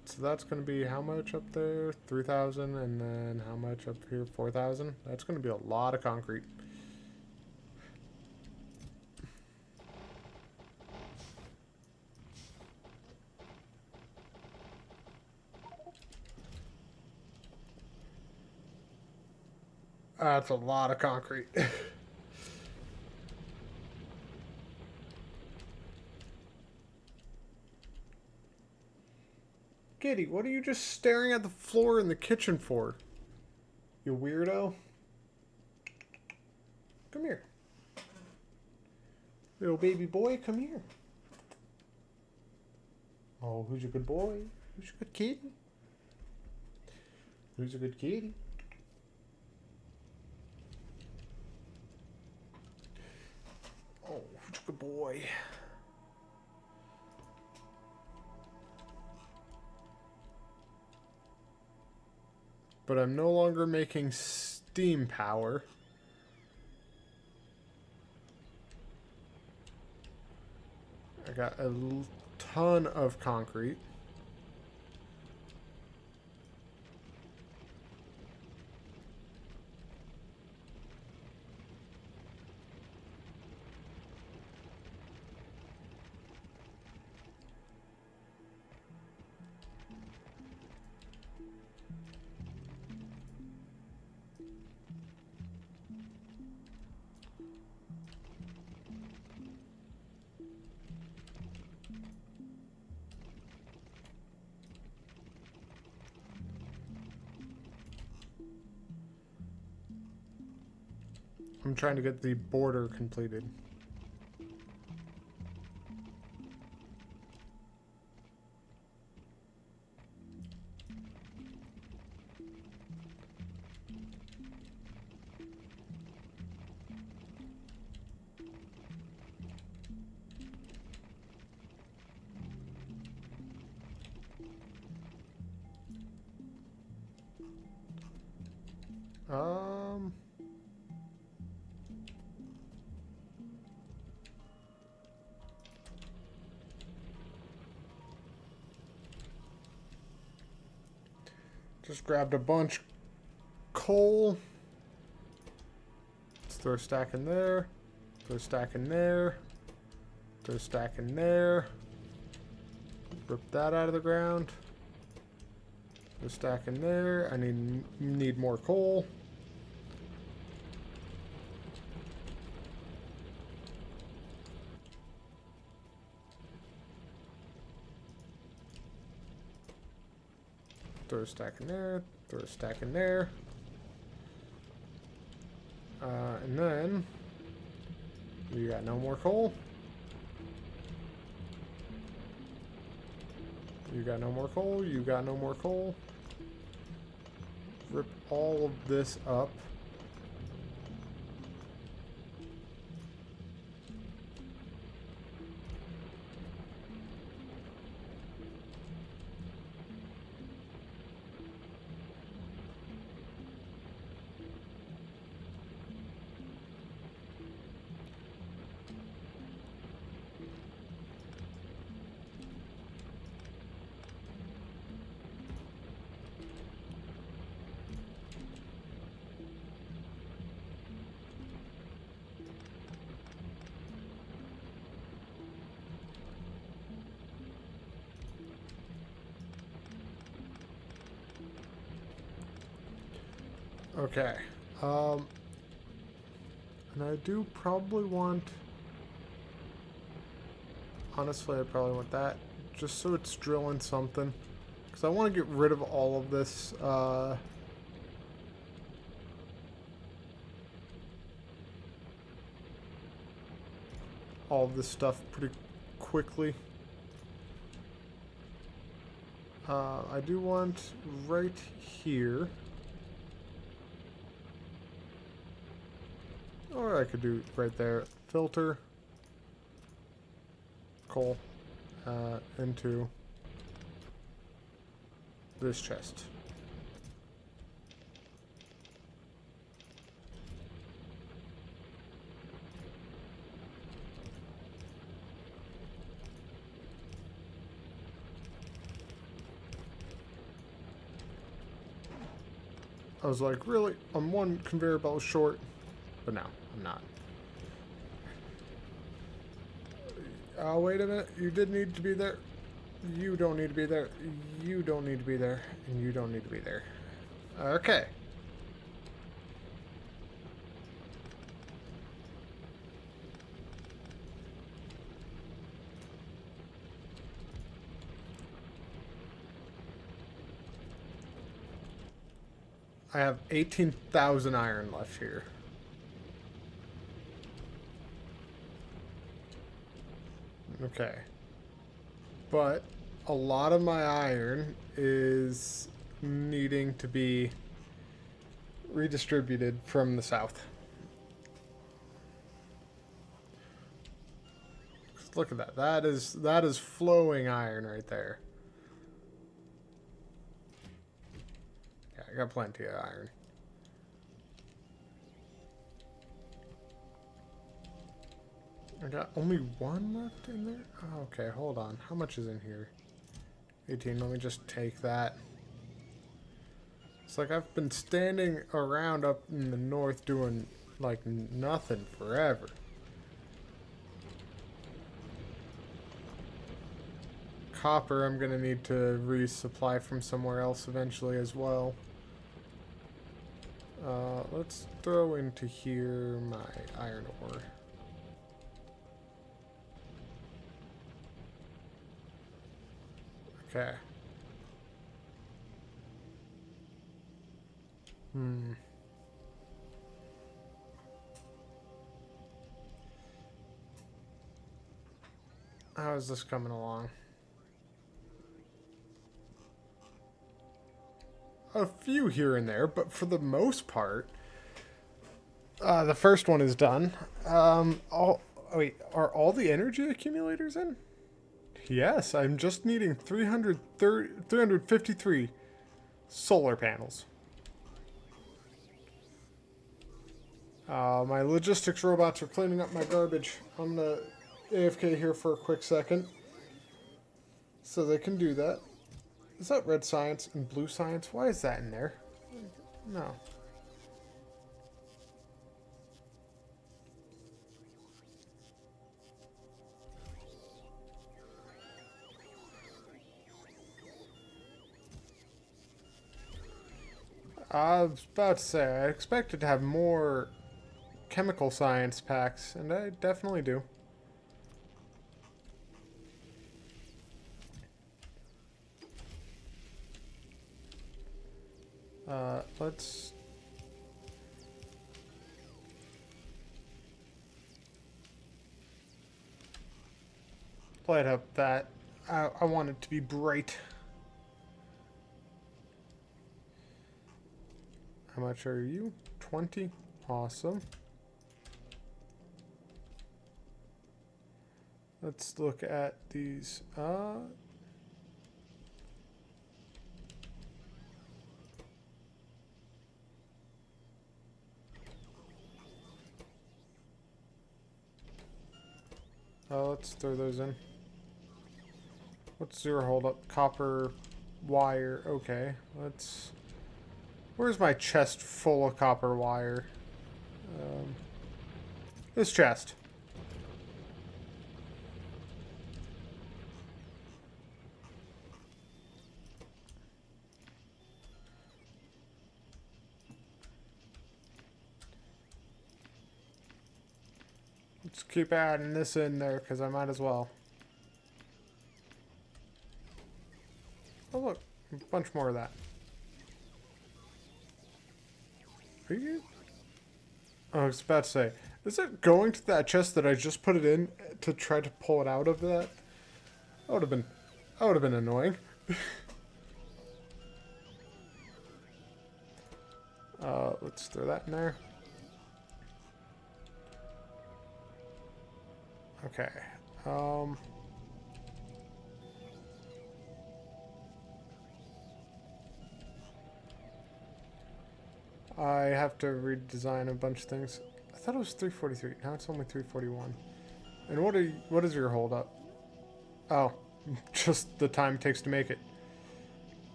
So that's going to be how much up there? 3,000, and then how much up here? 4,000. That's going to be a lot of concrete. That's a lot of concrete. Kitty, what are you just staring at the floor in the kitchen for? You weirdo. Come here. Little baby boy, come here. Oh, who's a good boy? Who's a good kitty? Who's a good kitty? Oh, who's a good boy? But I'm no longer making steam power. I got a ton of concrete. I'm trying to get the border completed. Just grabbed a bunch coal. Let's throw a stack in there. Throw a stack in there. Throw a stack in there. Rip that out of the ground. Throw a stack in there. I need more coal. Throw a stack in there. Throw a stack in there. And then you got no more coal. You got no more coal. You got no more coal. Rip all of this up. Okay. And I do probably want... Honestly, I probably want that. Just so it's drilling something. Because I want to get rid of all of this, all of this stuff pretty quickly. I do want right here... Or I could do right there. Filter. Coal. Into this chest. I was like, really? I'm one conveyor belt short. But no, I'm not. Oh, wait a minute. You did need to be there. You don't need to be there. You don't need to be there. And you don't need to be there. Okay. I have 18,000 iron left here. Okay. But a lot of my iron is needing to be redistributed from the south. Look at that. That is flowing iron right there. Yeah, I got plenty of iron. I got only one left in there? Oh, okay, hold on. How much is in here? 18. Let me just take that. It's like I've been standing around up in the north doing like nothing forever. Copper I'm going to need to resupply from somewhere else eventually as well. Let's throw into here my iron ore. Okay. How is this coming along? A few here and there, but for the most part, the first one is done. Wait, are all the energy accumulators in? Yes, I'm just needing 353 solar panels. My logistics robots are cleaning up my garbage. I'm gonna AFK here for a quick second so they can do that. Is that red science and blue science? Why is that in there? No. I was about to say, I expected to have more chemical science packs, and I definitely do. Let's... light up that. I want it to be bright. How much are you? 20? Awesome. Let's look at these. Let's throw those in. What's your hold up? Copper wire. Okay, let's... Where's my chest full of copper wire? This chest. Let's keep adding this in there because I might as well. Oh look, a bunch more of that. Are you? Oh, I was about to say, is it going to that chest that I just put it in to try to pull it out of that? That would have been annoying. Let's throw that in there. Okay. I have to redesign a bunch of things. I thought it was 343. Now it's only 341. And what is your hold up? Oh, just the time it takes to make it.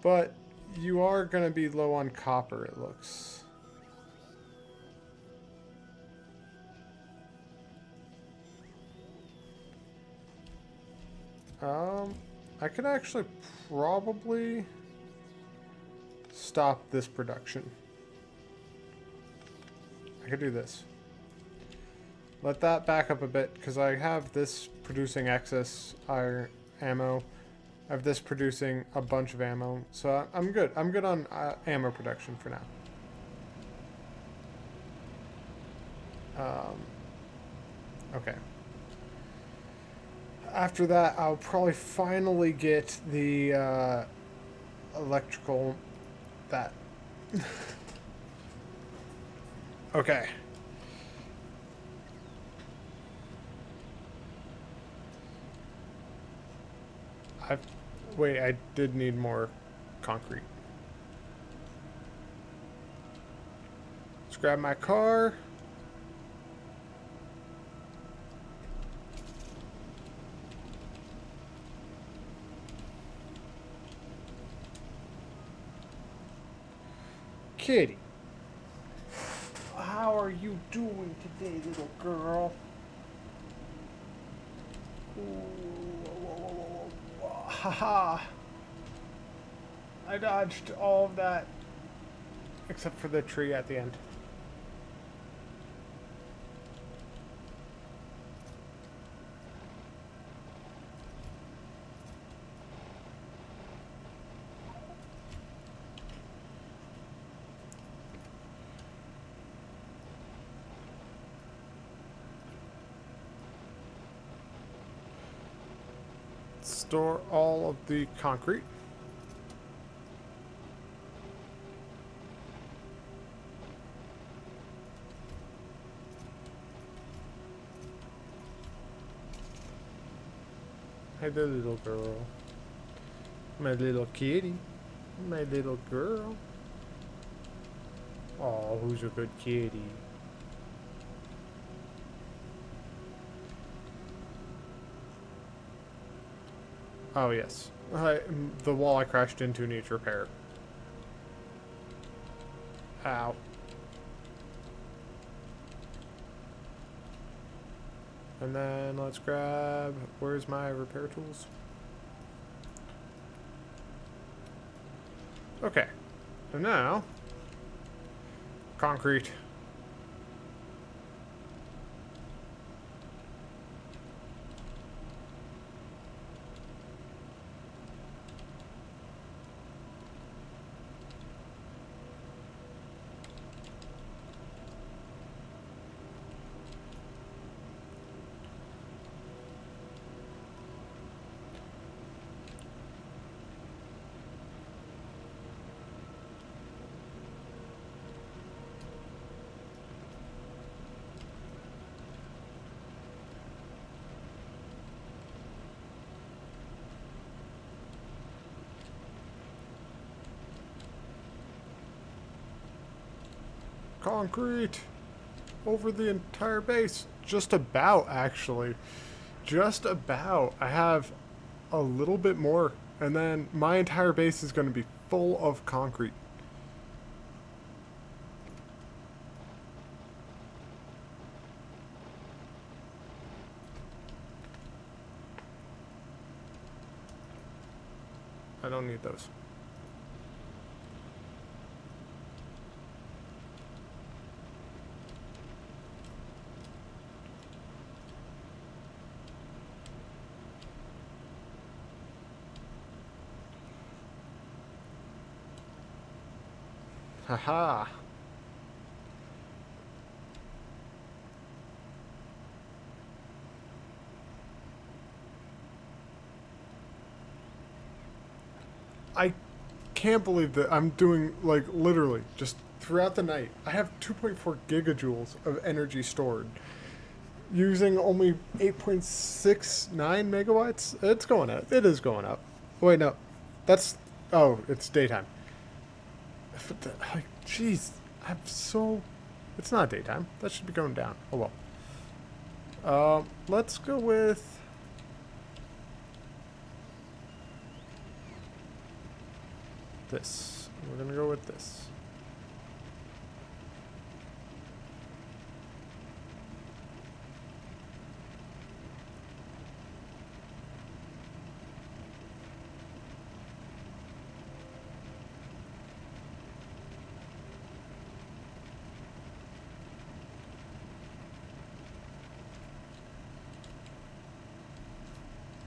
But you are going to be low on copper, it looks. I could actually probably stop this production. I could do this. Let that back up a bit, because I have this producing excess iron ammo. I have this producing a bunch of ammo. So I'm good. I'm good on ammo production for now. Um, okay. After that, I'll probably finally get the electrical. That. Okay. I wait. I did need more concrete. Let's grab my car. Kitty, how are you doing today, little girl? Haha. I dodged all of that except for the tree at the end. Store all of the concrete. Hey there, little girl. My little kitty. My little girl. Oh, who's a good kitty? Oh, yes. The wall I crashed into needs repair. Ow. And then let's grab... Where's my repair tools? Okay. And now... Concrete. Concrete over the entire base. Just about, actually. Just about. I have a little bit more, and then my entire base is going to be full of concrete. I don't need those. Haha. I can't believe that I'm doing, like, literally just throughout the night. I have 2.4 gigajoules of energy stored using only 8.69 megawatts. It's going up. It is going up. Wait, no. That's... Oh, it's daytime. Like, jeez. I'm so... It's not daytime. That should be going down. Oh, well. Let's go with... this. We're going to go with this.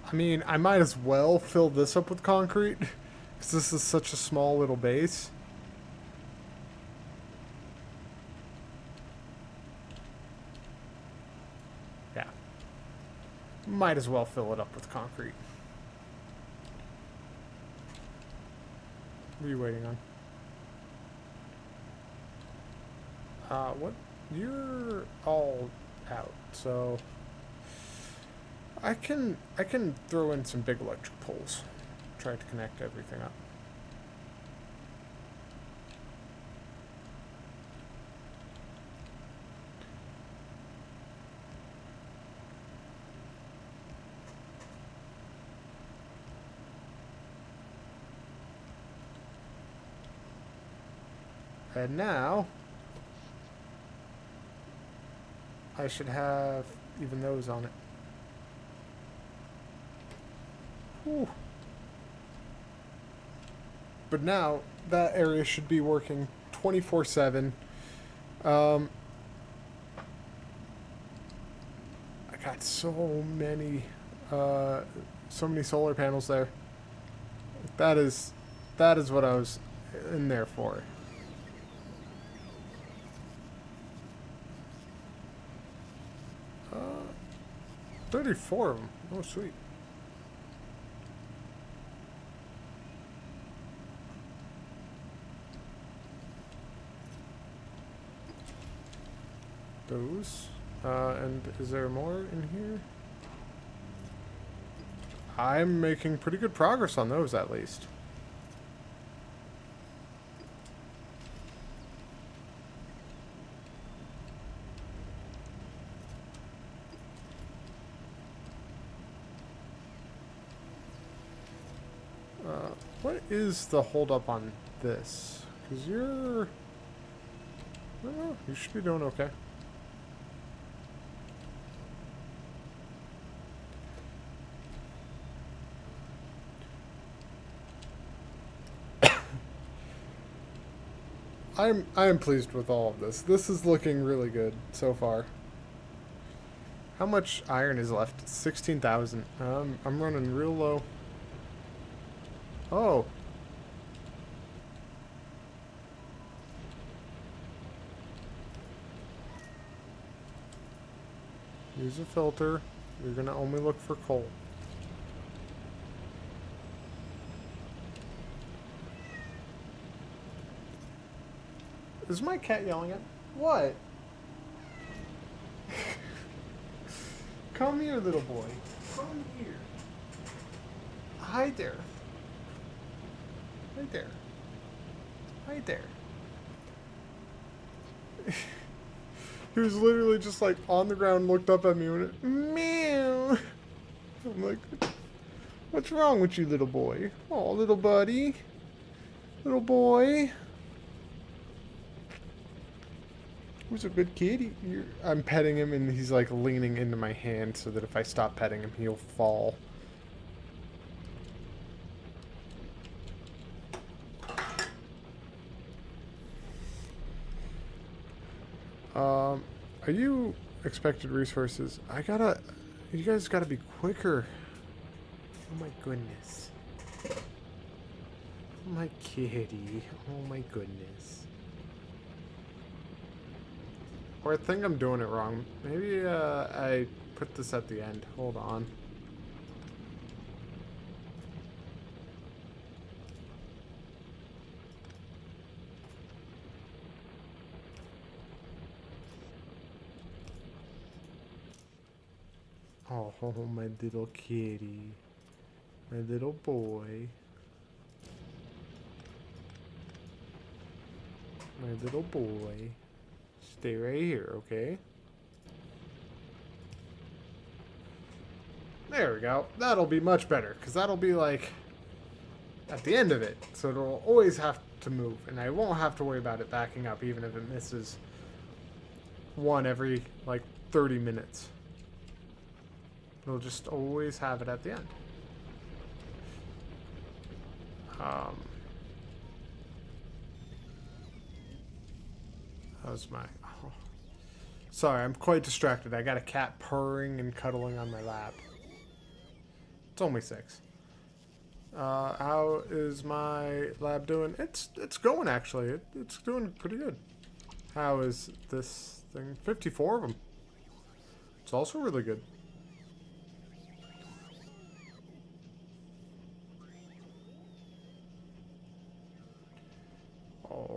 I mean, I might as well fill this up with concrete, because this is such a small little base. might as well fill it up with concrete. What are you waiting on? What? You're all out, so I can throw in some big electric poles. Try to connect everything up. And now I should have even those on it. Whew. But now that area should be working 24/7. I got so many solar panels there. That is what I was in there for. 34 of them. Oh, sweet. Those. And is there more in here? I'm making pretty good progress on those, at least. What is the holdup on this? Because you're... I don't know. You should be doing okay. I am pleased with all of this. This is looking really good so far. How much iron is left? 16,000. I'm running real low. Oh. Use a filter. You're gonna only look for coal. Is my cat yelling at me? What? Come here, little boy. Come here. Hi there. Right there. Right there. He was literally just like on the ground, looked up at me and went, meow. I'm like, what's wrong with you, little boy? Oh, little buddy. Little boy. Who's a good kid? I'm petting him and he's like leaning into my hand so that if I stop petting him, he'll fall. Are you expected resources? You guys gotta be quicker. Oh my goodness. Oh my kitty. Oh my goodness. Or I think I'm doing it wrong. Maybe I put this at the end. Hold on. Oh, my little kitty. My little boy. My little boy. Stay right here, okay? There we go. That'll be much better, because that'll be like at the end of it. So it'll always have to move, and I won't have to worry about it backing up, even if it misses one every like 30 minutes. It'll just always have it at the end. How's my... Oh. Sorry, I'm quite distracted. I got a cat purring and cuddling on my lap. It's only 6. How is my lab doing? It's going, actually. It's doing pretty good. How is this thing? 54 of them. It's also really good.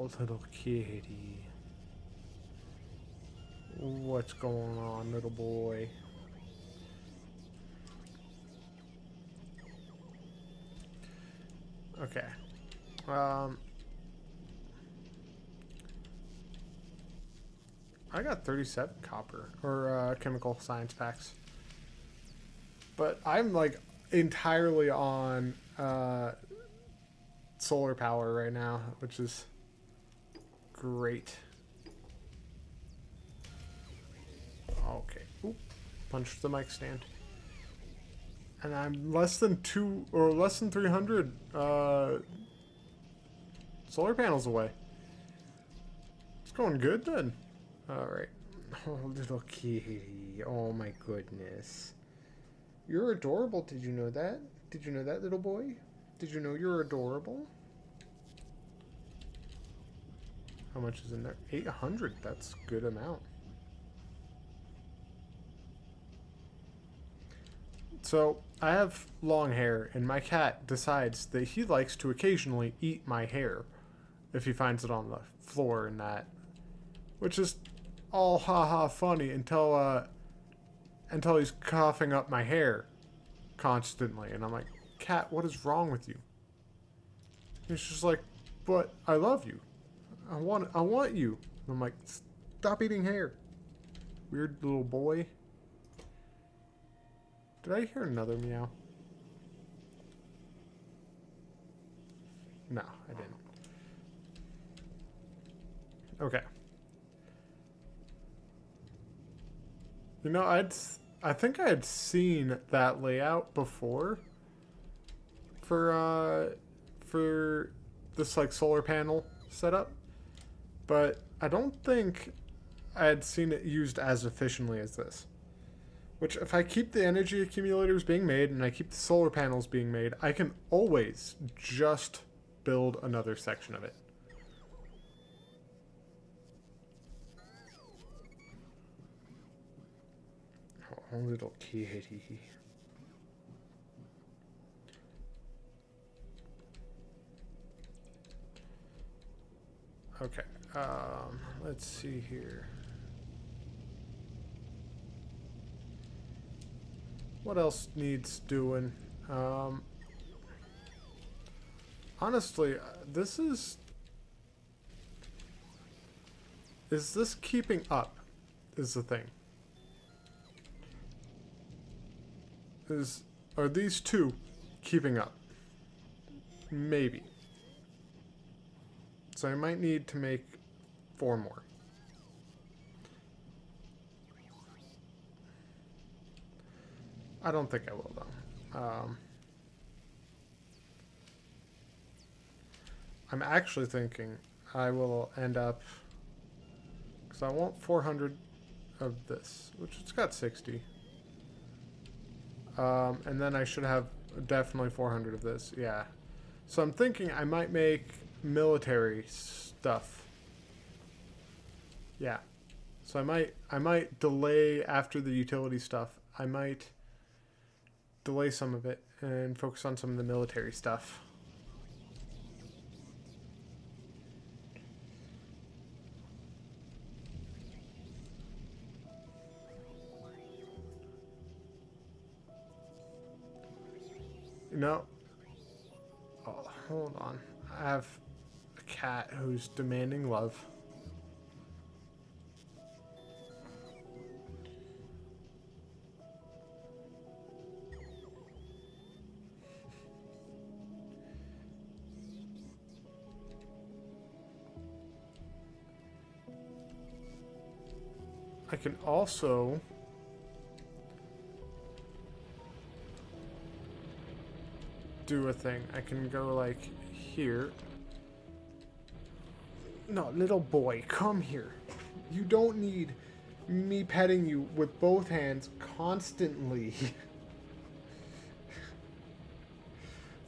Oh, little kitty. What's going on, little boy? Okay. I got 37 copper or chemical science packs, but I'm like entirely on solar power right now, which is great. Okay. Oop. Punch the mic stand. And I'm less than 300 solar panels away. It's going good then. Alright. Oh, little kitty. Oh my goodness. You're adorable. Did you know that? Did you know that, little boy? Did you know you're adorable? How much is in there? 800. That's a good amount. So, I have long hair, and my cat decides that he likes to occasionally eat my hair if he finds it on the floor and that. Which is all haha funny until he's coughing up my hair constantly. And I'm like, cat, what is wrong with you? He's just like, but I love you. I want you. And I'm like, stop eating hair. Weird little boy. Did I hear another meow? No, I didn't. Okay. You know, I think I had seen that layout before for this like solar panel setup, but I don't think I had seen it used as efficiently as this. Which, if I keep the energy accumulators being made and I keep the solar panels being made, I can always just build another section of it. Oh, little kitty. Okay, let's see here. What else needs doing? Honestly, this is this keeping up is the thing. Are these two keeping up? Maybe. So I might need to make 4 more. I don't think I will, though. I'm actually thinking I will end up... Because I want 400 of this, which it's got 60. And then I should have definitely 400 of this, yeah. So I'm thinking I might make military stuff. Yeah. So I might delay after the utility stuff. I might delay some of it and focus on some of the military stuff. No. Oh, hold on. I have a cat who's demanding love. I can also do a thing. I can go like here. No, little boy, come here. You don't need me petting you with both hands constantly.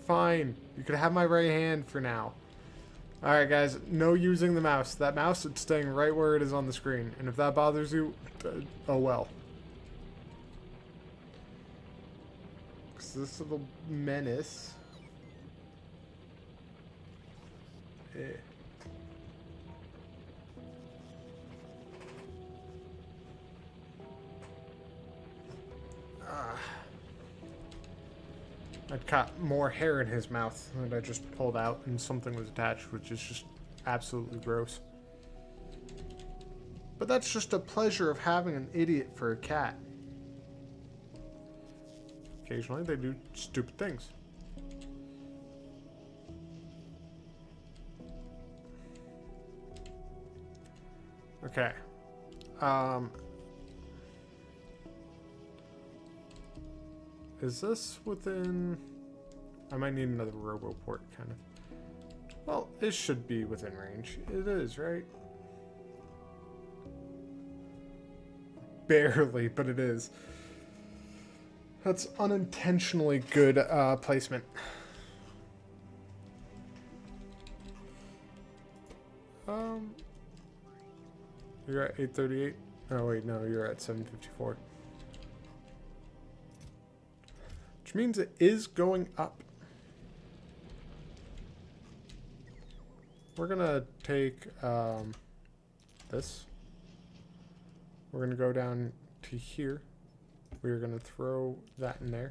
Fine. You could have my right hand for now. Alright guys, no using the mouse. That mouse is staying right where it is on the screen. And if that bothers you, oh well. Because this little menace... I'd caught more hair in his mouth that I just pulled out and something was attached, which is just absolutely gross. But that's just a pleasure of having an idiot for a cat. Occasionally they do stupid things. Okay. Is this within... I might need another RoboPort, kind of. Well, it should be within range. It is, right? Barely, but it is. That's unintentionally good placement. You're at 838? Oh wait, no, you're at 754. Which means it is going up. We're gonna take this. We're gonna go down to here. We're gonna throw that in there.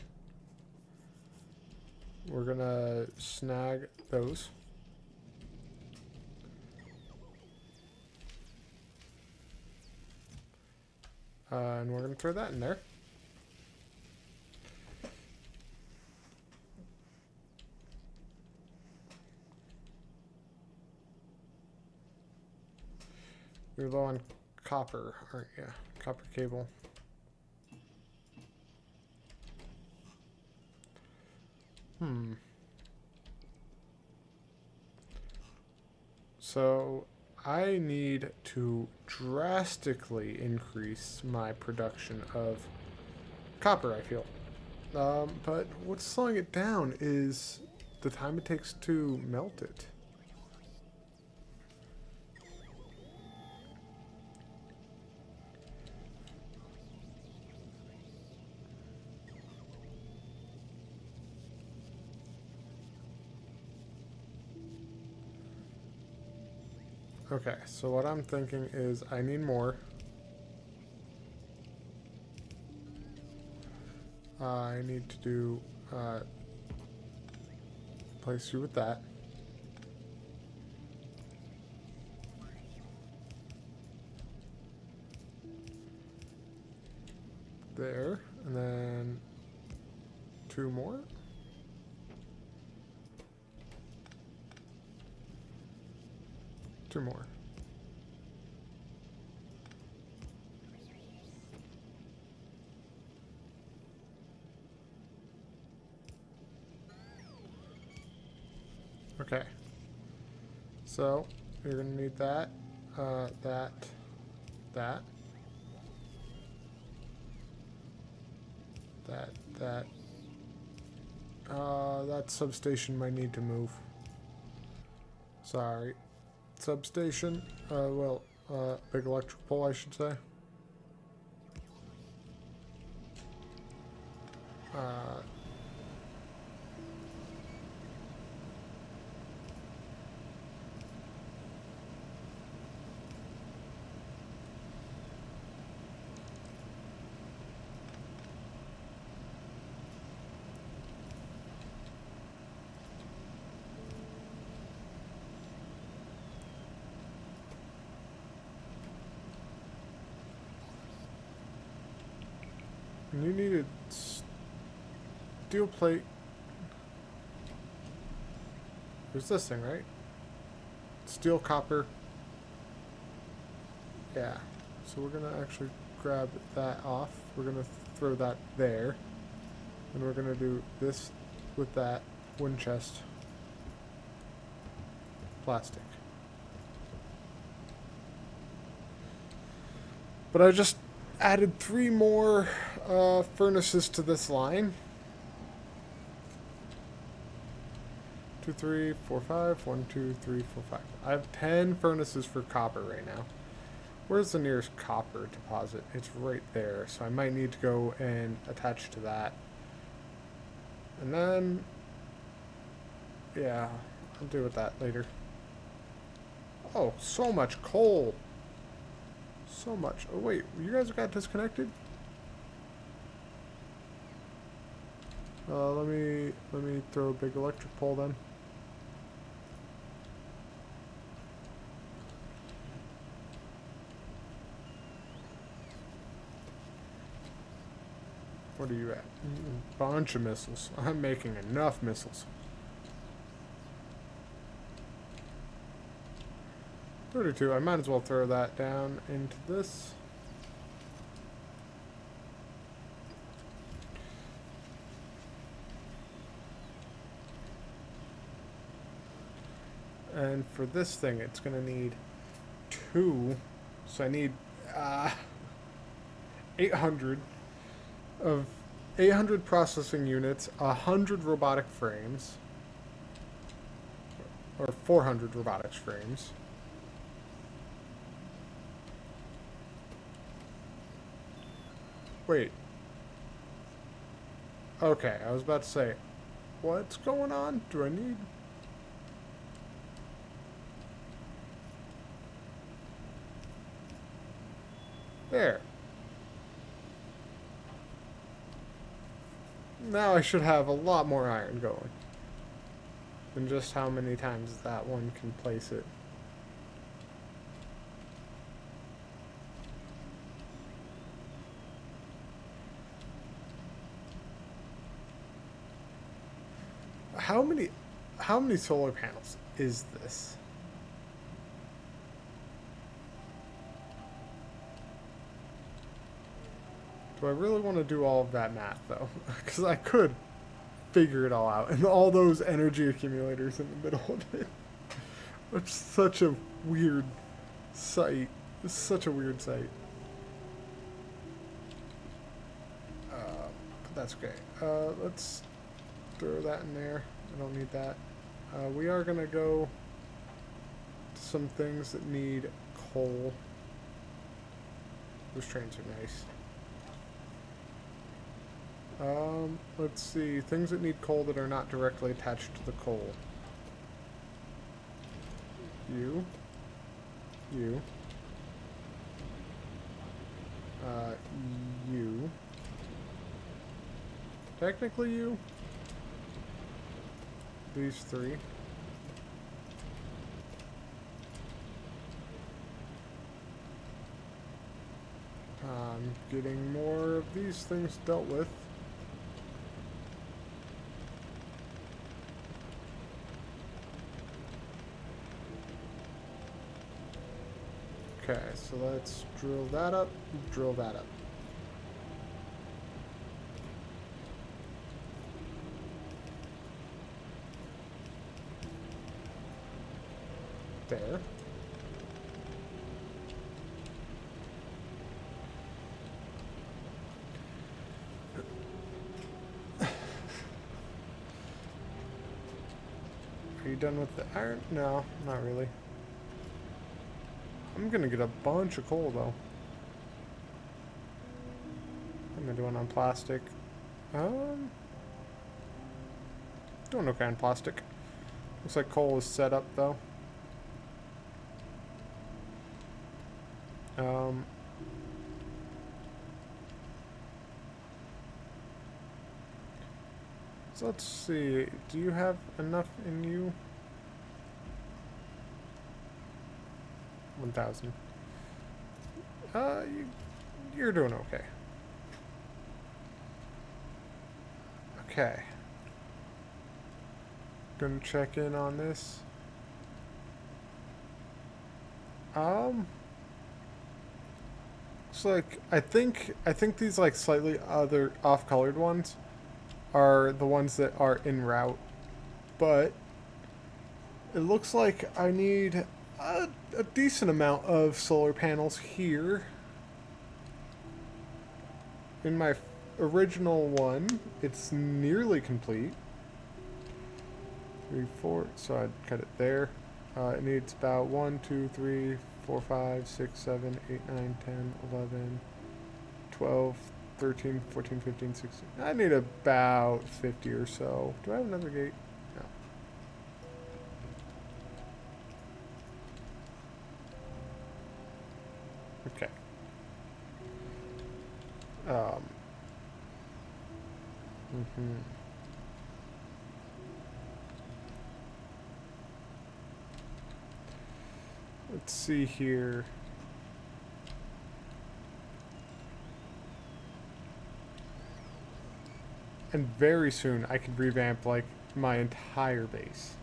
We're gonna snag those. And we're going to throw that in there. You're low on copper, aren't you? Copper cable. So I need to drastically increase my production of copper, I feel. But what's slowing it down is the time it takes to melt it. Okay, so what I'm thinking is I need more. I need to do place you with that. There, and then 2 more. Two more. Okay. So you're gonna need that, that. That substation might need to move. Sorry. Substation, big electric pole, I should say. And you needed steel plate. There's this thing, right? Steel, copper. Yeah. So we're gonna actually grab that off. We're gonna throw that there. And we're gonna do this with that wooden chest. Plastic. But I just added 3 more furnaces to this line. 2, 3, 4, 5. 1, 2, 3, 4, 5. I have 10 furnaces for copper right now. Where's the nearest copper deposit? It's right there, so I might need to go and attach to that. And then, yeah, I'll deal with that later. Oh, so much coal. So much. Oh, wait, you guys got disconnected? Let me throw a big electric pole then. What are you at? Bunch of missiles. I'm making enough missiles. 32. I might as well throw that down into this. And for this thing, it's going to need 2. So I need 800 of 800 processing units, 100 robotic frames, or 400 robotics frames. Wait. Okay, I was about to say, what's going on? Do I need... There. Now I should have a lot more iron going. Than just how many times that one can place it. How many solar panels is this? Do I really want to do all of that math, though? Because I could figure it all out. And all those energy accumulators in the middle of it. It's such a weird sight. It's such a weird sight. But that's okay. Let's throw that in there. I don't need that. We are going to go to some things that need coal. Those trains are nice. Let's see. Things that need coal that are not directly attached to the coal. You. You. You. Technically you. These 3. I'm getting more of these things dealt with. Okay, so let's drill that up, drill that up. There. Are you done with the iron? No, not really. I'm gonna get a bunch of coal though. What am I doing on plastic? Doing okay on plastic. Looks like coal is set up though. So let's see. Do you have enough in you? 1,000. You're doing okay. Okay. Gonna check in on this. It's like I think these like slightly other off-colored ones are the ones that are en route, but it looks like I need a decent amount of solar panels here. In my original one, it's nearly complete. 3, 4, so I'd cut it there. It needs about 1, 2, 3, 4, 5, 6, 7, 8, 9, 10, 11, 12, 13, 14, 15, 16. I need about 50 or so. Do I have another gate? No. Okay. let's see here. And very soon I could revamp like my entire base.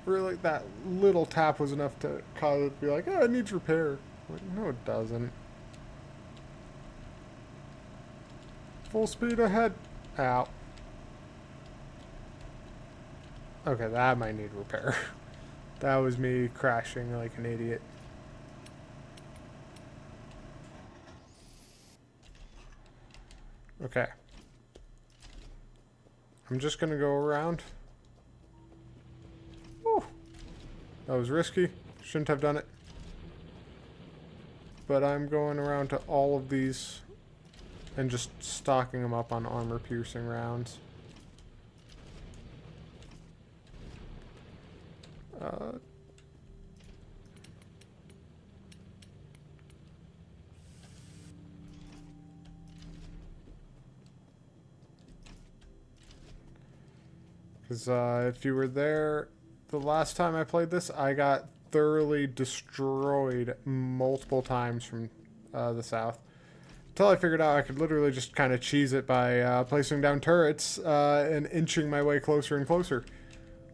Really, that little tap was enough to cause it to be like, oh, it needs repair. Like, no, it doesn't. Full speed ahead. Ow. Okay, that might need repair. That was me crashing like an idiot. Okay. I'm just gonna go around. Whew. That was risky. Shouldn't have done it. But I'm going around to all of these and just stocking them up on armor-piercing rounds. Because if you were there the last time I played this, I got thoroughly destroyed multiple times from the south. Until I figured out I could literally just kind of cheese it by placing down turrets and inching my way closer and closer.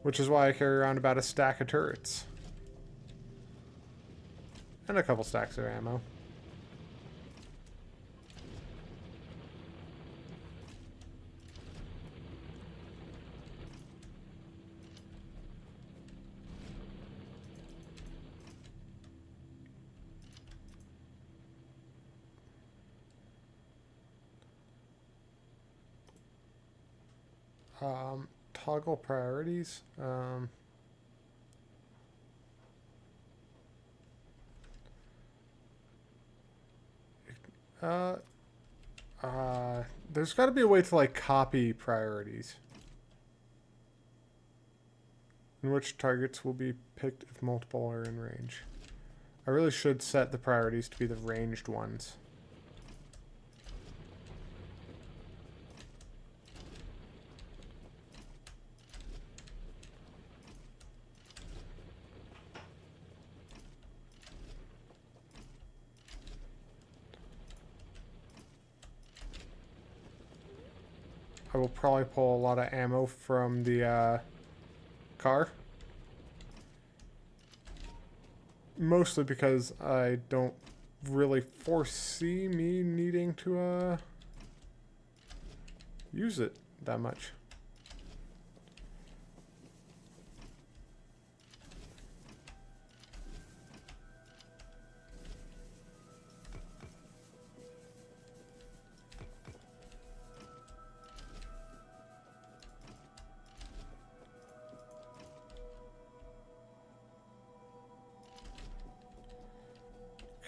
Which is why I carry around about a stack of turrets. And a couple stacks of ammo. Toggle priorities. There's got to be a way to like copy priorities. In which targets will be picked if multiple are in range. I really should set the priorities to be the ranged ones. I will probably pull a lot of ammo from the car. Mostly because I don't really foresee me needing to use it that much.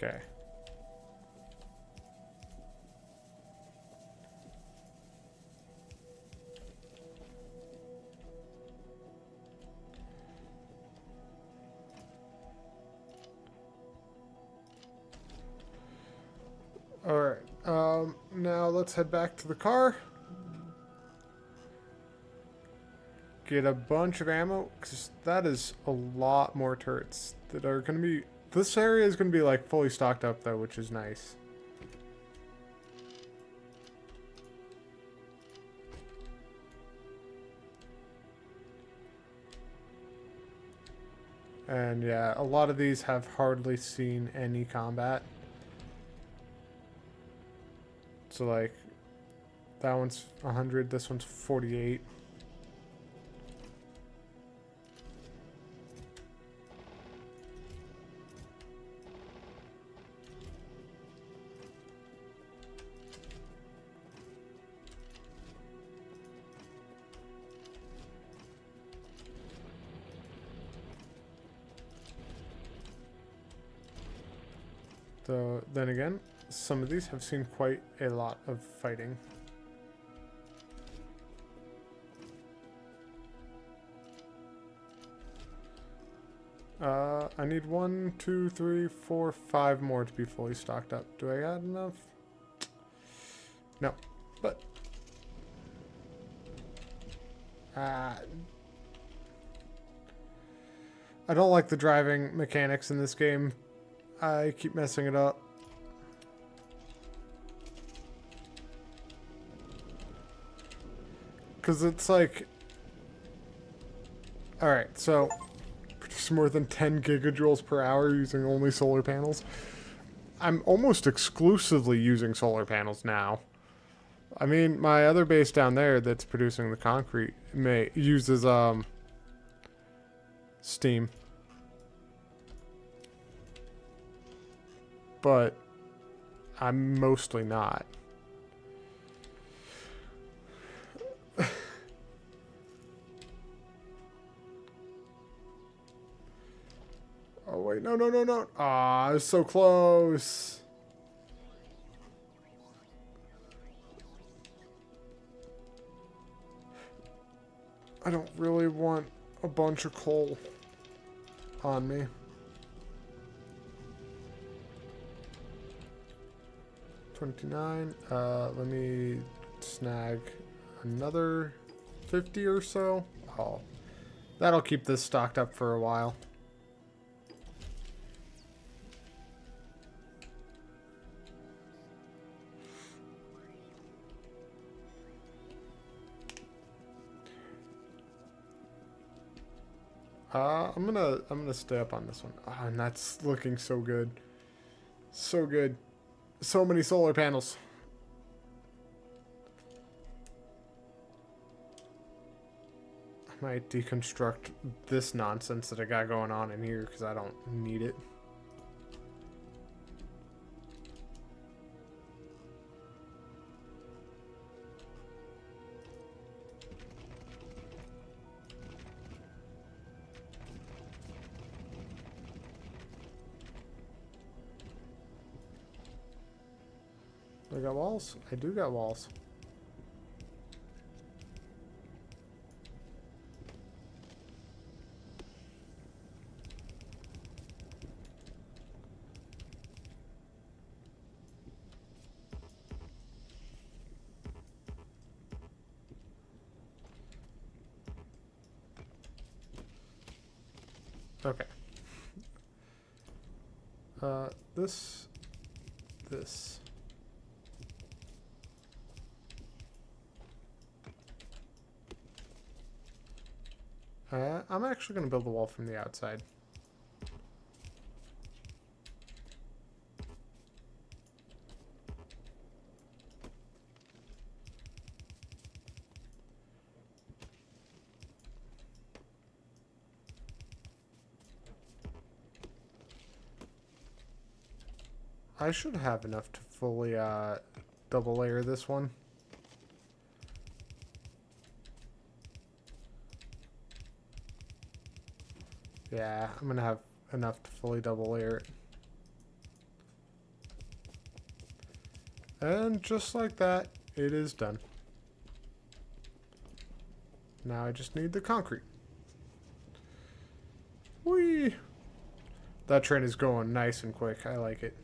Okay. Alright, now let's head back to the car. Get a bunch of ammo, because that is a lot more turrets that are going to be... This area is going to be, like, fully stocked up, though, which is nice. And, yeah, a lot of these have hardly seen any combat. So, like, that one's 100, this one's 48. Though, then again, some of these have seen quite a lot of fighting. I need 1, 2, 3, 4, 5 more to be fully stocked up. Do I got enough? No. But... I don't like the driving mechanics in this game. I keep messing it up. Because it's like... Alright, so... Produce more than 10 gigajoules per hour using only solar panels. I'm almost exclusively using solar panels now. I mean, my other base down there that's producing the concrete uses steam. But I'm mostly not. Oh wait, no, no, no, no. Ah, I was so close. I don't really want a bunch of coal on me. $29. Let me snag another 50 or so. Oh, that'll keep this stocked up for a while. I'm gonna stay up on this one. Oh, and that's looking so good. So good. So many solar panels. I might deconstruct this nonsense that I got going on in here because I don't need it. I got walls? I do got walls. Okay. This. I'm actually going to build a wall from the outside. I should have enough to fully double layer this one. Yeah, I'm gonna have enough to fully double layer it. And just like that, it is done. Now I just need the concrete. Whee! That train is going nice and quick. I like it.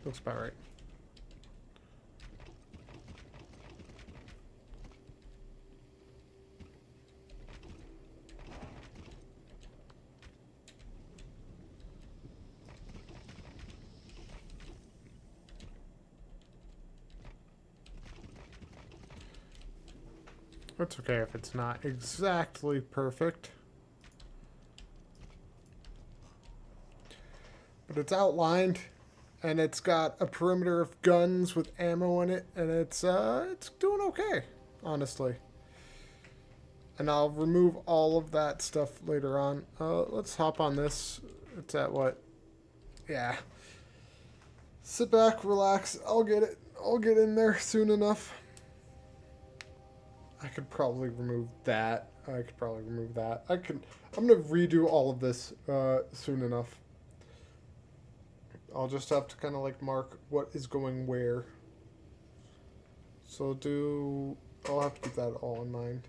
Looks about right. It's okay if it's not exactly perfect. But it's outlined, and it's got a perimeter of guns with ammo in it, and it's doing okay, honestly. And I'll remove all of that stuff later on. Let's hop on this. It's at what? Yeah. Sit back, relax. I'll get it. I'll get in there soon enough. I could probably remove that. I'm gonna redo all of this soon enough. I'll just have to kind of like mark what is going where. So I'll have to keep that all in mind.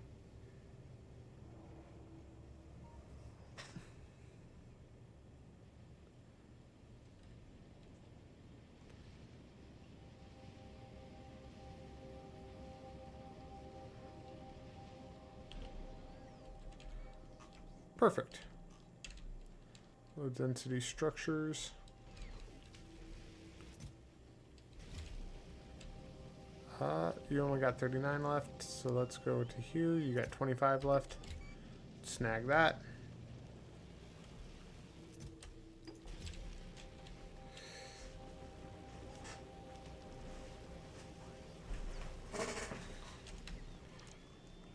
Perfect. Low density structures. You only got 39 left, so let's go to here. You got 25 left. Snag that.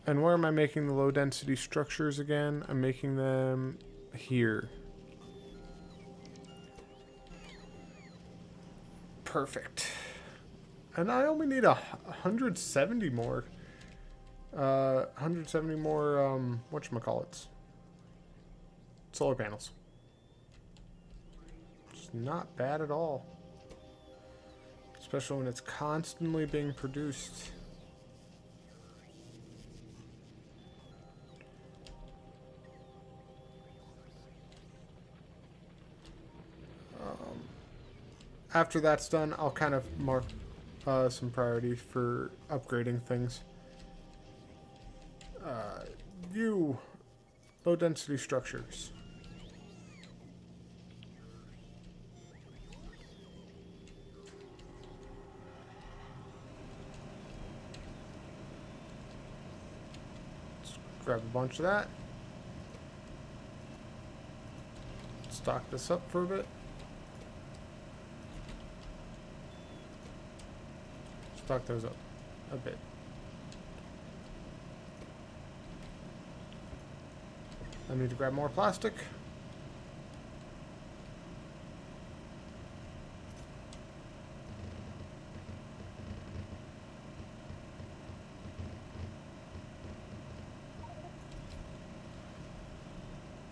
And where am I making the low density structures again? I'm making them here. Perfect. And I only need 170 more. 170 more, whatchamacallits. Solar panels. It's not bad at all. Especially when it's constantly being produced. After that's done, I'll kind of mark some priority for upgrading things. Low density structures. Let's grab a bunch of that. Stock this up for a bit. Stock those up a bit. I need to grab more plastic.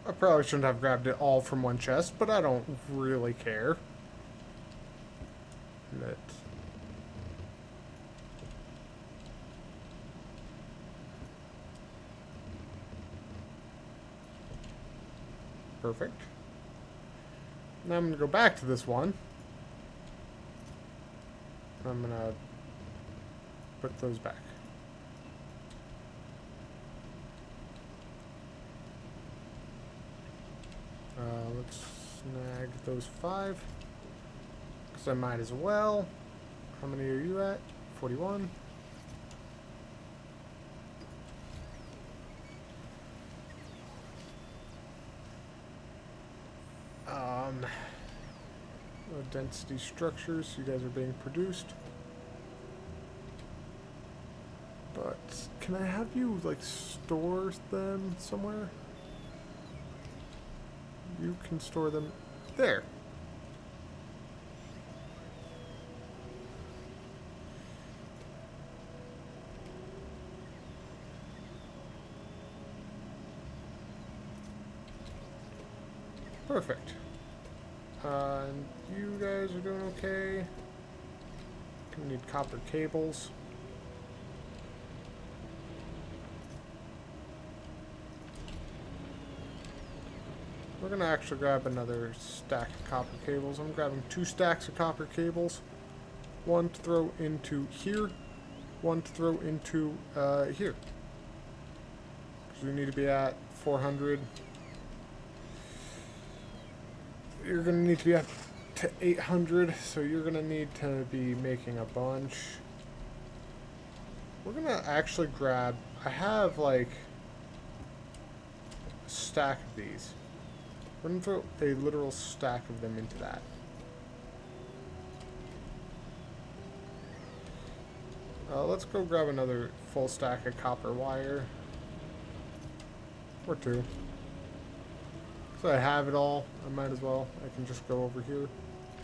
I probably shouldn't have grabbed it all from one chest, but I don't really care. But perfect. Now I'm going to go back to this one. I'm going to put those back. Let's snag those 5. Because I might as well. How many are you at? 41. Low density structures, you guys are being produced. But can I have you like store them somewhere? You can store them there. Perfect. And you guys are doing okay. Gonna need copper cables. We're gonna actually grab another stack of copper cables. I'm grabbing 2 stacks of copper cables. 1 to throw into here. 1 to throw into here. Because we need to be at 400. You're going to need to be up to 800, so you're going to need to be making a bunch. We're going to actually grab... I have, like, a stack of these. We're going to throw a literal stack of them into that. Let's go grab another full stack of copper wire. Or 2. So I have it all, I might as well. I can just go over here,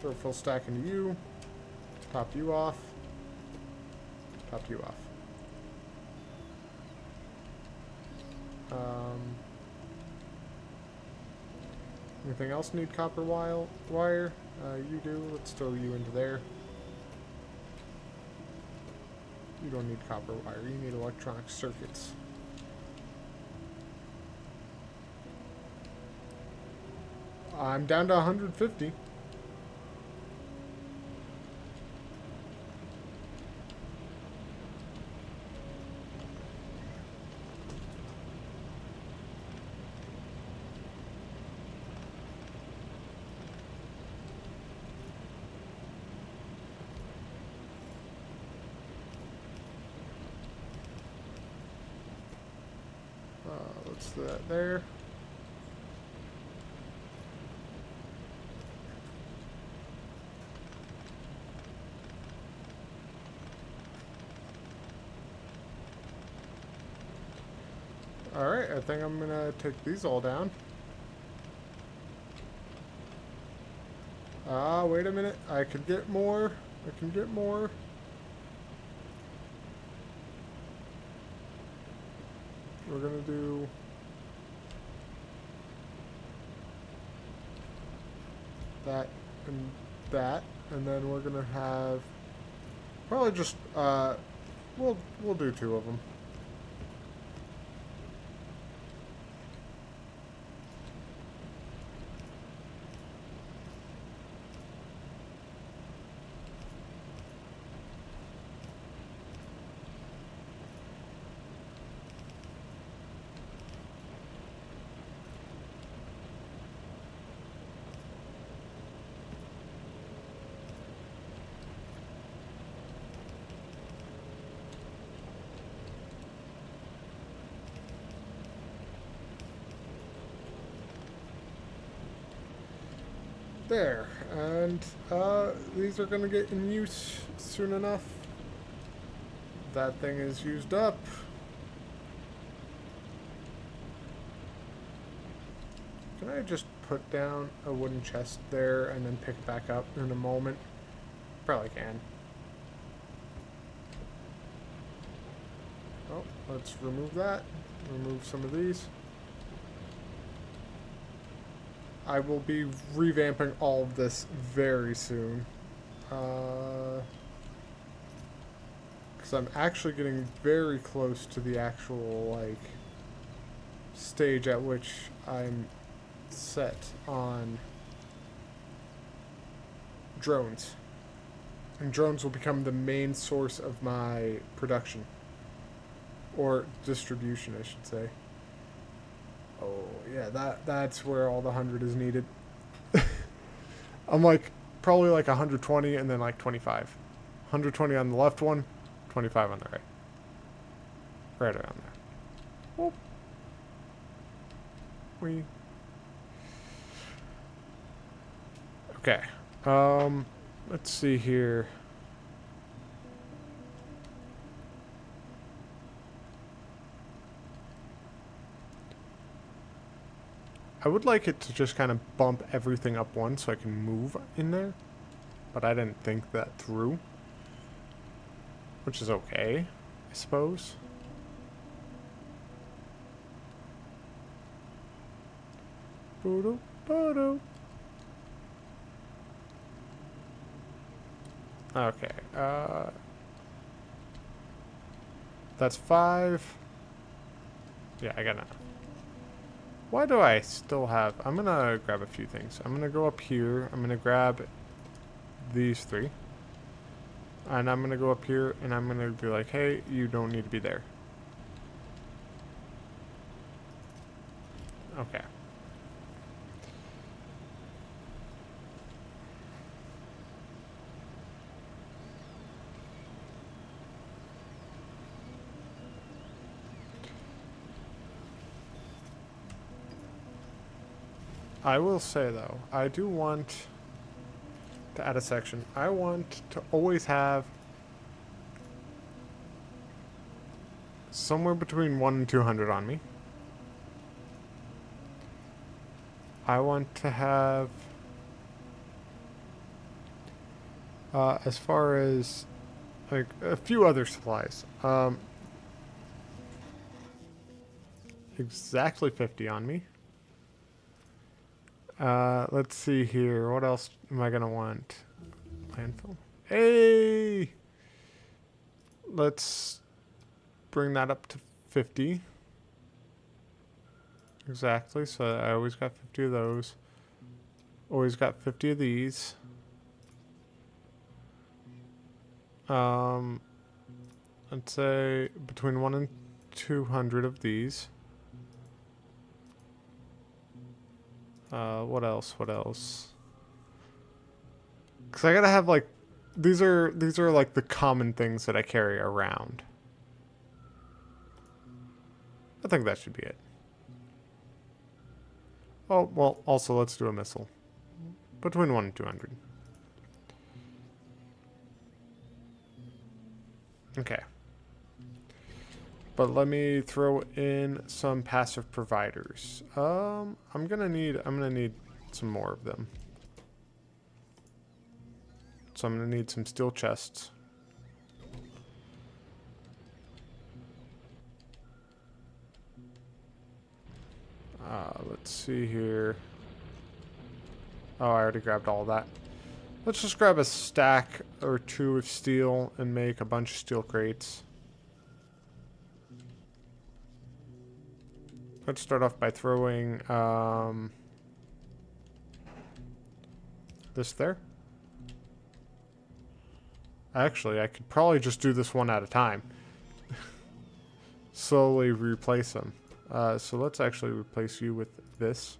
throw a full stack into you, top you off, top you off. Anything else need copper wire? You do. Let's throw you into there. You don't need copper wire. You need electronic circuits. I'm down to 150. Let's do that there. Alright, I think I'm gonna take these all down. Wait a minute. I could get more. I can get more. We're gonna do... that, and then we're gonna have probably just we'll do 2 of them. There, and these are gonna get in use soon enough. That thing is used up. Can I just put down a wooden chest there and then pick it back up in a moment? Probably can. Oh, let's remove that. Remove some of these. I will be revamping all of this very soon. Because I'm actually getting very close to the actual, like, stage at which I'm set on drones. And drones will become the main source of my production. Or distribution, I should say. Oh, yeah, that's where all the 100 is needed. I'm like, probably like 120 and then like 25. 120 on the left one, 25 on the right. Right around there. Whoop. We. Okay. Let's see here. I would like it to just kind of bump everything up one so I can move in there. But I didn't think that through. Which is okay, I suppose. Boo-doo, boo-doo. Okay, that's 5. Yeah, I got enough. Why do I still have... I'm gonna grab a few things. I'm gonna go up here. I'm gonna grab these 3. And I'm gonna go up here and I'm gonna be like, hey, you don't need to be there. Okay. I will say, though, I do want to add a section. I want to always have somewhere between 1 and 200 on me. I want to have, as far as, like, a few other supplies. Exactly 50 on me. Let's see here. What else am I gonna want? Landfill. Hey! Let's bring that up to 50. Exactly. So I always got 50 of those. Always got 50 of these. I'd say between 1 and 200 of these. What else? What else? Because I gotta have like, these are like the common things that I carry around. I think that should be it. Oh, well, also let's do a missile. Between 1 and 200. Okay. But let me throw in some passive providers. I'm gonna need some more of them. So I'm gonna need some steel chests. Let's see here. Oh, I already grabbed all that. Let's just grab a stack or two of steel and make a bunch of steel crates. Let's start off by throwing this there. Actually, I could probably just do this one at a time. Slowly replace them. So let's actually replace you with this.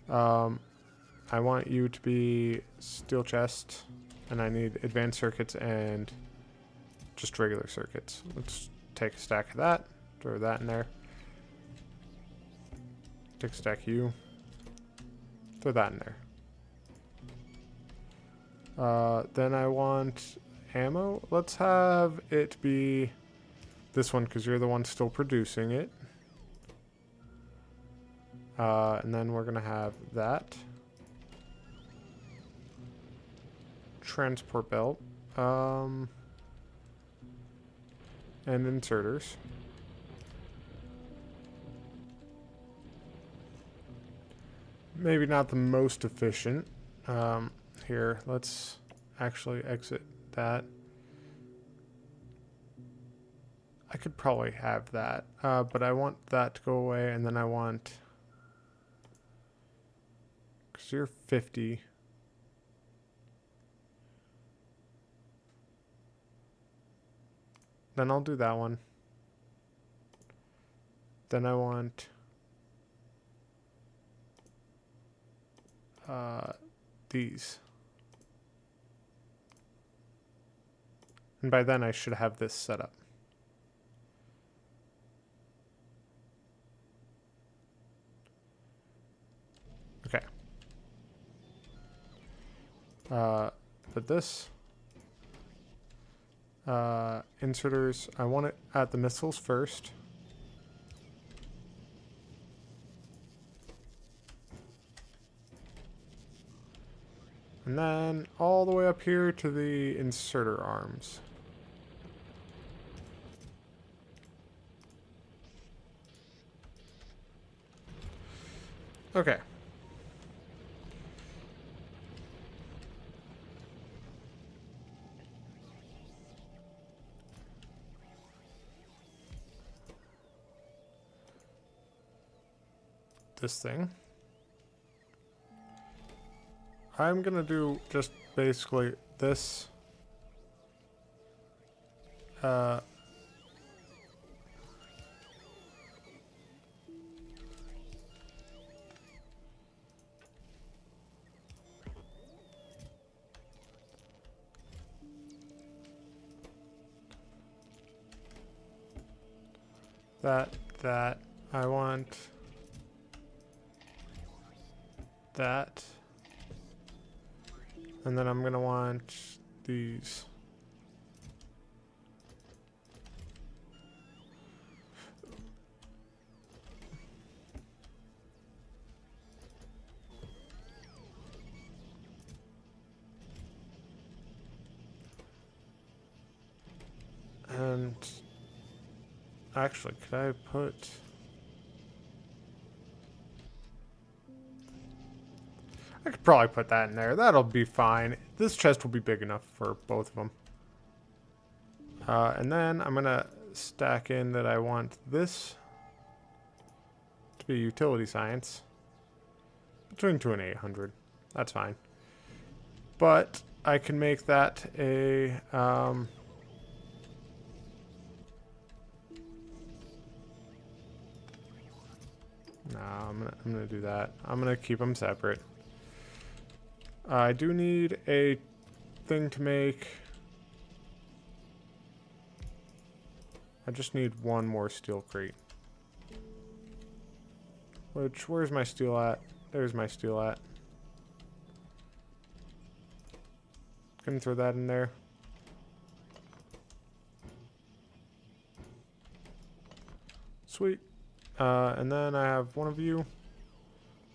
I want you to be steel chest, and I need advanced circuits and just regular circuits. Let's take a stack of that, throw that in there. Take a stack of you, throw that in there. Then I want ammo. Let's have it be this one because you're the one still producing it. And then we're gonna have that. Transport belt. And inserters. Maybe not the most efficient. Here, let's actually exit that. I could probably have that, but I want that to go away, and then I want... Because you're 50. Then I'll do that one. Then I want... these. And by then I should have this set up. Okay. But this... inserters, I want it at the missiles first. And then all the way up here to the inserter arms. Okay. This thing. I'm gonna do just basically this. That. I want that. And then I'm gonna want these. And actually, could I put... I could probably put that in there. That'll be fine. This chest will be big enough for both of them. And then I'm going to stack in that I want this to be utility science. Between 2 and 800. That's fine. But I can make that a... no, I'm gonna do that. I'm gonna keep them separate. I do need a thing to make. I just need one more steel crate. Which, where's my steel at? There's my steel at. Can throw that in there. Sweet. And then I have one of you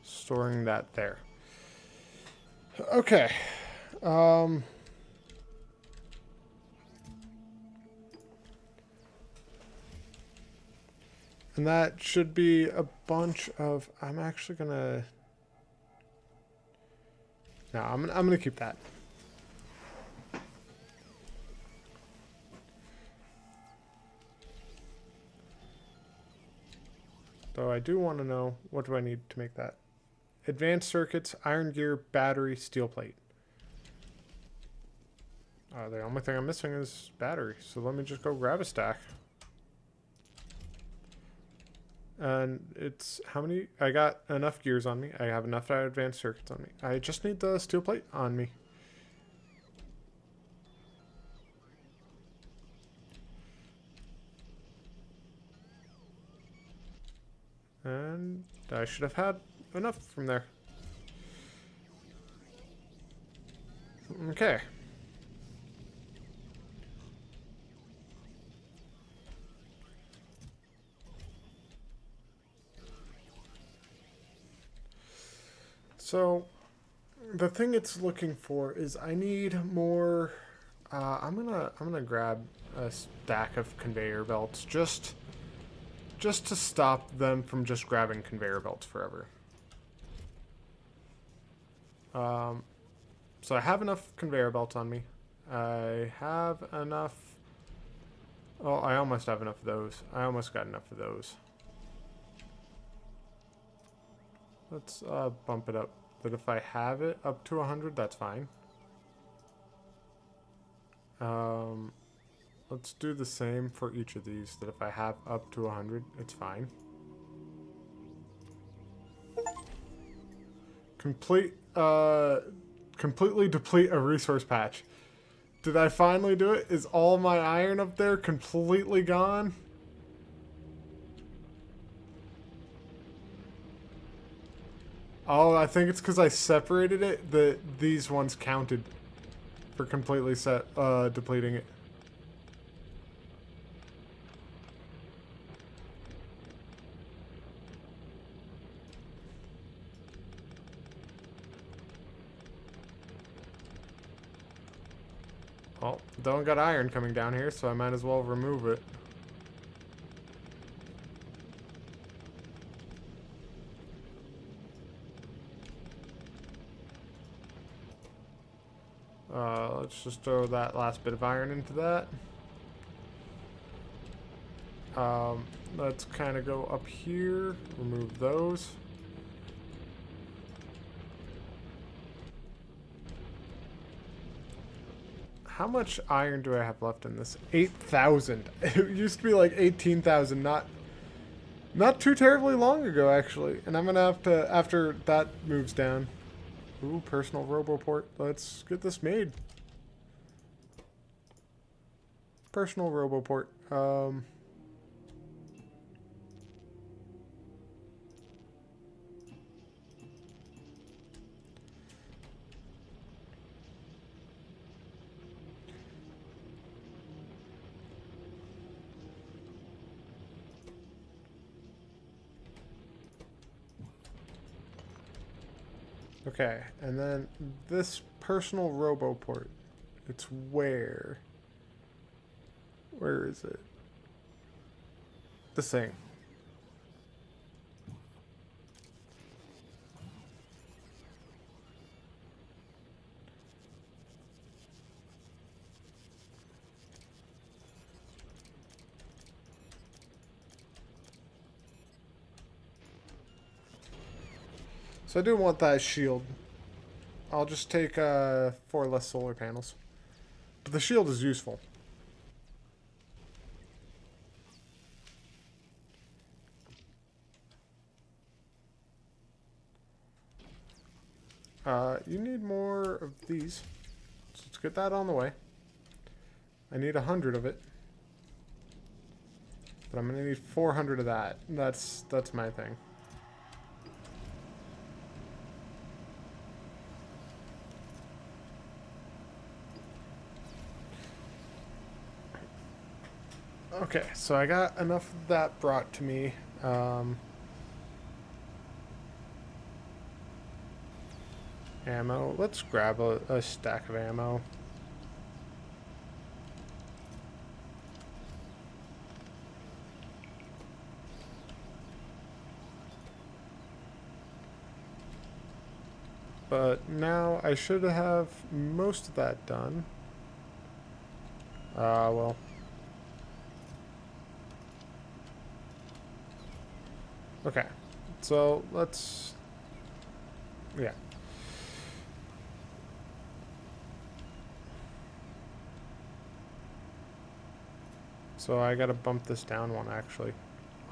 storing that there. Okay. And that should be a bunch of... I'm actually gonna... No, I'm gonna keep that. Though I do want to know, what do I need to make that? Advanced circuits, iron gear, battery, steel plate. The only thing I'm missing is battery, so let me just go grab a stack. And it's how many? I got enough gears on me. I have enough advanced circuits on me. I just need the steel plate on me. And I should have had enough from there. Okay. So, the thing it's looking for is I need more. I'm gonna grab a stack of conveyor belts just to stop them from just grabbing conveyor belts forever. So I have enough conveyor belts on me. I have enough. Oh, I almost have enough of those. I almost got enough of those. Let's bump it up. That if I have it up to 100, that's fine. Let's do the same for each of these. That if I have up to 100, it's fine. Completely deplete a resource patch. Did I finally do it? Is all my iron up there completely gone? Oh, I think it's because I separated it that these ones counted for completely depleting it. Well, don't got iron coming down here, so I might as well remove it. Let's just throw that last bit of iron into that. Let's kind of go up here, remove those. How much iron do I have left in this? 8,000. It used to be like 18,000, not too terribly long ago, actually. And I'm going to have to, after that moves down. Ooh, personal roboport. Let's get this made. Personal roboport. Okay, and then this personal roboport. It's where? Where is it? This thing. So I do want that shield. I'll just take 4 less solar panels. But the shield is useful. You need more of these. So let's get that on the way. I need 100 of it. But I'm going to need 400 of that. That's my thing. Okay, so I got enough of that brought to me. Ammo. Let's grab a stack of ammo. But now I should have most of that done. Well. Okay. So let's... Yeah. So I gotta bump this down one actually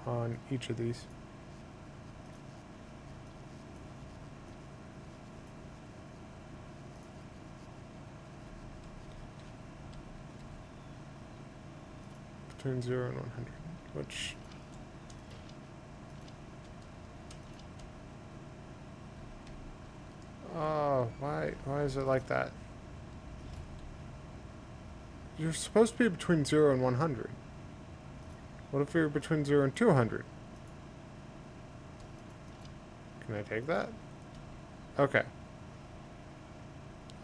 on each of these. Between 0 and 100, which... Oh, why is it like that? You're supposed to be between 0 and 100. What if you're between 0 and 200? Can I take that? Okay.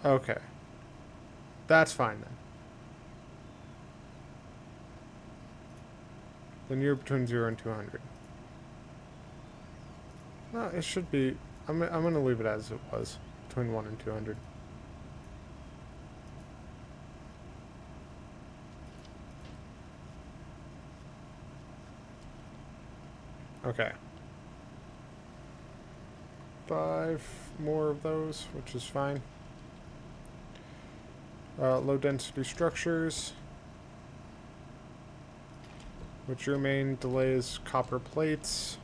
Okay. That's fine then. Then you're between 0 and 200. No, it should be... I'm going to leave it as it was. Between 1 and 200. Okay. 5 more of those, which is fine. Low density structures. Which your main delay is copper plates.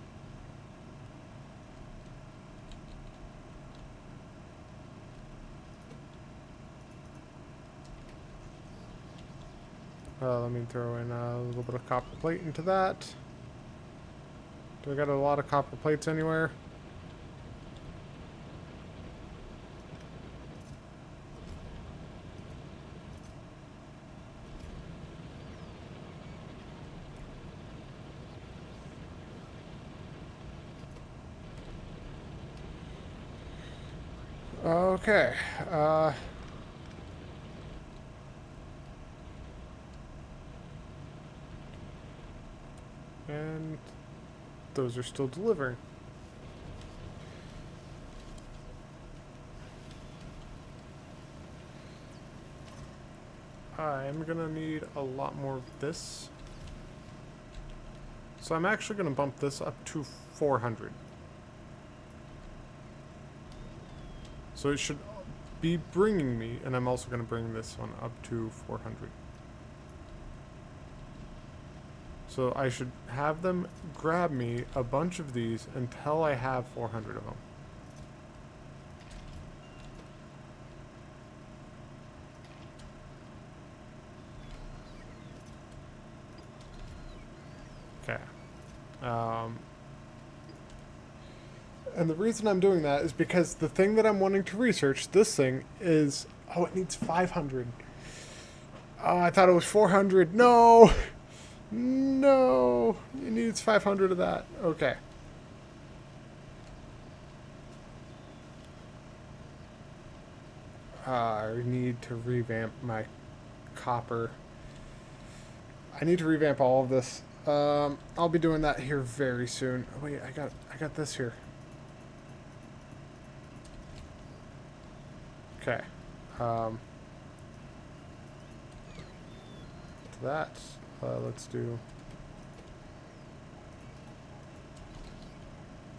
Let me throw in a little bit of copper plate into that. Do I got a lot of copper plates anywhere? Okay. And those are still delivering. I'm gonna need a lot more of this. So I'm actually gonna bump this up to 400. So it should be bringing me, and I'm also gonna bring this one up to 400. So I should have them grab me a bunch of these until I have 400 of them. Okay. And the reason I'm doing that is because the thing that I'm wanting to research, this thing, is... Oh, it needs 500. Oh, I thought it was 400. No! No! It needs 500 of that. Okay. I need to revamp my copper. I need to revamp all of this. I'll be doing that here very soon. Oh, wait, I got this here. Okay. That. Let's do...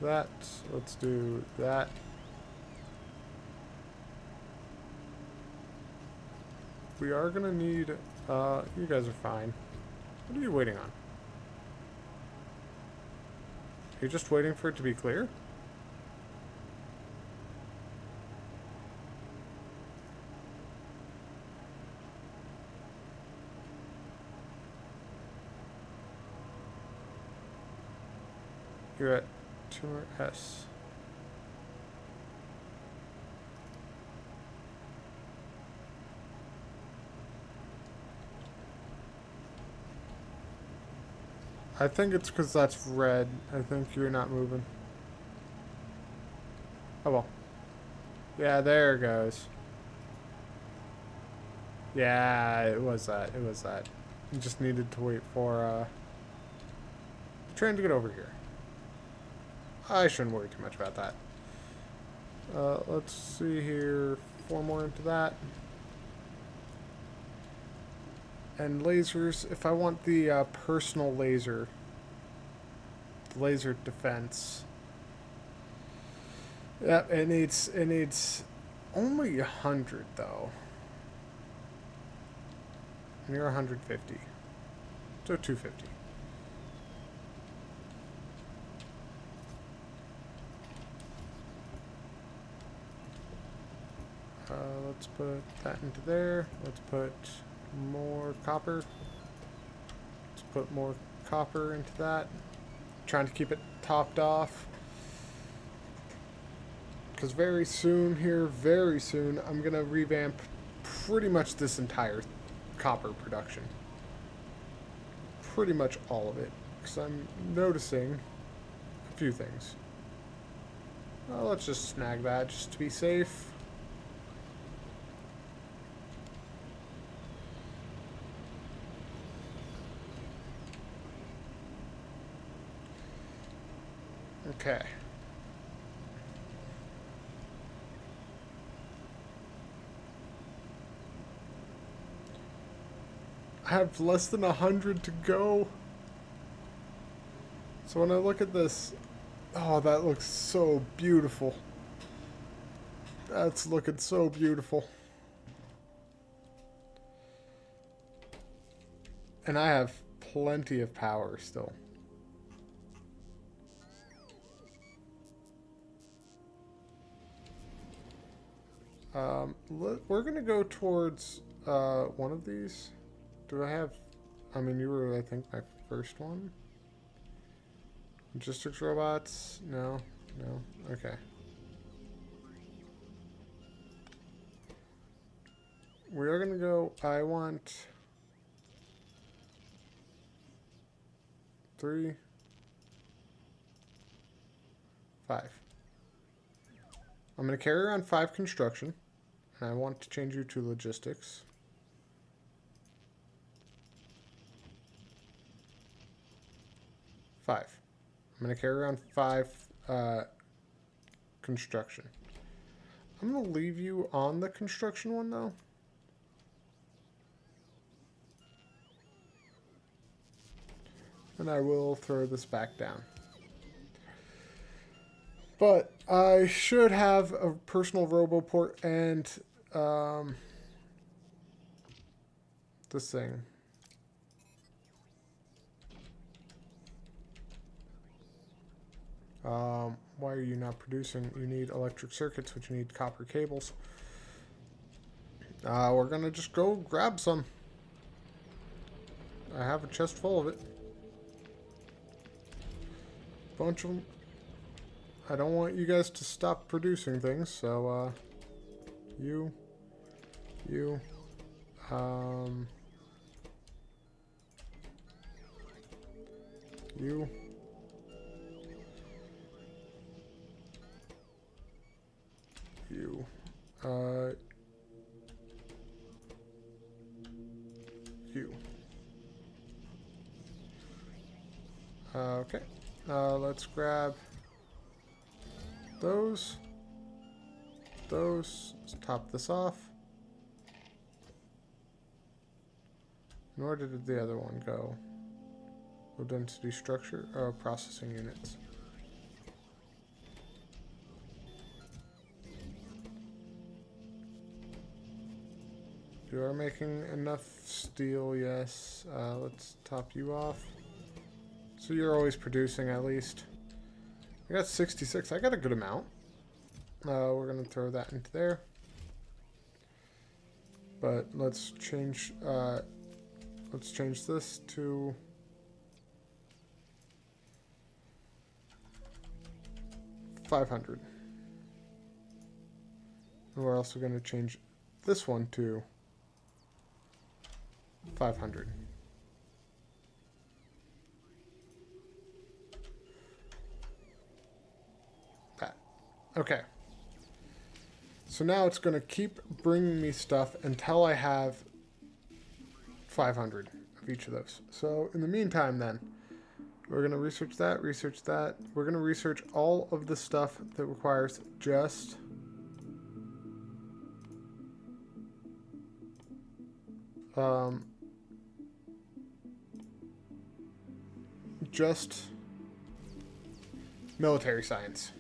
that. Let's do that. We are gonna need, you guys are fine. What are you waiting on? You're just waiting for it to be clear? You're at tumor S. I think it's because that's red. I think you're not moving. Oh well. Yeah, there it goes. Yeah, it was that. It was that. You just needed to wait for the train to get over here. I shouldn't worry too much about that. Let's see here. 4 more into that. And lasers, if I want the personal laser, the laser defense. Yep, it needs only 100 though. Near 150. So 250. Let's put that into there. Let's put more copper. Let's put more copper into that. Trying to keep it topped off. Because very soon, I'm going to revamp pretty much this entire copper production. Pretty much all of it. Because I'm noticing a few things. Well, let's just snag that just to be safe. Okay. I have less than 100 to go. So when I look at this, oh, that looks so beautiful. That's looking so beautiful. And I have plenty of power still. We're gonna go towards one of these. Do I have? I mean, you were, I think, my first one. Logistics robots? No, no. Okay. We are gonna go. I want 3, 5. I'm gonna carry around 5 construction, and I want to change you to logistics. 5. I'm going to carry around 5 construction. I'm going to leave you on the construction one, though. And I will throw this back down. But I should have a personal roboport and this thing. Why are you not producing? You need electric circuits, which you need copper cables. We're gonna just go grab some. I have a chest full of it. Bunch of them. I don't want you guys to stop producing things, so, you, you, you. You. You. Okay. Let's grab those. Those. Let's top this off. And where did the other one go? Low density structure. Oh, processing units. You are making enough steel, yes. Let's top you off. So you're always producing at least. I got 66. I got a good amount. We're going to throw that into there. But let's change this to 500. And we're also going to change this one to 500. That. Okay. So now it's going to keep bringing me stuff until I have 500 of each of those. So in the meantime then, we're going to research that. We're going to research all of the stuff that requires just military science.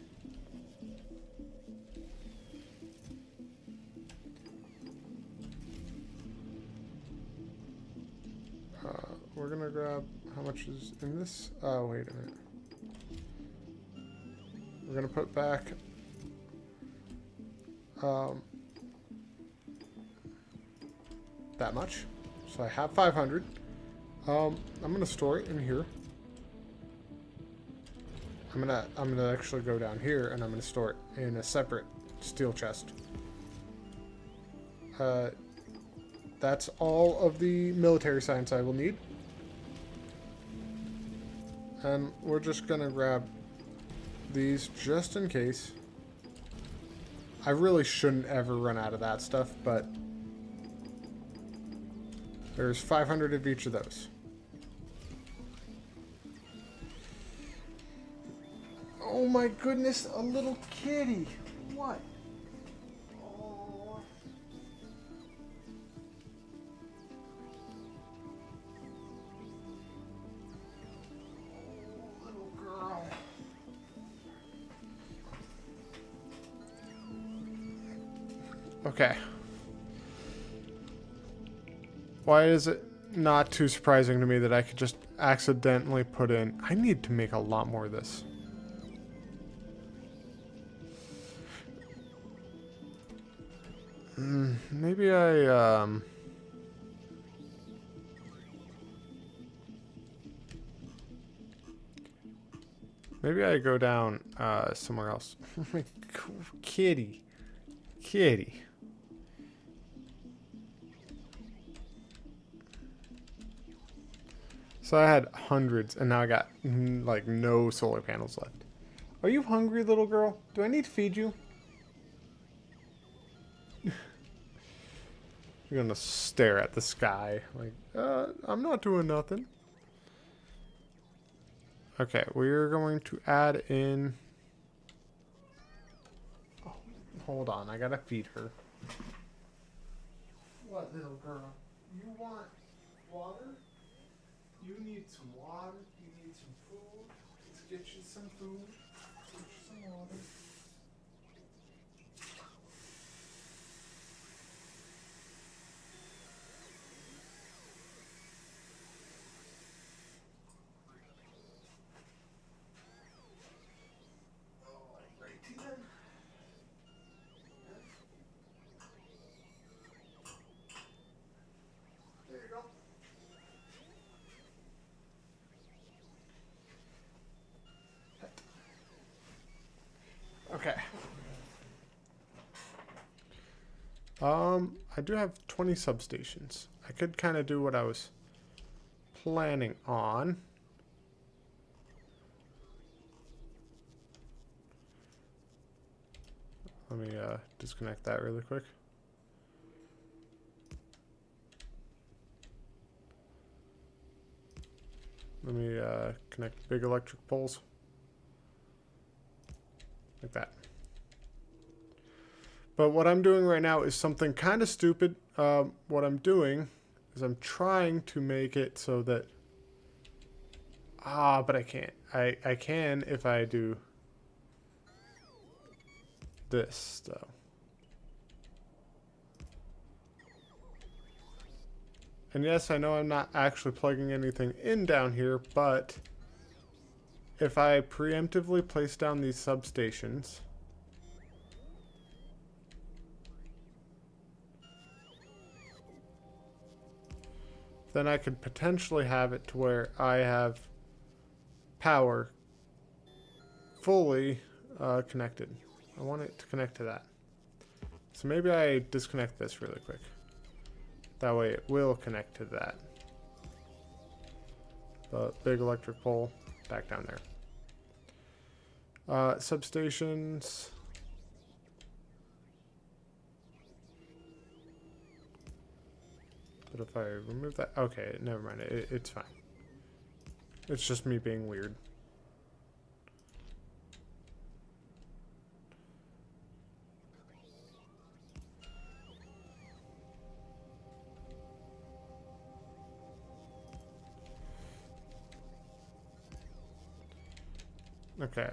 We're going to grab how much is in this. Oh, wait a minute. We're going to put back that much. So I have 500. I'm going to store it in here. I'm gonna actually go down here and I'm gonna store it in a separate steel chest. That's all of the military science I will need. And we're just gonna grab these just in case. I really shouldn't ever run out of that stuff, but there's 500 of each of those. Oh my goodness, a little kitty. What? Oh. Oh, little girl. Okay. Why is it not too surprising to me that I could just accidentally put in... I need to make a lot more of this. Maybe maybe I go down somewhere else. Kitty. Kitty. So I had hundreds and now I got like no solar panels left. Are you hungry, little girl? Do I need to feed you? You're gonna stare at the sky like, I'm not doing nothing. Okay, we're going to add in... Oh, hold on, I gotta feed her. What, little girl? You want water? You need some water? You need some food? Let's get you some food. Get you some water. Okay. I do have 20 substations. I could kind of do what I was planning on. Let me disconnect that really quick. Let me connect big electric poles. Like that. But what I'm doing right now is something kind of stupid. What I'm doing is I'm trying to make it so that... but I can't. I can if I do this, though. And yes, I know I'm not actually plugging anything in down here, but if I preemptively place down these substations, then I could potentially have it to where I have power fully connected. I want it to connect to that. So maybe I disconnect this really quick. That way it will connect to that. The big electric pole back down there. Substations. But if I remove that, okay, never mind. It's fine. It's just me being weird. Okay.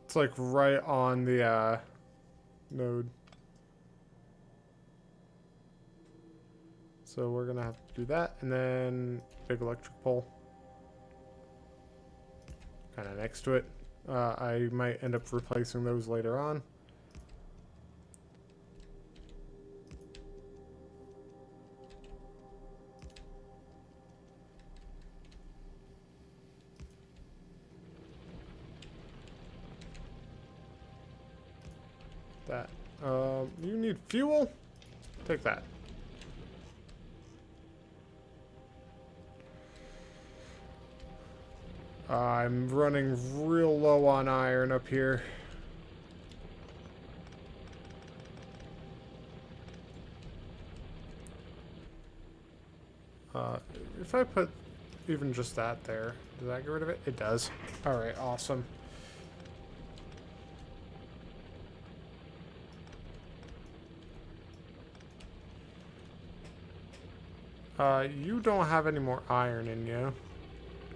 It's like right on the node. So we're gonna have to do that, and then big electric pole kind of next to it. I might end up replacing those later on. That. You need fuel? Take that. I'm running real low on iron up here. If I put even just that there, does that get rid of it? It does. Alright, awesome. You don't have any more iron in you.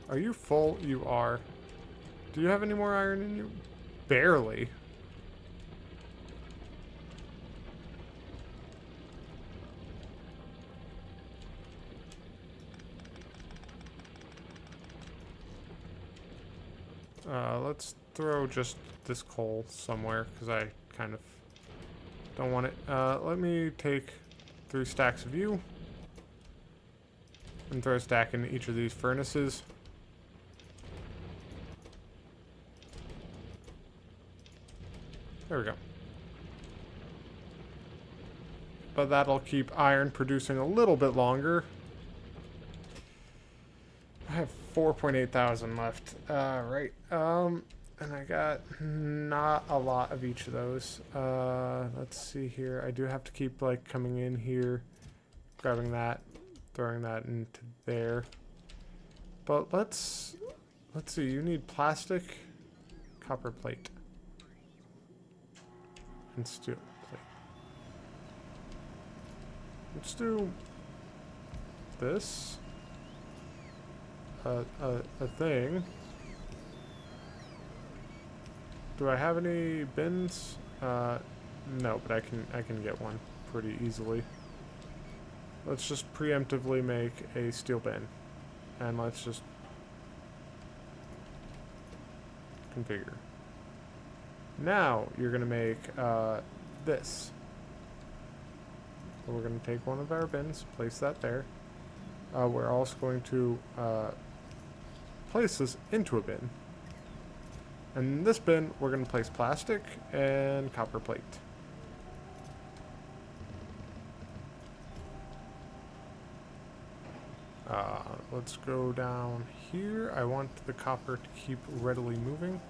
Are you full? You are. Do you have any more iron in you? Barely. Let's throw just this coal somewhere, because I kind of don't want it. Let me take 3 stacks of you. And throw a stack in each of these furnaces. There we go. But that'll keep iron producing a little bit longer. I have 4.8 thousand left. Right. And I got not a lot of each of those. Let's see here. I do have to keep like coming in here, grabbing that, throwing that into there. But let's see. You need plastic, copper plate, and steel plate. Let's do this. A thing. Do I have any bins? No, but I can get one pretty easily. Let's just preemptively make a steel bin, and let's just configure. Now you're gonna make this. So we're gonna take one of our bins, place that there. We're also going to place this into a bin. And in this bin, we're going to place plastic and copper plate. Let's go down here. I want the copper to keep readily moving.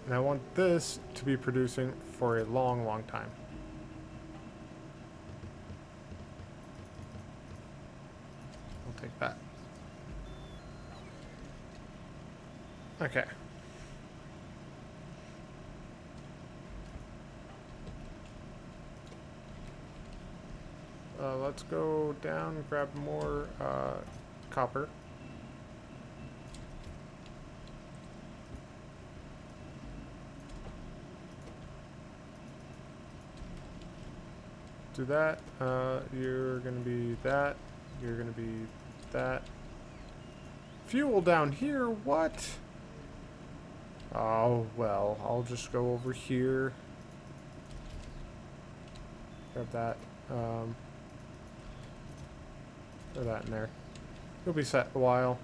And I want this to be producing for a long, long time. I'll take that. Okay. Let's go down, grab more copper. do that. You're gonna be that. You're gonna be that. Fuel down here? What? Oh, well, I'll just go over here. Grab that. Throw that in there. You'll be set a while.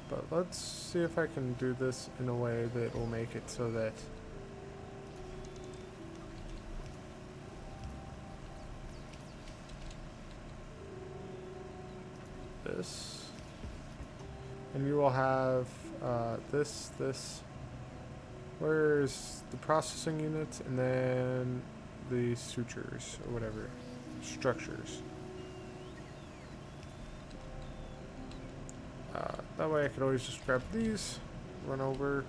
But let's see if I can do this in a way that will make it so that this, and you will have this. Where's the processing units and then the sutures or whatever structures. That way I could always just grab these, run over,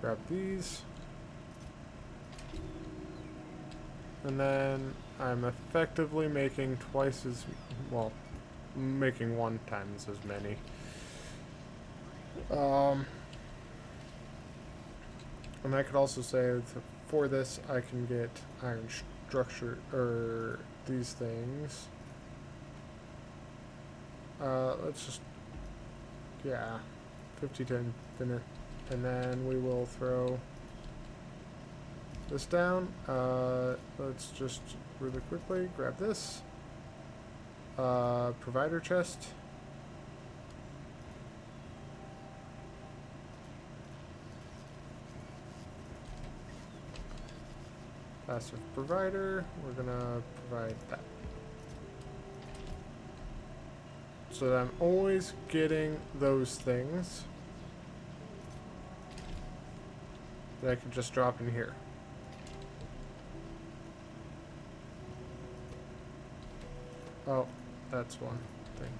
grab these, and then I'm effectively making twice as, well, making 1 times as many. And I could also say that for this I can get iron structure, or these things. Let's just, yeah, 50-10 thinner. And then we will throw this down. Let's just really quickly grab this. Provider chest. Passive provider. We're gonna provide that. So that I'm always getting those things that I can just drop in here. Oh, that's one thing.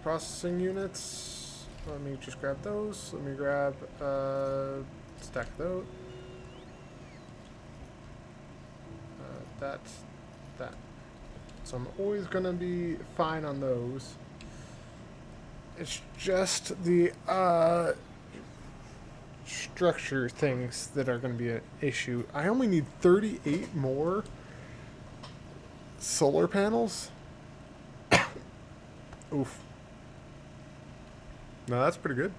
Processing units. Let me just grab those. Let me grab stack those. That. So I'm always gonna be fine on those. It's just the structure things that are gonna be an issue. I only need 38 more solar panels. Oof. No, that's pretty good.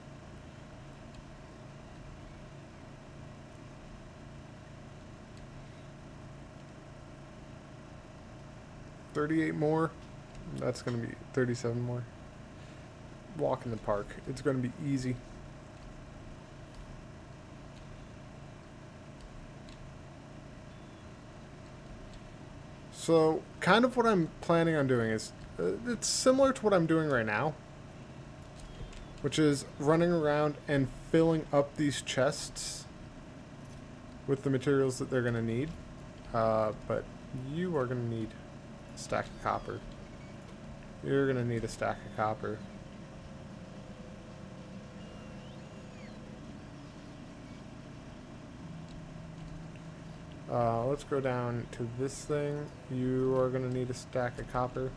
$38 more. That's gonna be 37 more. Walk in the park. It's gonna be easy. So, kind of what I'm planning on doing is, it's similar to what I'm doing right now, which is running around and filling up these chests with the materials that they're going to need. But you are going to need a stack of copper. You're going to need a stack of copper. Let's go down to this thing. You are going to need a stack of copper.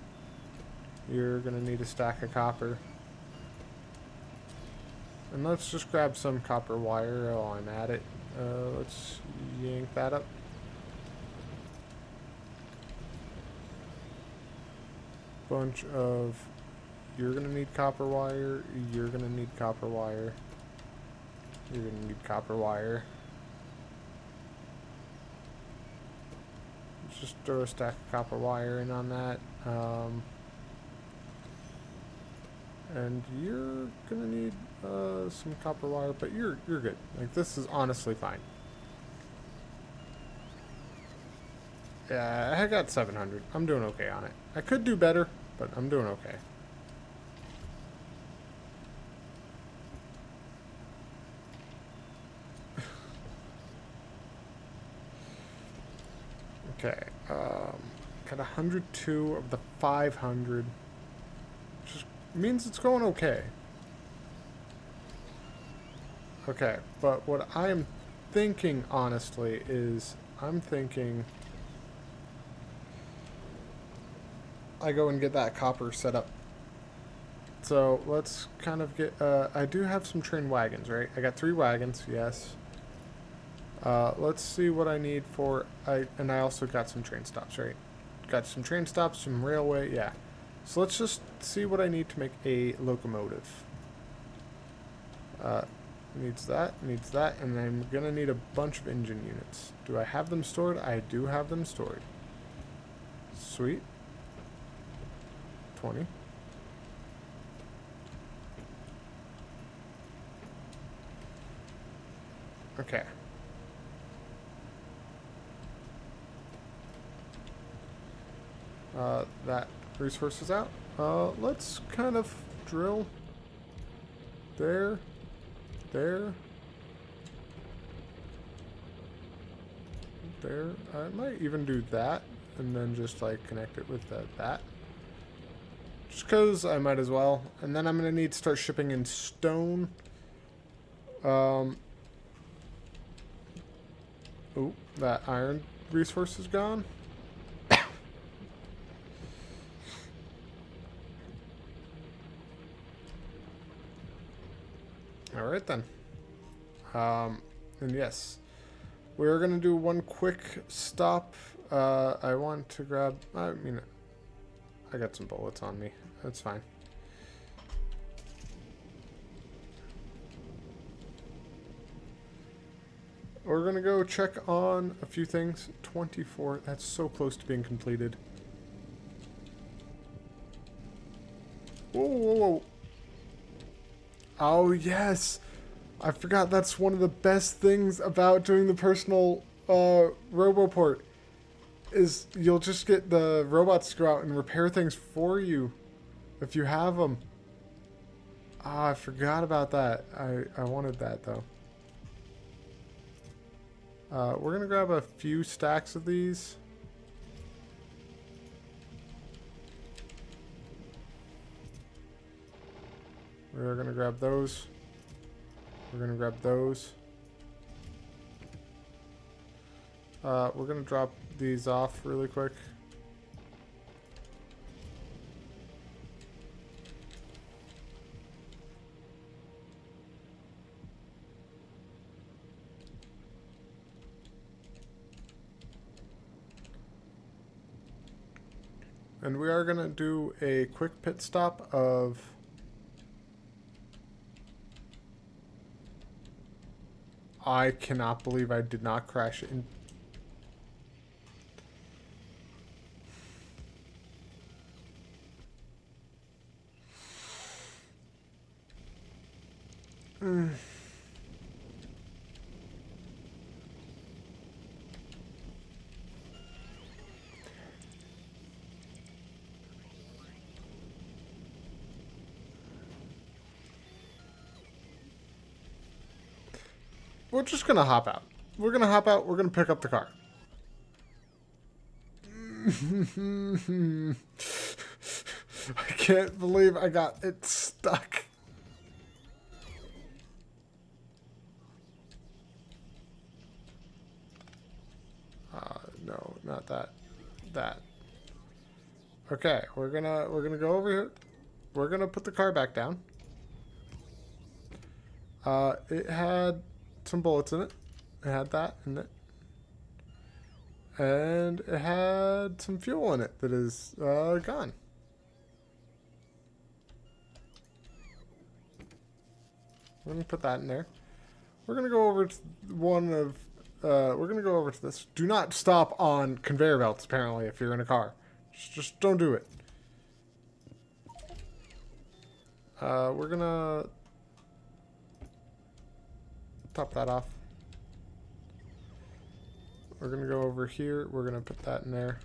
You're going to need a stack of copper. And let's just grab some copper wire while I'm at it. Let's yank that up. Bunch of... You're going to need copper wire. You're going to need copper wire. You're going to need copper wire. Just throw a stack of copper wire in on that. And you're gonna need some copper wire, but you're good. Like, this is honestly fine. Yeah, I got 700. I'm doing okay on it. I could do better, but I'm doing okay. Okay, got 102 of the 500, which means it's going okay. Okay, but what I am thinking, honestly, is I'm thinking I go and get that copper set up. So let's kind of get, I do have some train wagons, right? I got 3 wagons, yes. Let's see what I need for, and I also got some train stops, right? Got some train stops, some railway, yeah. So let's just see what I need to make a locomotive. Needs that, and I'm gonna need a bunch of engine units. Do I have them stored? I do have them stored. Sweet. 20. Okay. That resource is out. Let's kind of drill there, there, there. I might even do that and then just like connect it with that. Just because I might as well. And then I'm going to need to start shipping in stone. Oh, that iron resource is gone. Alright then. And yes, we're going to do one quick stop. I want to grab, I mean, I got some bullets on me. That's fine. We're going to go check on a few things. 24, that's so close to being completed. Whoa, whoa, whoa. Oh, yes. I forgot that's one of the best things about doing the personal RoboPort. Is you'll just get the robots to go out and repair things for you if you have them. Ah, I forgot about that. I wanted that though. We're gonna grab a few stacks of these. We're gonna grab those. We're gonna grab those. We're gonna drop these off really quick. And we are gonna do a quick pit stop of I cannot believe I did not crash in. We're just gonna hop out. We're gonna hop out. We're gonna pick up the car. I can't believe I got it stuck. No, not that. That. Okay, we're gonna go over here. We're gonna put the car back down. It had some bullets in it. It had that in it. And it had some fuel in it that is gone. We're gonna put that in there. We're gonna go over to one of. We're gonna go over to this. Do not stop on conveyor belts. Apparently, if you're in a car, just don't do it. We're gonna top that off. We're gonna go over here. We're gonna put that in there.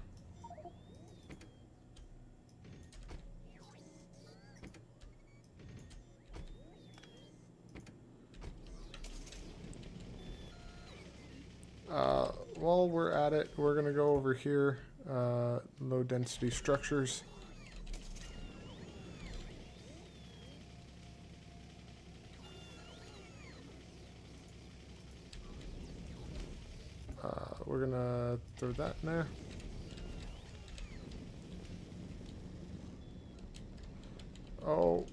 While we're at it, we're gonna go over here. Low density structures. We're gonna throw that in there. Oh.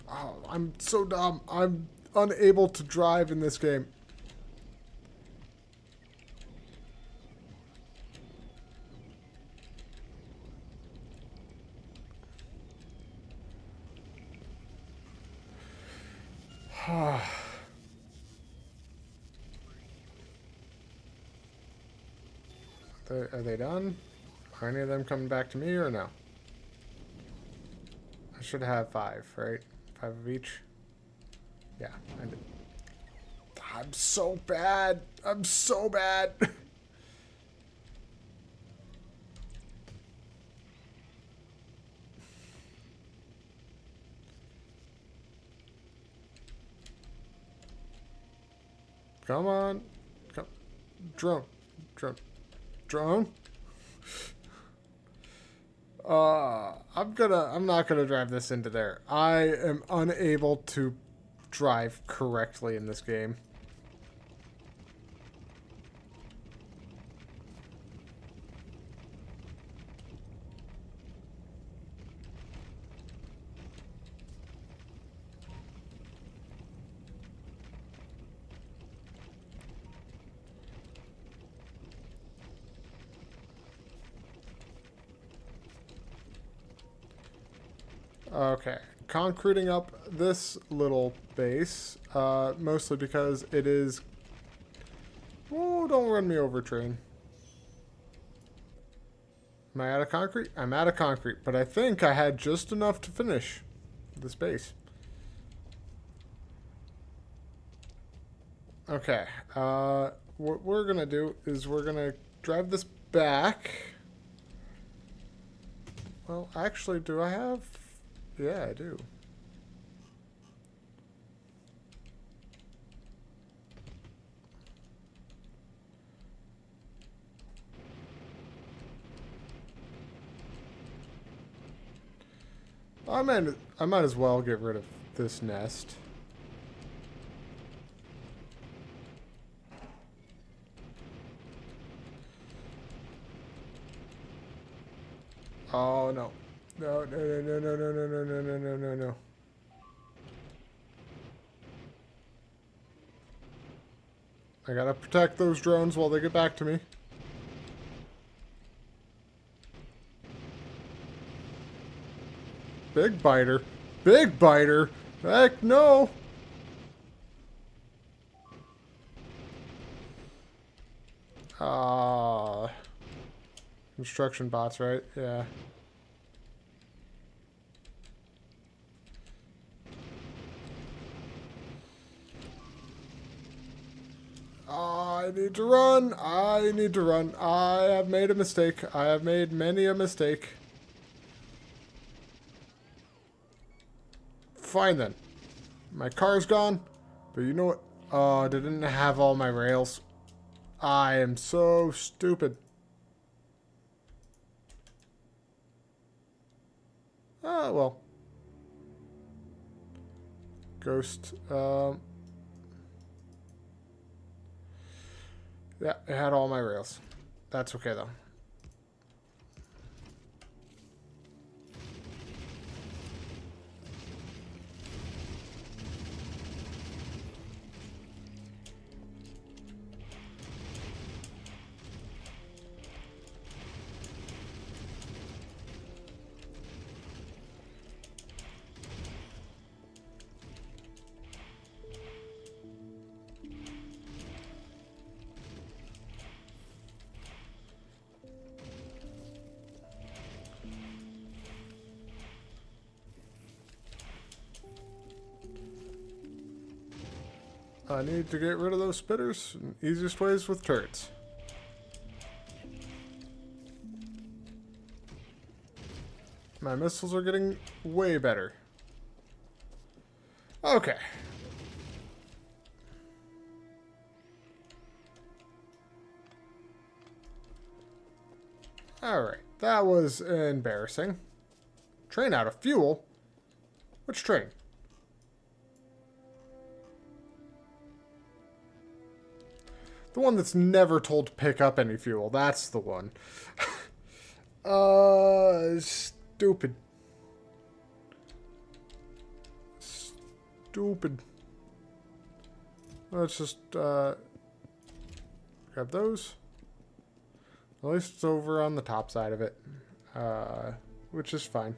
Oh, I'm so dumb. I'm unable to drive in this game. Are they done? Are any of them coming back to me or no? I should have 5, right? 5 of each. Yeah, I did. I'm so bad. I'm so bad. Come on. Come. Drone. Drone. Drone? I'm not gonna drive this into there. I am unable to drive correctly in this game. Okay, concreting up this little base, mostly because it is... Oh, don't run me over, train. Am I out of concrete? I'm out of concrete, but I think I had just enough to finish this base. Okay, what we're gonna do is we're gonna drive this back. Well, actually, do I have... Yeah, I do. I might as well get rid of this nest. Oh no. No, no, no, no, no, no, no, no, no, no, no, no. I gotta protect those drones while they get back to me. Big biter. Big biter. Heck no. Construction bots, right? Yeah. I need to run. I need to run. I have made a mistake. I have made many a mistake. Fine then. My car's gone. But you know what? Oh, I didn't have all my rails. I am so stupid. Oh, well. Ghost. Yeah, it had all my rails. That's okay, though. I need to get rid of those spitters. Easiest way is with turrets. My missiles are getting way better. Okay. Alright, that was embarrassing. Train out of fuel? Which train? The one that's never told to pick up any fuel. That's the one. Stupid. Stupid. Let's just, grab those. At least it's over on the top side of it. Which is fine.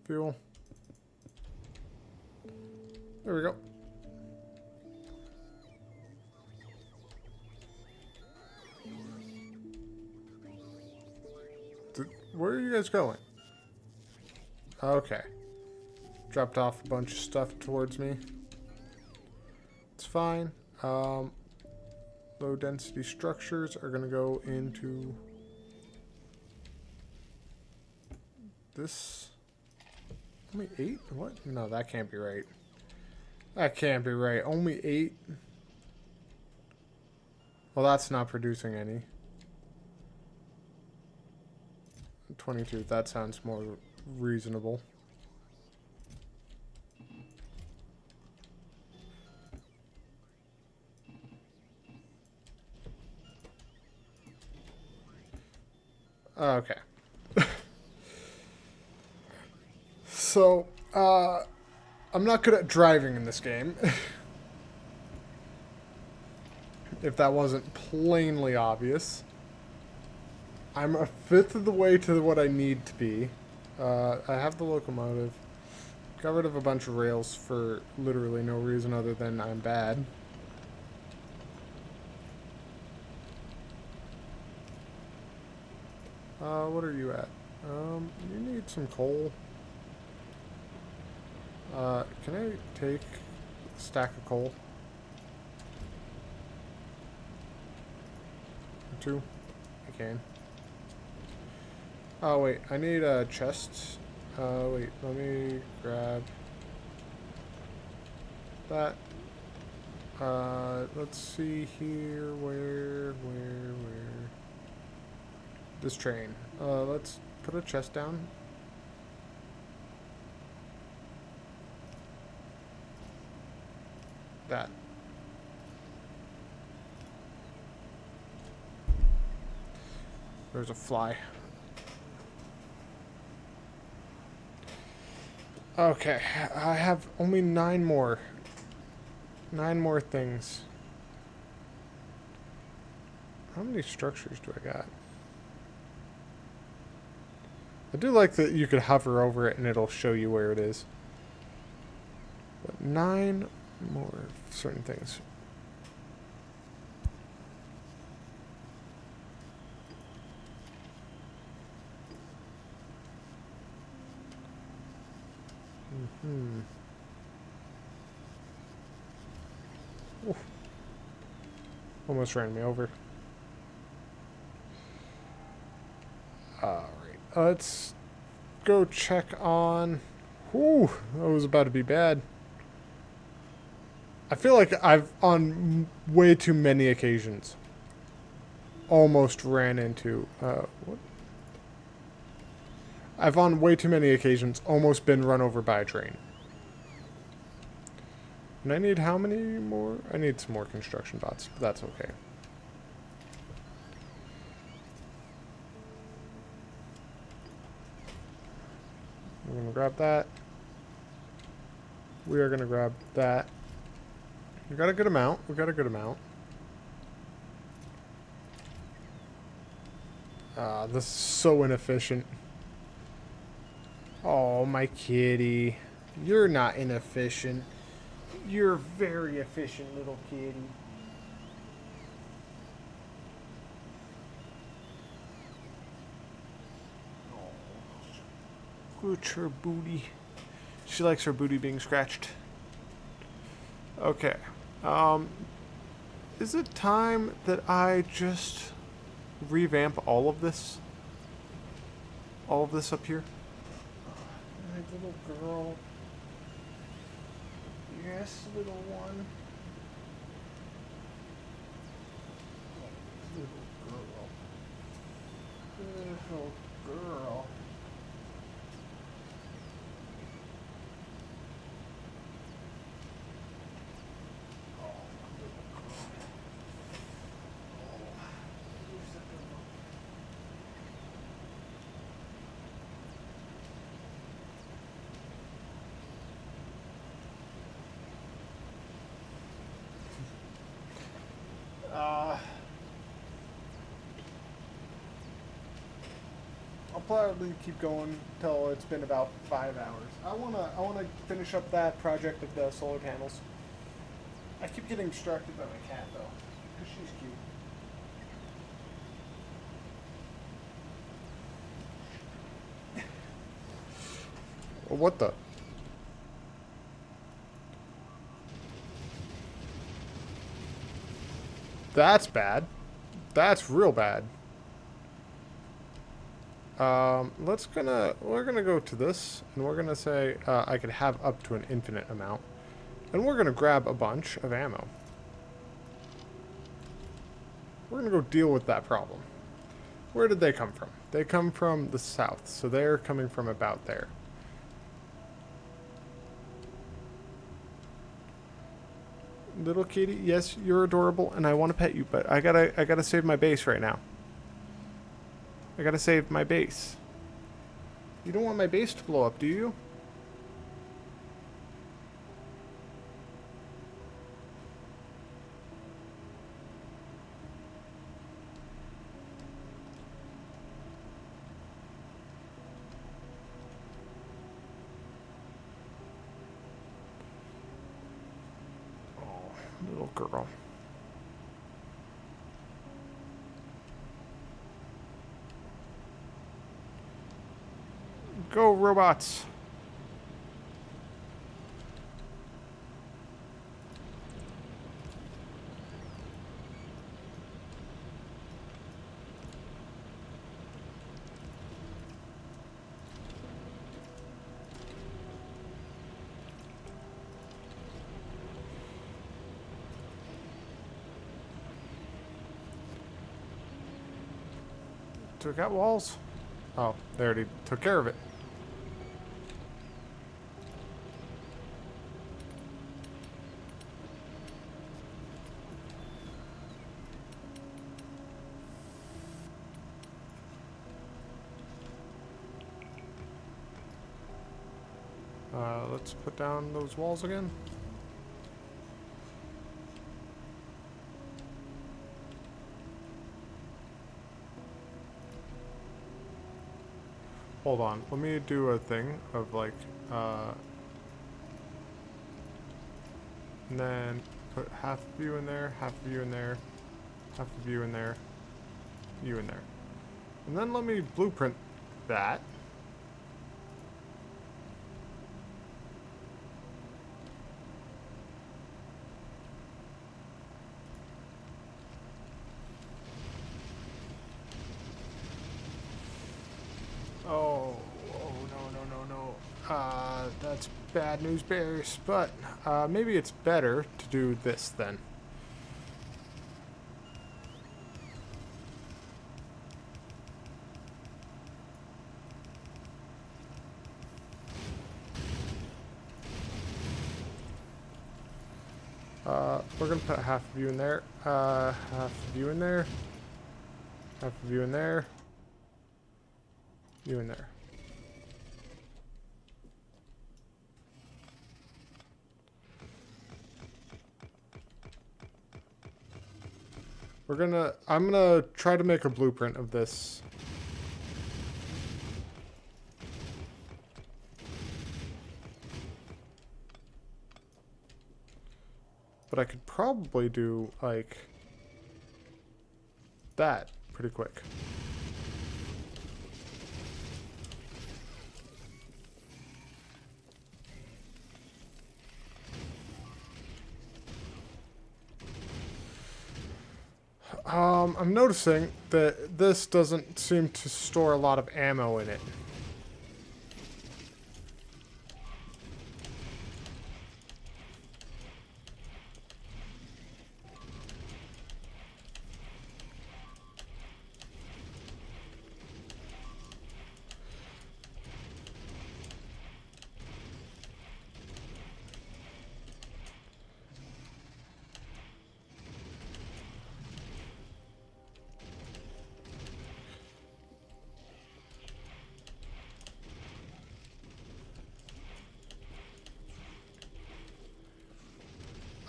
Fuel. There we go. Where are you guys going? Okay. Dropped off a bunch of stuff towards me. It's fine. Low density structures are going to go into this. Only 8? What? No, that can't be right. That can't be right. Only 8? Well, that's not producing any. 22. That sounds more reasonable. Okay. So, I'm not good at driving in this game. If that wasn't plainly obvious. I'm a fifth of the way to what I need to be. I have the locomotive. Got rid of a bunch of rails for literally no reason other than I'm bad. What are you at? You need some coal. Can I take a stack of coal? 2? I can. Oh, wait. I need a chest. Wait. Let me grab that. Let's see here. Where? This train. Let's put a chest down. That. There's a fly. Okay, I have only 9 more. 9 more things. How many structures do I got? I do like that you could hover over it and it'll show you where it is. But 9 more certain things. Oof. Almost ran me over. Alright, let's go check on... Whew, that was about to be bad. I feel like I've, on way too many occasions, almost ran into... what? I've on way too many occasions almost been run over by a train. And I need how many more? I need some more construction bots, but that's okay. We're going to grab that. We are going to grab that. We got a good amount. We got a good amount. This is so inefficient. Oh, my kitty. You're not inefficient. You're a very efficient little kitty. Scratch her booty. She likes her booty being scratched. Okay. Is it time that I just revamp all of this? All of this up here? My little girl. Yes, little one. Little girl. Uh, I'll probably keep going till it's been about 5 hours. I wanna finish up that project of the solar panels. I keep getting distracted by my cat though, because she's cute. Well, what the? That's bad. That's real bad. We're gonna go to this, and we're gonna say I could have up to an infinite amount, and we're gonna grab a bunch of ammo. We're gonna go deal with that problem. Where did they come from? They come from the south, so they're coming from about there. Little kitty, yes, you're adorable, and I want to pet you, but I gotta save my base right now. I gotta save my base. You don't want my base to blow up, do you? Oh, little girl. Go, robots. Took out walls. Oh, they already took care of it. Let's put down those walls again. Hold on, let me do a thing of like, and then put half of you in there, half of you in there, half of you in there, you in there. And then let me blueprint that. Oh, no. That's bad news bears, but maybe it's better to do this then. We're gonna put half of you in there, half of you in there, half of you in there, you in there. I'm gonna try to make a blueprint of this. But I could probably do, like, that pretty quick. I'm noticing that this doesn't seem to store a lot of ammo in it.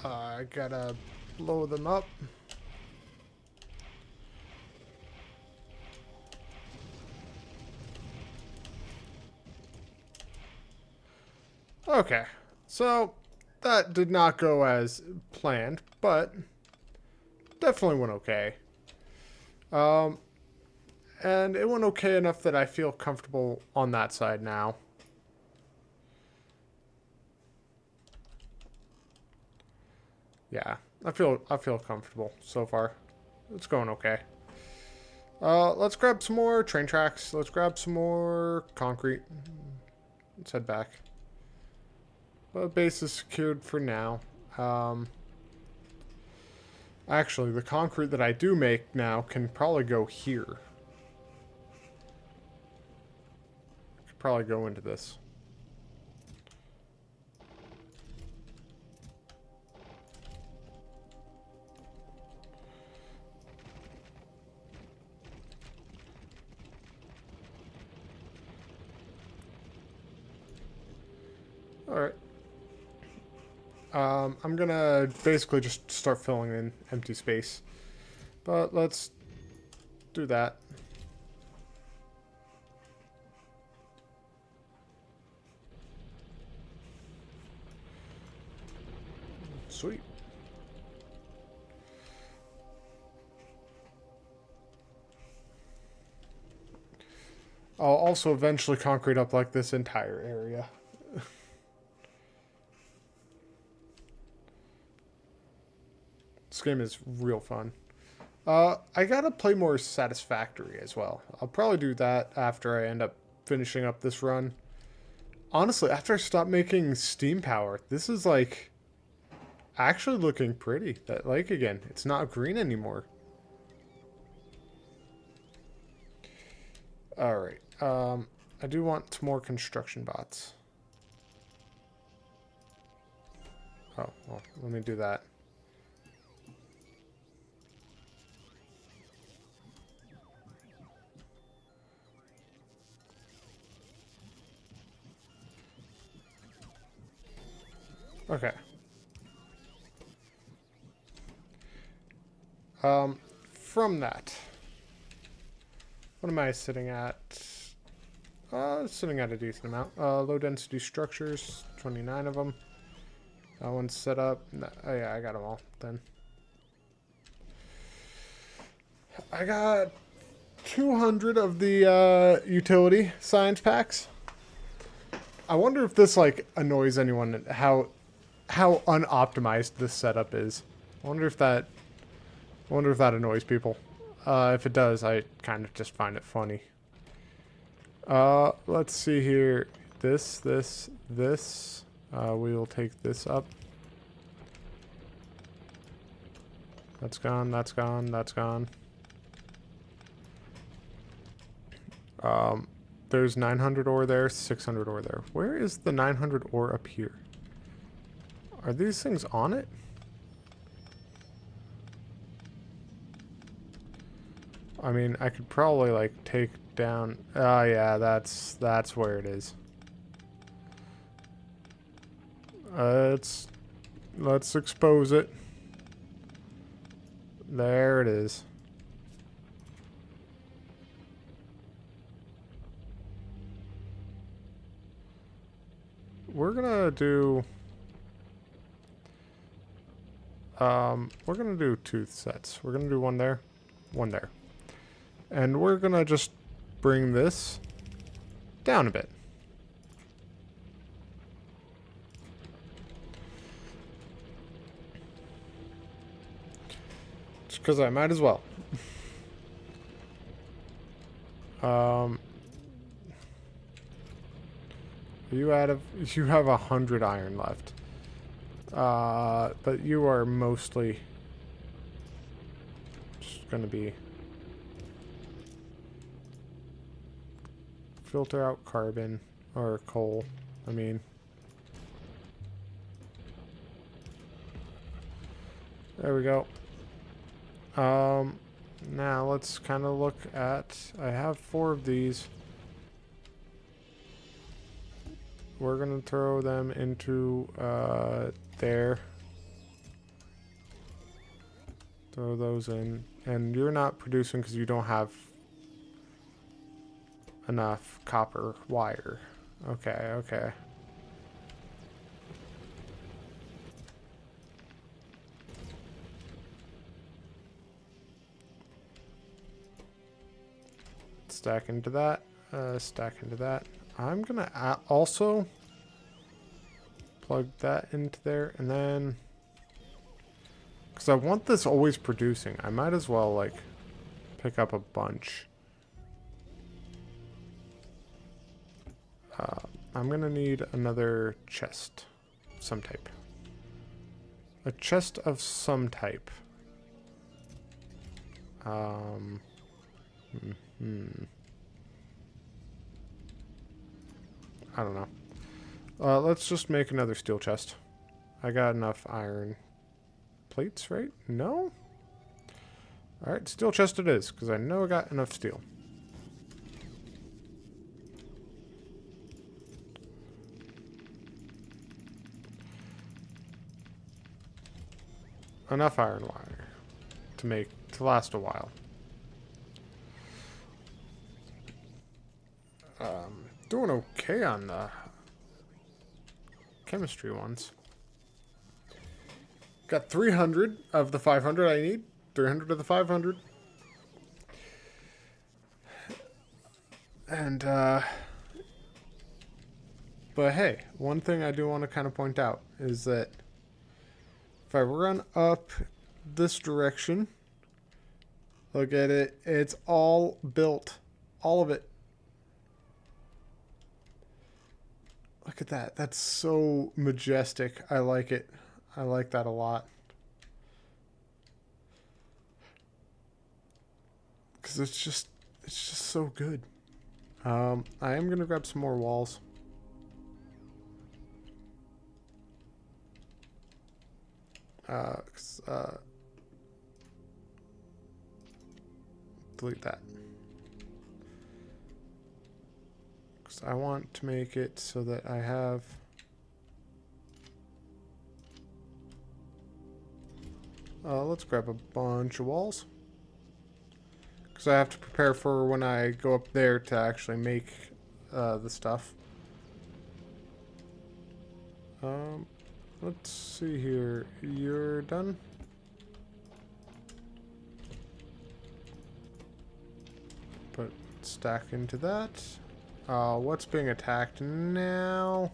I gotta blow them up. Okay, so that did not go as planned, but definitely went okay. Um, and it went okay enough that I feel comfortable on that side now. Yeah, I feel comfortable so far. It's going okay. Let's grab some more train tracks. Let's grab some more concrete. Let's head back. But base is secured for now. Actually, the concrete that I do make now can probably go here. Could probably go into this. Alright. I'm gonna basically just start filling in empty space. But let's do that. Sweet. I'll also eventually concrete up like this entire area. This game is real fun. I gotta play more Satisfactory as well. I'll probably do that after I end up finishing up this run. Honestly, after I stop making steam power, this is like actually looking pretty. That lake again, it's not green anymore. Alright, I do want more construction bots. Oh, well, let me do that. Okay. From that, what am I sitting at? Sitting at a decent amount. Low density structures, 29 of them. That one's set up. Oh yeah, I got them all then. I got 200 of the utility science packs. I wonder if this like annoys anyone how unoptimized this setup is. I wonder if that annoys people. If it does, I kind of just find it funny. Let's see here. This. We will take this up. That's gone, that's gone, that's gone. There's 900 ore there, 600 ore there. Where is the 900 ore up here? Are these things on it? I mean, I could probably like take down. Oh yeah, that's where it is. Let's expose it. There it is. We're gonna do two sets. We're gonna do one there, one there. And we're gonna just bring this down a bit. Just because I might as well. You have 100 iron left. But you are mostly just gonna be filter out carbon or coal. I mean, there we go. Now let's kind of look at. I have 4 of these. We're gonna throw them into there. Throw those in, and you're not producing because you don't have enough copper wire. Okay, okay. Stack into that. Stack into that. I'm gonna also plug that into there, and then because I want this always producing, I might as well like pick up a bunch. I'm gonna need another chest, some type. A chest of some type. I don't know. Let's just make another steel chest. I got enough iron plates, right? No? Alright, steel chest it is, because I know I got enough steel. Enough iron wire to last a while. Doing okay on the chemistry ones. Got 300 of the 500 I need. 300 of the 500. And, but hey, one thing I do want to kind of point out is that if I run up this direction, look at it, it's all built. All of it. Look at that. That's so majestic. I like it. I like that a lot. Because it's just so good. I am going to grab some more walls. Delete that. Because I want to make it so that I have... let's grab a bunch of walls. Because I have to prepare for when I go up there to actually make the stuff. Let's see here. You're done? Put stack into that. What's being attacked now?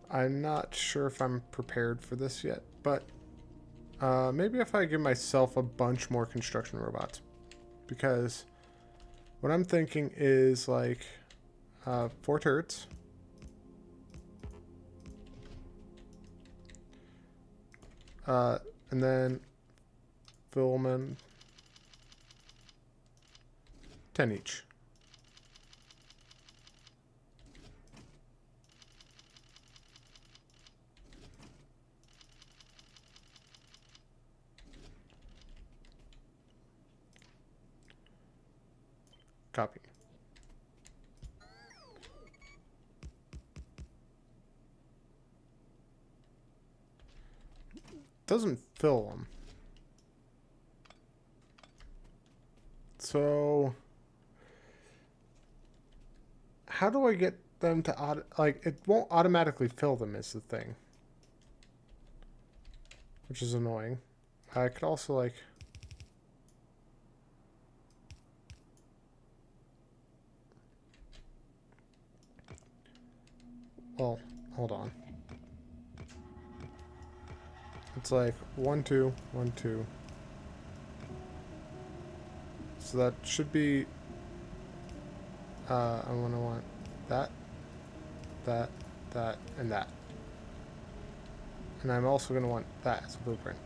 I'm not sure if I'm prepared for this yet, but maybe if I give myself a bunch more construction robots. Because what I'm thinking is like 4 turrets. And then fill them in 10 each. Copy. Doesn't fill them. So how do I get them to like it won't automatically fill them is the thing, which is annoying. I could also like well, hold on. It's like 1 2 1 2. So that should be I'm gonna want that, that, that, and that. And I'm also gonna want that as a blueprint.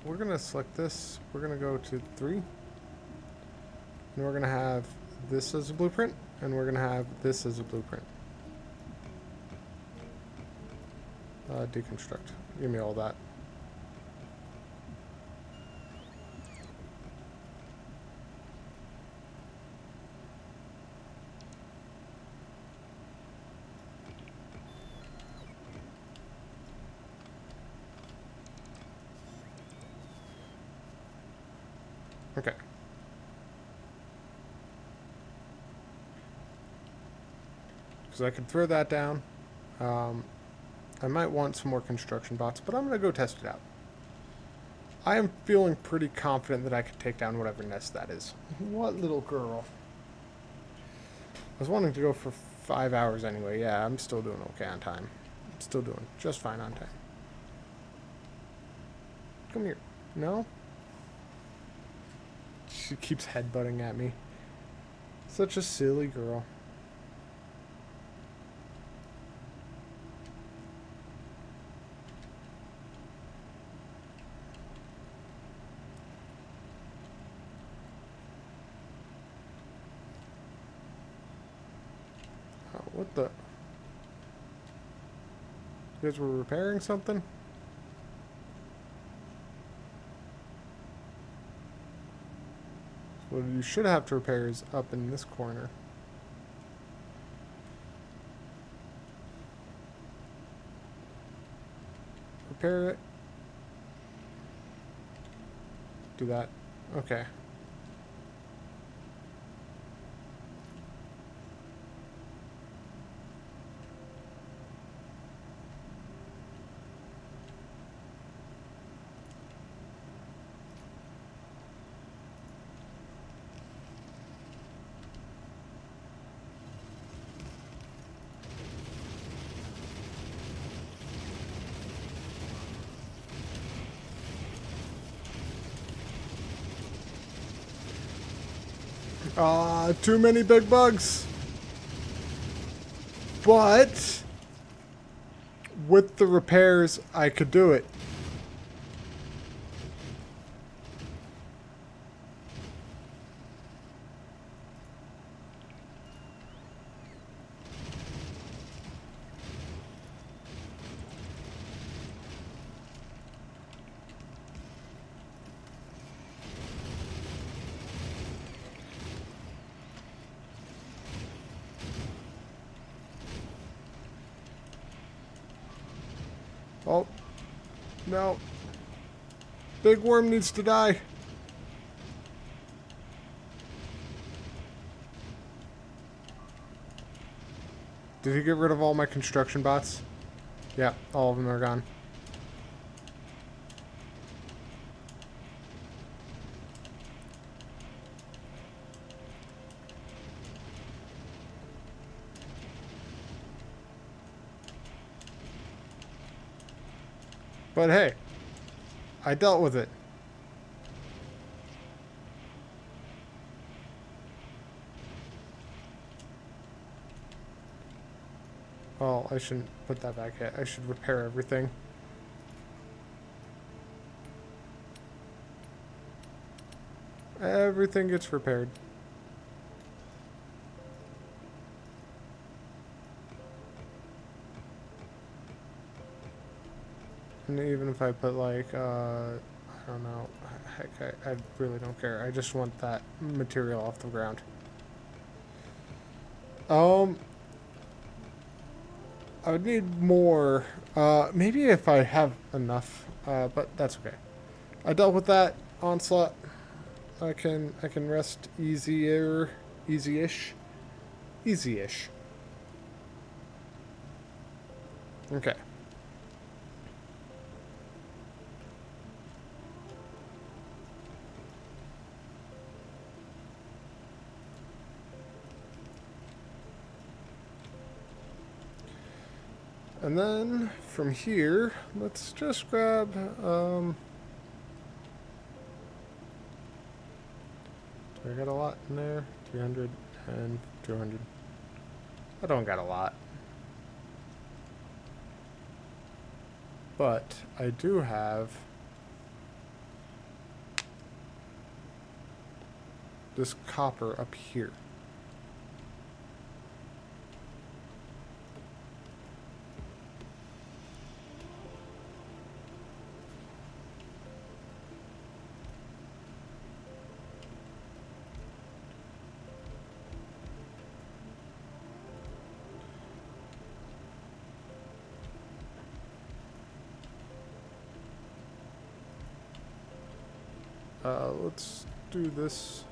We're gonna select this. We're gonna go to 3. And we're gonna have this as a blueprint, and we're gonna have this as a blueprint. Deconstruct. Give me all that. Because I could throw that down. I might want some more construction bots, but I'm going to go test it out. I am feeling pretty confident that I could take down whatever nest that is. What little girl? I was wanting to go for 5 hours anyway. Yeah, I'm still doing okay on time. I'm still doing just fine on time. Come here. No? She keeps headbutting at me. Such a silly girl. Oh, what the? You guys were repairing something? What you should have to repair is up in this corner. Repair it. Do that. Okay. Too many big bugs. But with the repairs, I could do it. Oh, no. Big worm needs to die. Did he get rid of all my construction bots? Yeah, all of them are gone. But hey, I dealt with it. Oh, I shouldn't put that back yet. I should repair everything. Everything gets repaired. And even if I put like, I don't know, heck, I really don't care. I just want that material off the ground. I would need more, maybe if I have enough, but that's okay. I dealt with that onslaught. I can rest easier, easy-ish, easy-ish. Okay. And then from here, let's just grab, do I got a lot in there? 300 and 200. I don't got a lot. But I do have this copper up here. Let's do this.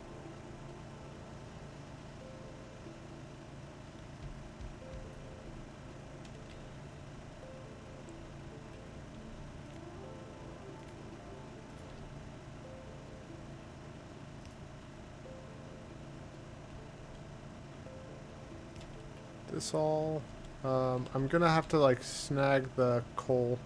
this all. I'm gonna have to like snag the coal.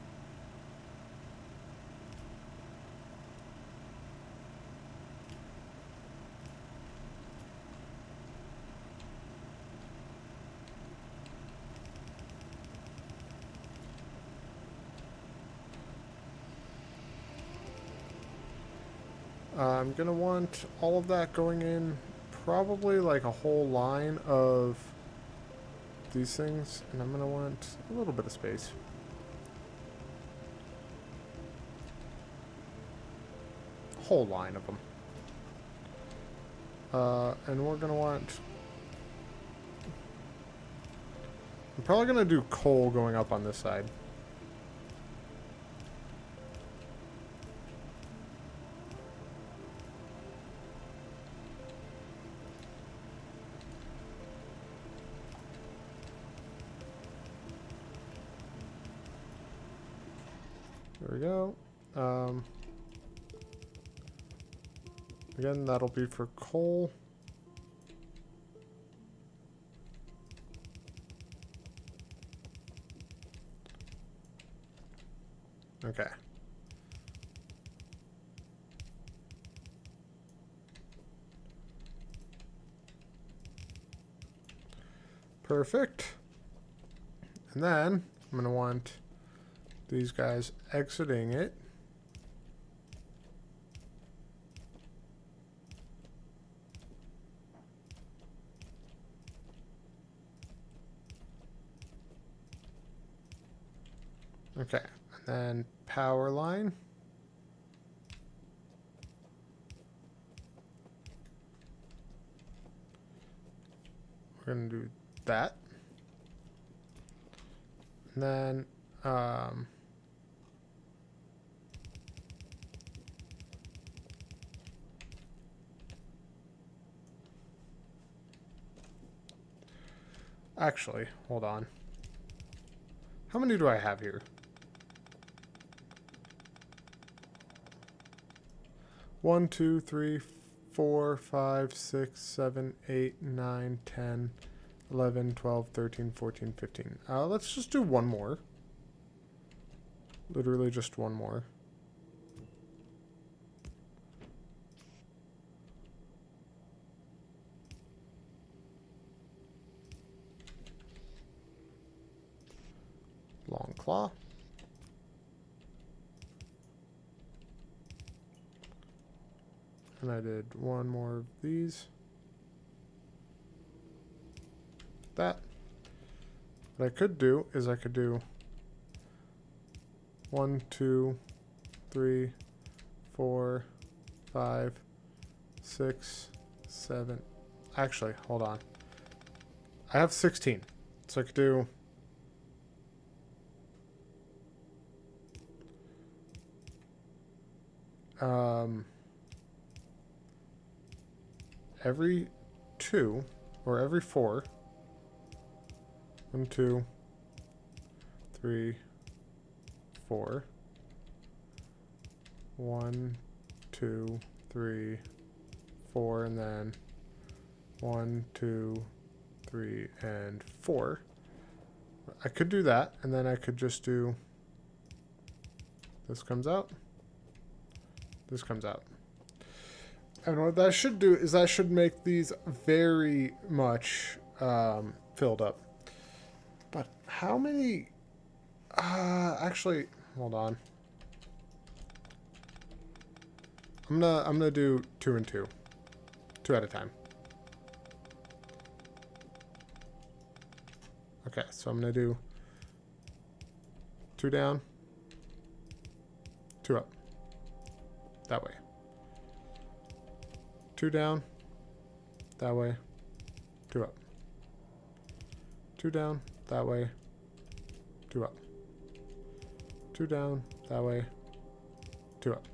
I'm gonna want all of that going in, probably like a whole line of these things, and I'm gonna want a little bit of space. A whole line of them. And we're gonna want... I'm probably gonna do coal going up on this side. There we go. Again, that'll be for coal. Okay. Perfect. And then I'm going to want these guys exiting it. Okay, and then power line. We're going to do that. And then, actually, hold on. How many do I have here? 1, 2, 3, 4, 5, 6, 7, 8, 9, 10, 11, 12, 13, 14, 15. Let's just do one more. Literally just one more. Long claw. And I did one more of these. That. What I could do is I could do 1, 2, 3, 4, 5, 6, 7. Actually, hold on. I have 16. So I could do every 2 or every 4. 1, 2, 3, 4. 1, 2, 3, 4, and then 1, 2, 3, and 4. I could do that, and then I could just do this comes out. This comes out. And what that should do is that should make these very much filled up. But how many... actually, hold on. I'm gonna do 2 and 2. 2 at a time. Okay, so I'm gonna do 2 down, 2 up. That way. 2 down, that way, 2 up. 2 down, that way, 2 up. 2 down, that way, 2 up.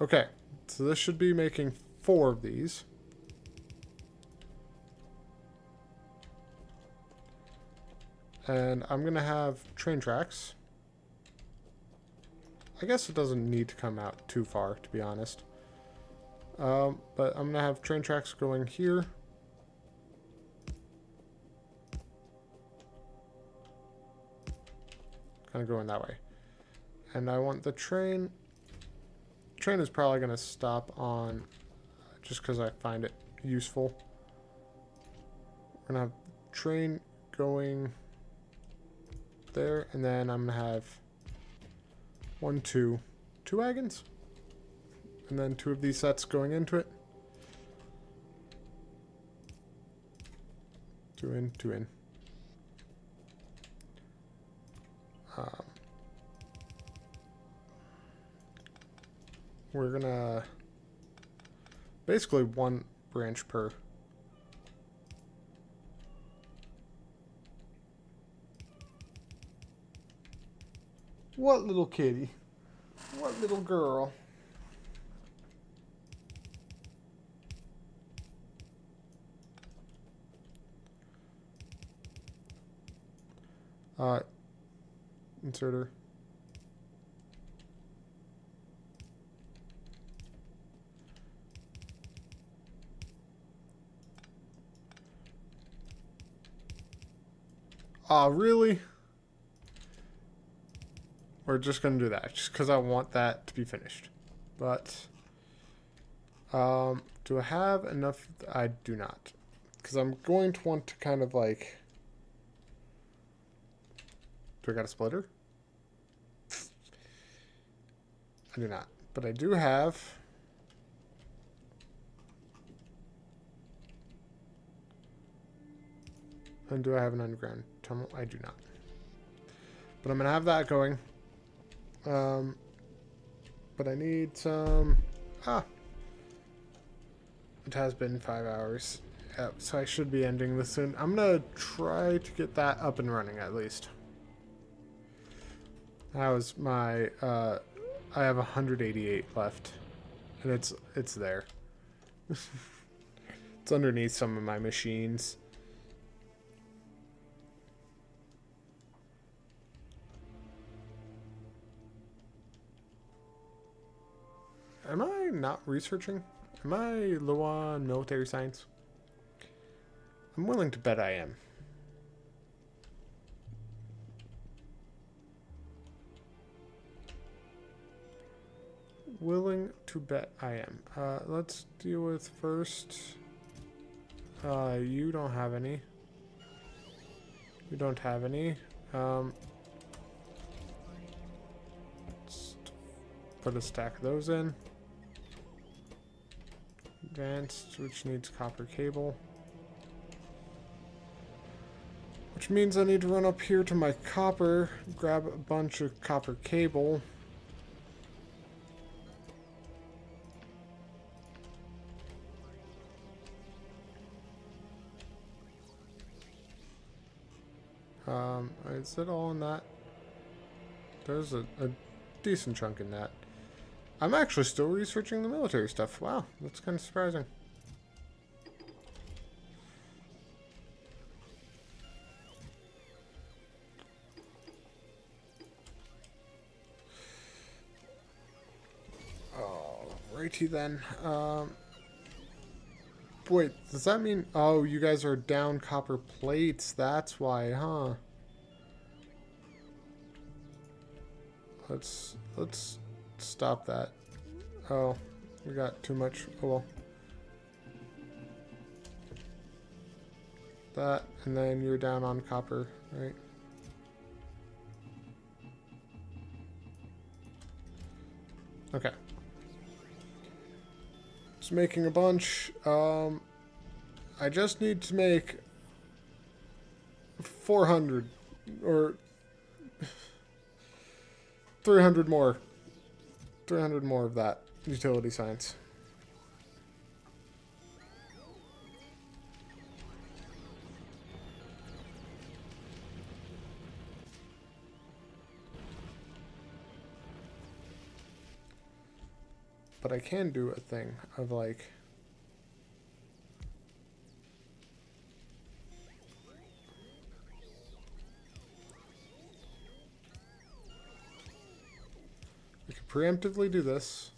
Okay, so this should be making 4 of these. And I'm going to have train tracks. I guess it doesn't need to come out too far, to be honest. But I'm going to have train tracks going here. kind of going that way. And I want the train. Train is probably going to stop on just because I find it useful. We're going to have train going there, and then I'm going to have two wagons, and then 2 of these sets going into it. 2 in, 2 in. We're gonna basically 1 branch per. What little kitty? What little girl? Inserter. Aw, really? We're just going to do that, just because I want that to be finished. But, do I have enough? I do not. Because I'm going to want to kind of like... Do I got a splitter? I do not. But I do have... And do I have an underground tunnel? I do not. But I'm going to have that going. But I need some... It has been 5 hours. Yep, so I should be ending this soon. I'm going to try to get that up and running at least. That was my... I have 188 left. And it's there. It's underneath some of my machines. Am I not researching? Am I low on military science? I'm willing to bet I am. Willing to bet I am. Let's deal with first. You don't have any. You don't have any. Let's put a stack of those in. Advanced, which needs copper cable. Which means I need to run up here to my copper, grab a bunch of copper cable. Is it all in that? There's a decent chunk in that. I'm actually still researching the military stuff. Wow, that's kind of surprising. Alrighty then. Wait, does that mean... Oh, you guys are down copper plates. That's why, huh? Let's stop that. Oh, we got too much. Oh well. That, and then you're down on copper, right? Okay. Just making a bunch. I just need to make 400 or 300 more. 300 more of that utility science. But I can do a thing of like... I could preemptively do this.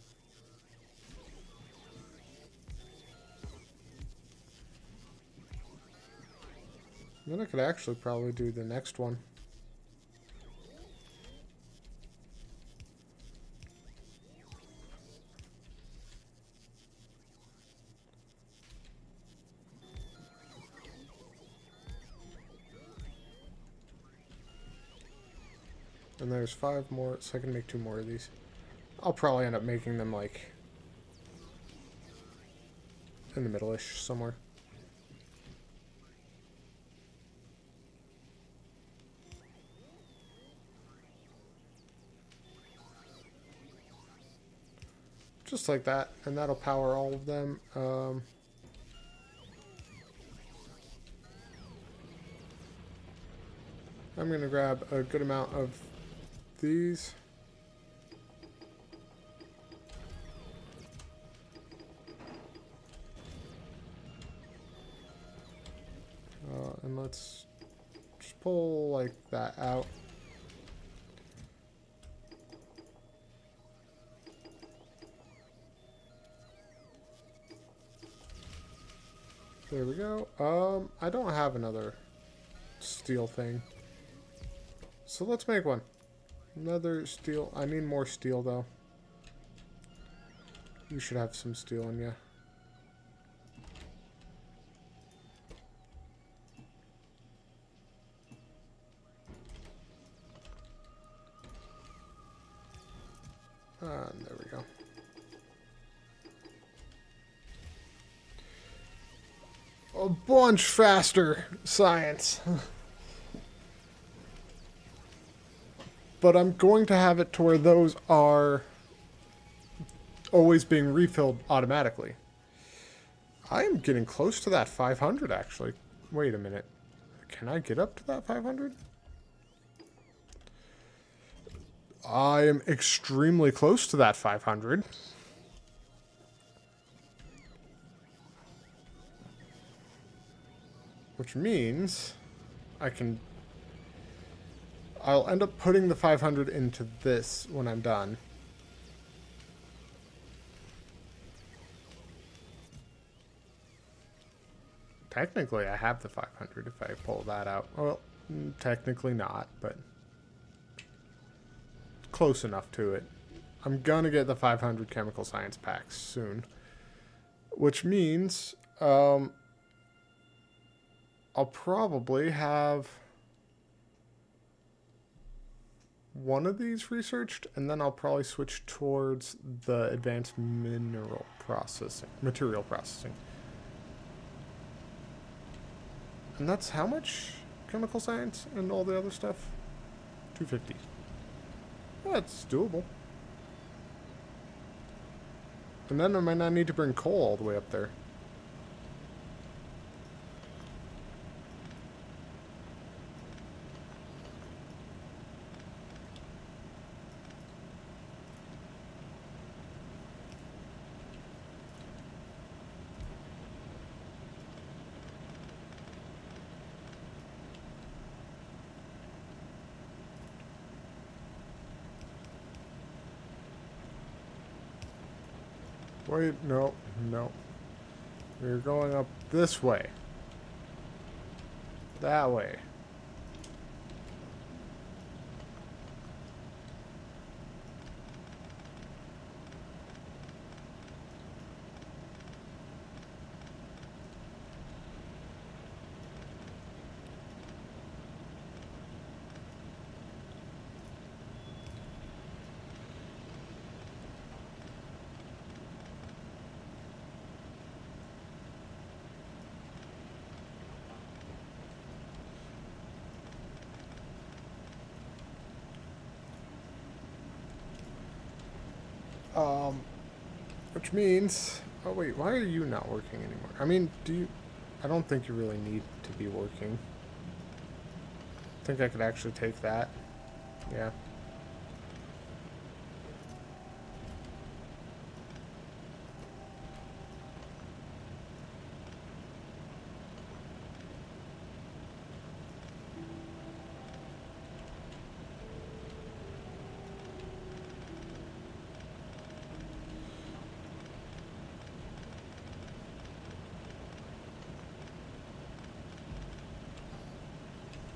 Then I could actually probably do the next one. And there's 5 more, so I can make 2 more of these. I'll probably end up making them, like, in the middle-ish somewhere. Just like that, and that'll power all of them. I'm going to grab a good amount of these. And let's just pull like that out. There we go. I don't have another steel thing. So let's make one. Another steel. I need more steel though. You should have some steel in you. There we go. A bunch faster science. But I'm going to have it to where those are always being refilled automatically. I am getting close to that 500 actually. Wait a minute. Can I get up to that 500? I am extremely close to that 500. Which means I'll end up putting the 500 into this when I'm done. Technically, I have the 500 if I pull that out. Well, technically not, but close enough to it. I'm gonna get the 500 chemical science packs soon. Which means, I'll probably have one of these researched, and then I'll probably switch towards the advanced material processing. And that's how much chemical science and all the other stuff? 250. That's doable. And then I might not need to bring coal all the way up there. Wait, no. We're going up this way. That way. Which means, oh wait, why are you not working anymore? I mean, I don't think you really need to be working. I think I could actually take that. Yeah.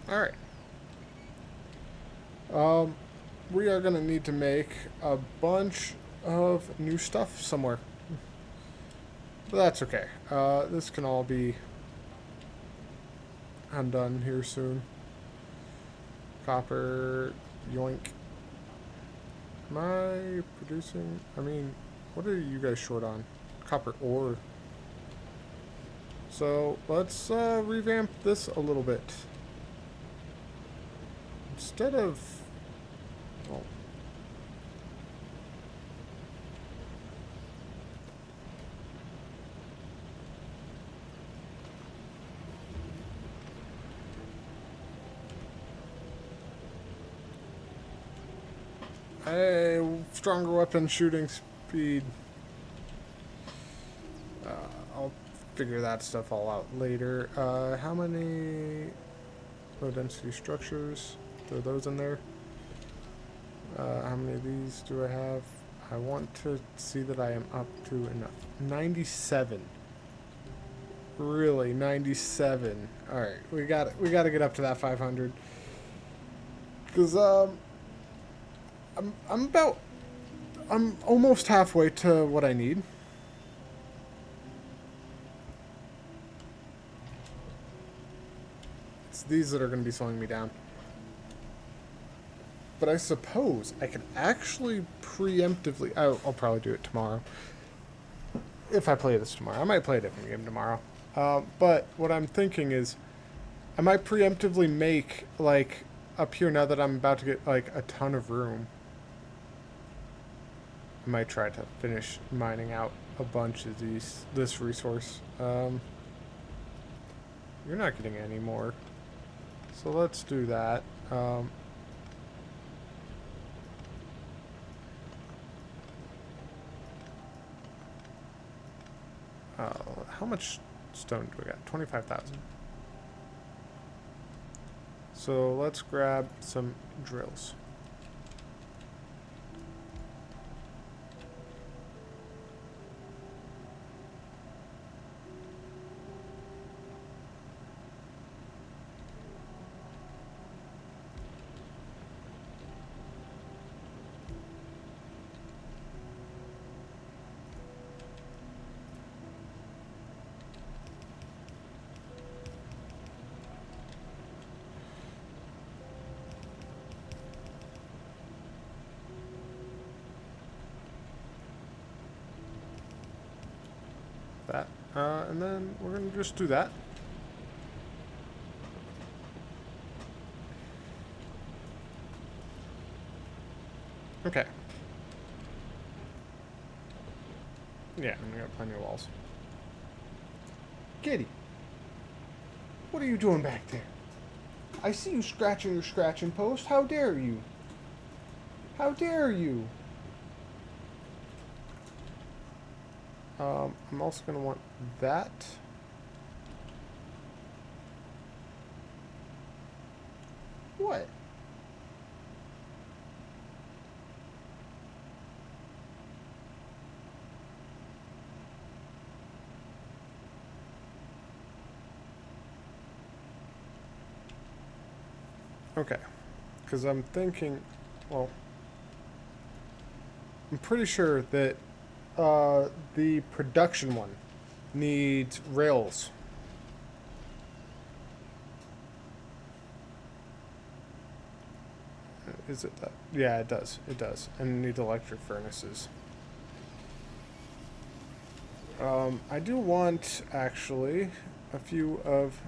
Alright. We are going to need to make a bunch of new stuff somewhere. But that's okay. This can all be undone here soon. Copper, yoink. Am I producing? I mean, what are you guys short on? Copper ore. So let's revamp this a little bit. Instead of, well, a stronger weapon shooting speed. I'll figure that stuff all out later. How many low density structures? Throw those in there. How many of these do I have? I want to see that I am up to enough. 97. Really, 97. All right, we got to get up to that 500. Cause I'm almost halfway to what I need. It's these that are going to be slowing me down. But I suppose I can actually preemptively. I'll probably do it tomorrow. If I play this tomorrow, I might play a different game tomorrow. But what I'm thinking is, I might preemptively make like up here now that I'm about to get like a ton of room. I might try to finish mining out a bunch of this resource. You're not getting any more, so let's do that. How much stone do we got? 25,000. So let's grab some drills. That. And then we're going to just do that. Okay. Yeah, I got plenty of walls. Kitty, what are you doing back there? I see you scratching your scratching post. How dare you? How dare you? I'm also going to want that. What? Okay. Because I'm thinking, well, I'm pretty sure that the production one needs rails. Is it that? Yeah, it does. It does. And it needs electric furnaces. I do want, actually, a few of...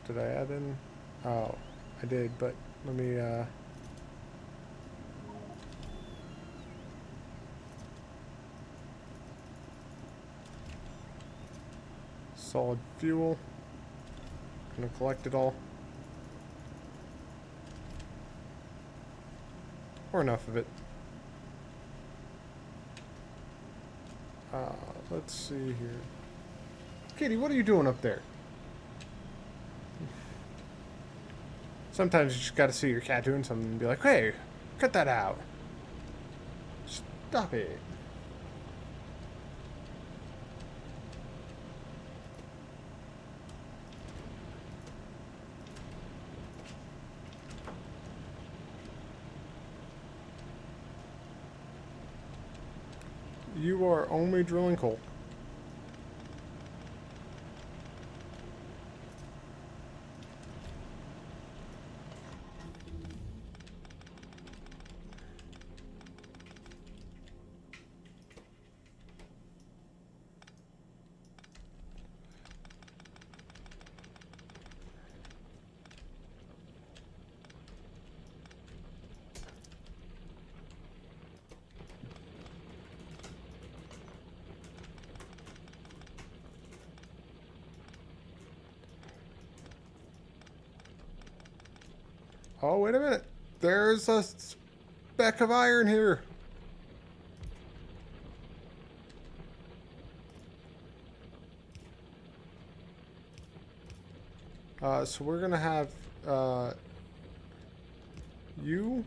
Did I add in? Oh, I did, but let me, solid fuel. Gonna collect it all. Or enough of it. Let's see here. Kitty, what are you doing up there? Sometimes you just gotta see your cat doing something and be like, hey, cut that out. Stop it. You are only drilling coal. Oh, wait a minute. There's a speck of iron here. So we're gonna have you.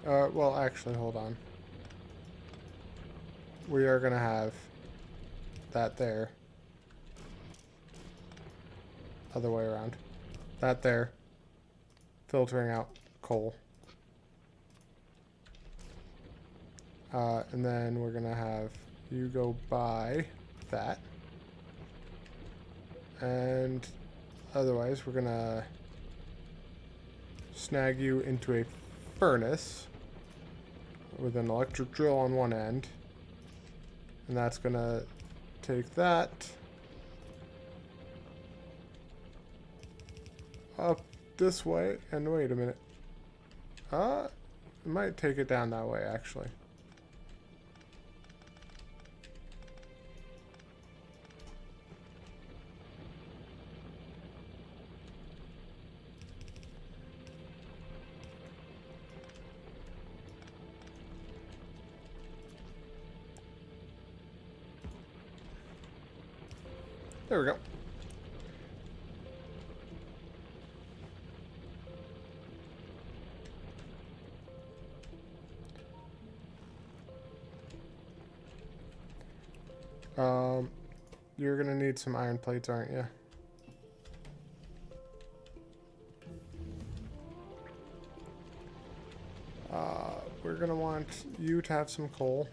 Well, actually, hold on. We are gonna have that there. Other way around. That there. Filtering out coal. And then we're gonna have you go by that. And otherwise, we're gonna snag you into a furnace with an electric drill on one end. And that's gonna take that up this way. And wait a minute. It might take it down that way, actually. There we go. You're gonna need some iron plates, aren't you? We're gonna want you to have some coal.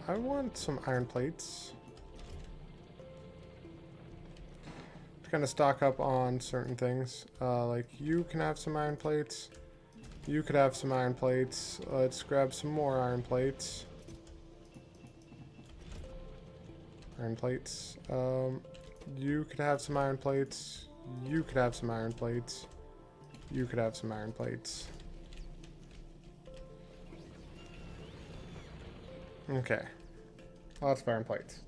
I want some iron plates. To kind of stock up on certain things. Like you can have some iron plates. You could have some iron plates. Let's grab some more iron plates. Iron plates. You could have some iron plates. You could have some iron plates. You could have some iron plates. Okay. Lots of iron plates.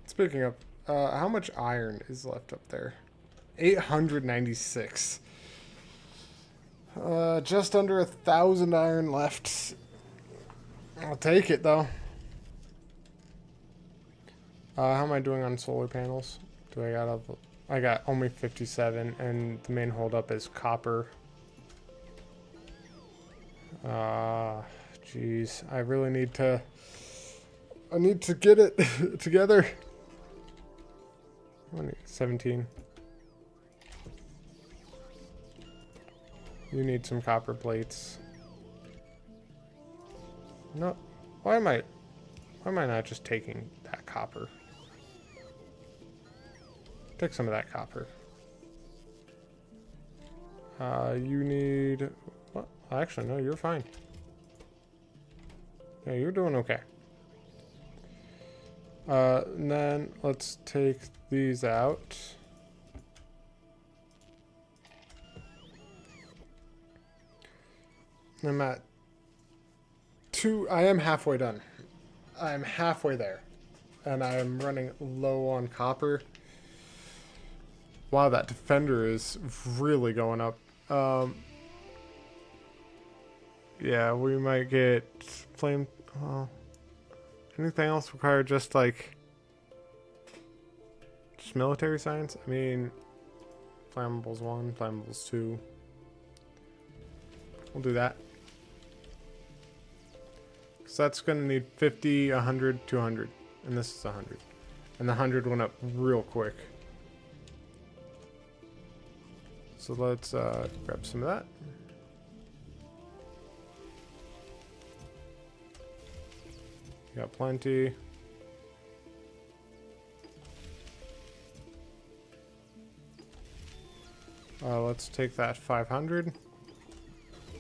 Speaking of, how much iron is left up there? 896. Just under 1,000 iron left. I'll take it though. How am I doing on solar panels? Do I got I got only 57, and the main holdup is copper. Jeez, I really need to. I need to get it together. 17. You need some copper plates. No, why am I not just taking that copper? Take some of that copper. You need... What? Actually, no, you're fine. Yeah, you're doing okay. And then let's take these out. I'm at 2... I am halfway done. I'm halfway there. And I'm running low on copper. Wow, that defender is really going up. Yeah, we might get flame... anything else require just like... just military science? I mean... Flammables 1, flammables 2. We'll do that. Because that's going to need 50, 100, 200. And this is 100. And the 100 went up real quick. So let's grab some of that. Got plenty. Let's take that 500.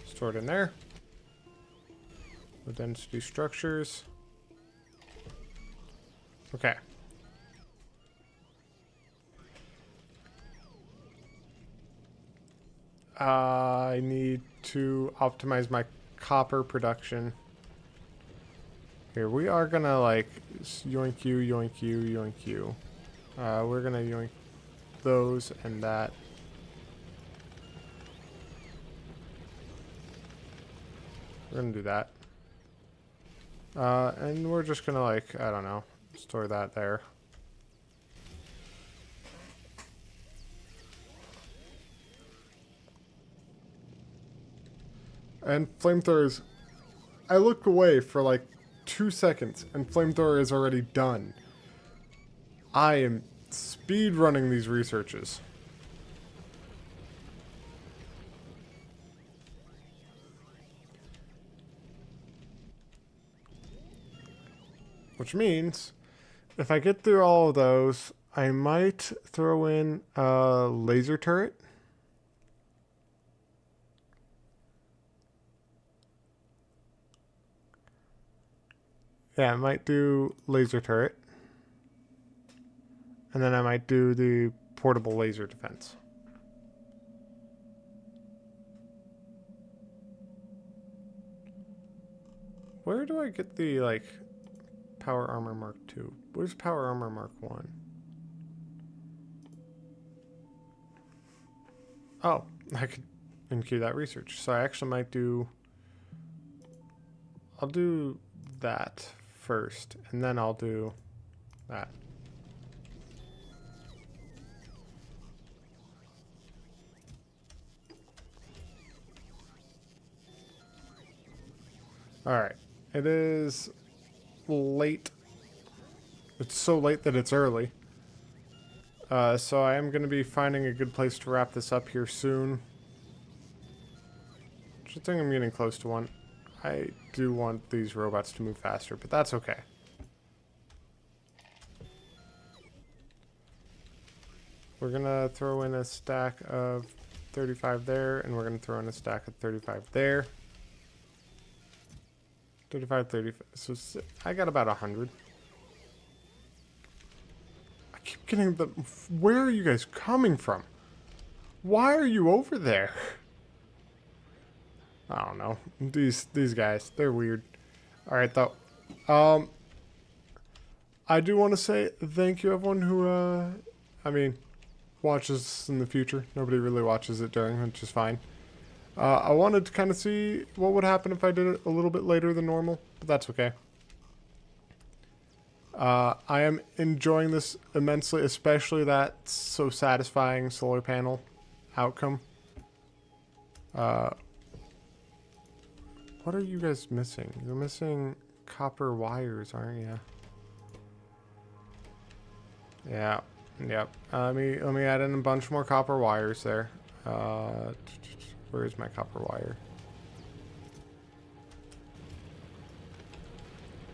Store it in there. The density structures. Okay. I need to optimize my copper production. Here, we are gonna like yoink you, yoink you, yoink you. We're gonna yoink those and that. We're gonna do that. And we're just gonna, like, I don't know, store that there. And flamethrowers, I looked away for like 2 seconds and flamethrower is already done. I am speed running these researches. Which means, if I get through all of those, I might throw in a laser turret. Yeah, I might do laser turret. And then I might do the portable laser defense. Where do I get the, like, Power Armor Mark II? Where's Power Armor Mark I? Oh, I could include that research. So I actually might do... I'll do that first, and then I'll do that. Alright. It is late. It's so late that it's early. So I am going to be finding a good place to wrap this up here soon. I think I'm getting close to one. I do want these robots to move faster, but that's okay. We're going to throw in a stack of 35 there, and we're going to throw in a stack of 35 there. 35, 35. So I got about 100. I keep getting the... Where are you guys coming from? Why are you over there? I don't know. These guys, they're weird. Alright, though. I do want to say thank you, everyone who, I mean, watches this in the future. Nobody really watches it during, which is fine. I wanted to kind of see what would happen if I did it a little bit later than normal, but that's okay. I am enjoying this immensely, especially that so satisfying solar panel outcome. What are you guys missing? You're missing copper wires, aren't you? Yeah. Yep. Let me add in a bunch more copper wires there. Where is my copper wire?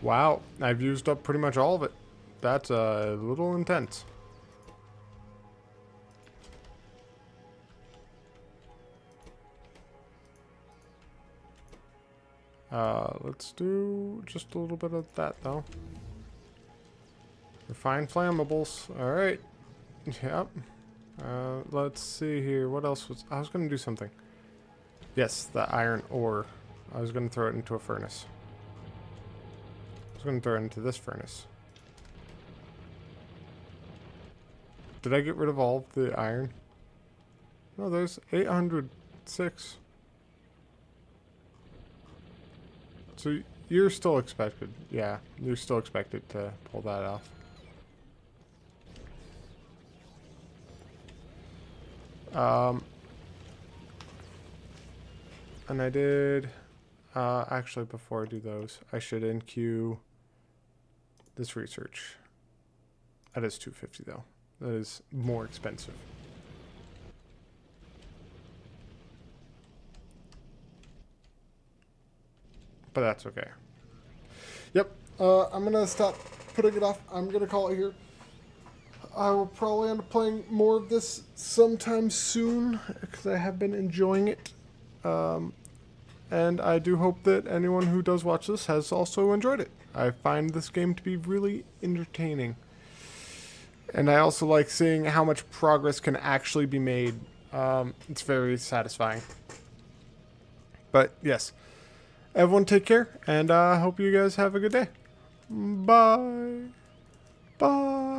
Wow, I've used up pretty much all of it. That's a little intense. Let's do just a little bit of that though. Refine flammables. Alright. Yep. Let's see here. What else was... I was going to do something. Yes, the iron ore. I was going to throw it into a furnace. I was going to throw it into this furnace. Did I get rid of all of the iron? No, there's 806. So you're still expected. Yeah, you're still expected to pull that off. And I did, actually before I do those, I should NQ this research. That is 250 though. That is more expensive. But that's okay. Yep, I'm gonna stop putting it off. I'm gonna call it here. I will probably end up playing more of this sometime soon, because I have been enjoying it. And I do hope that anyone who does watch this has also enjoyed it. I find this game to be really entertaining. And I also like seeing how much progress can actually be made. It's very satisfying. But yes, everyone take care, and I hope you guys have a good day. Bye. Bye.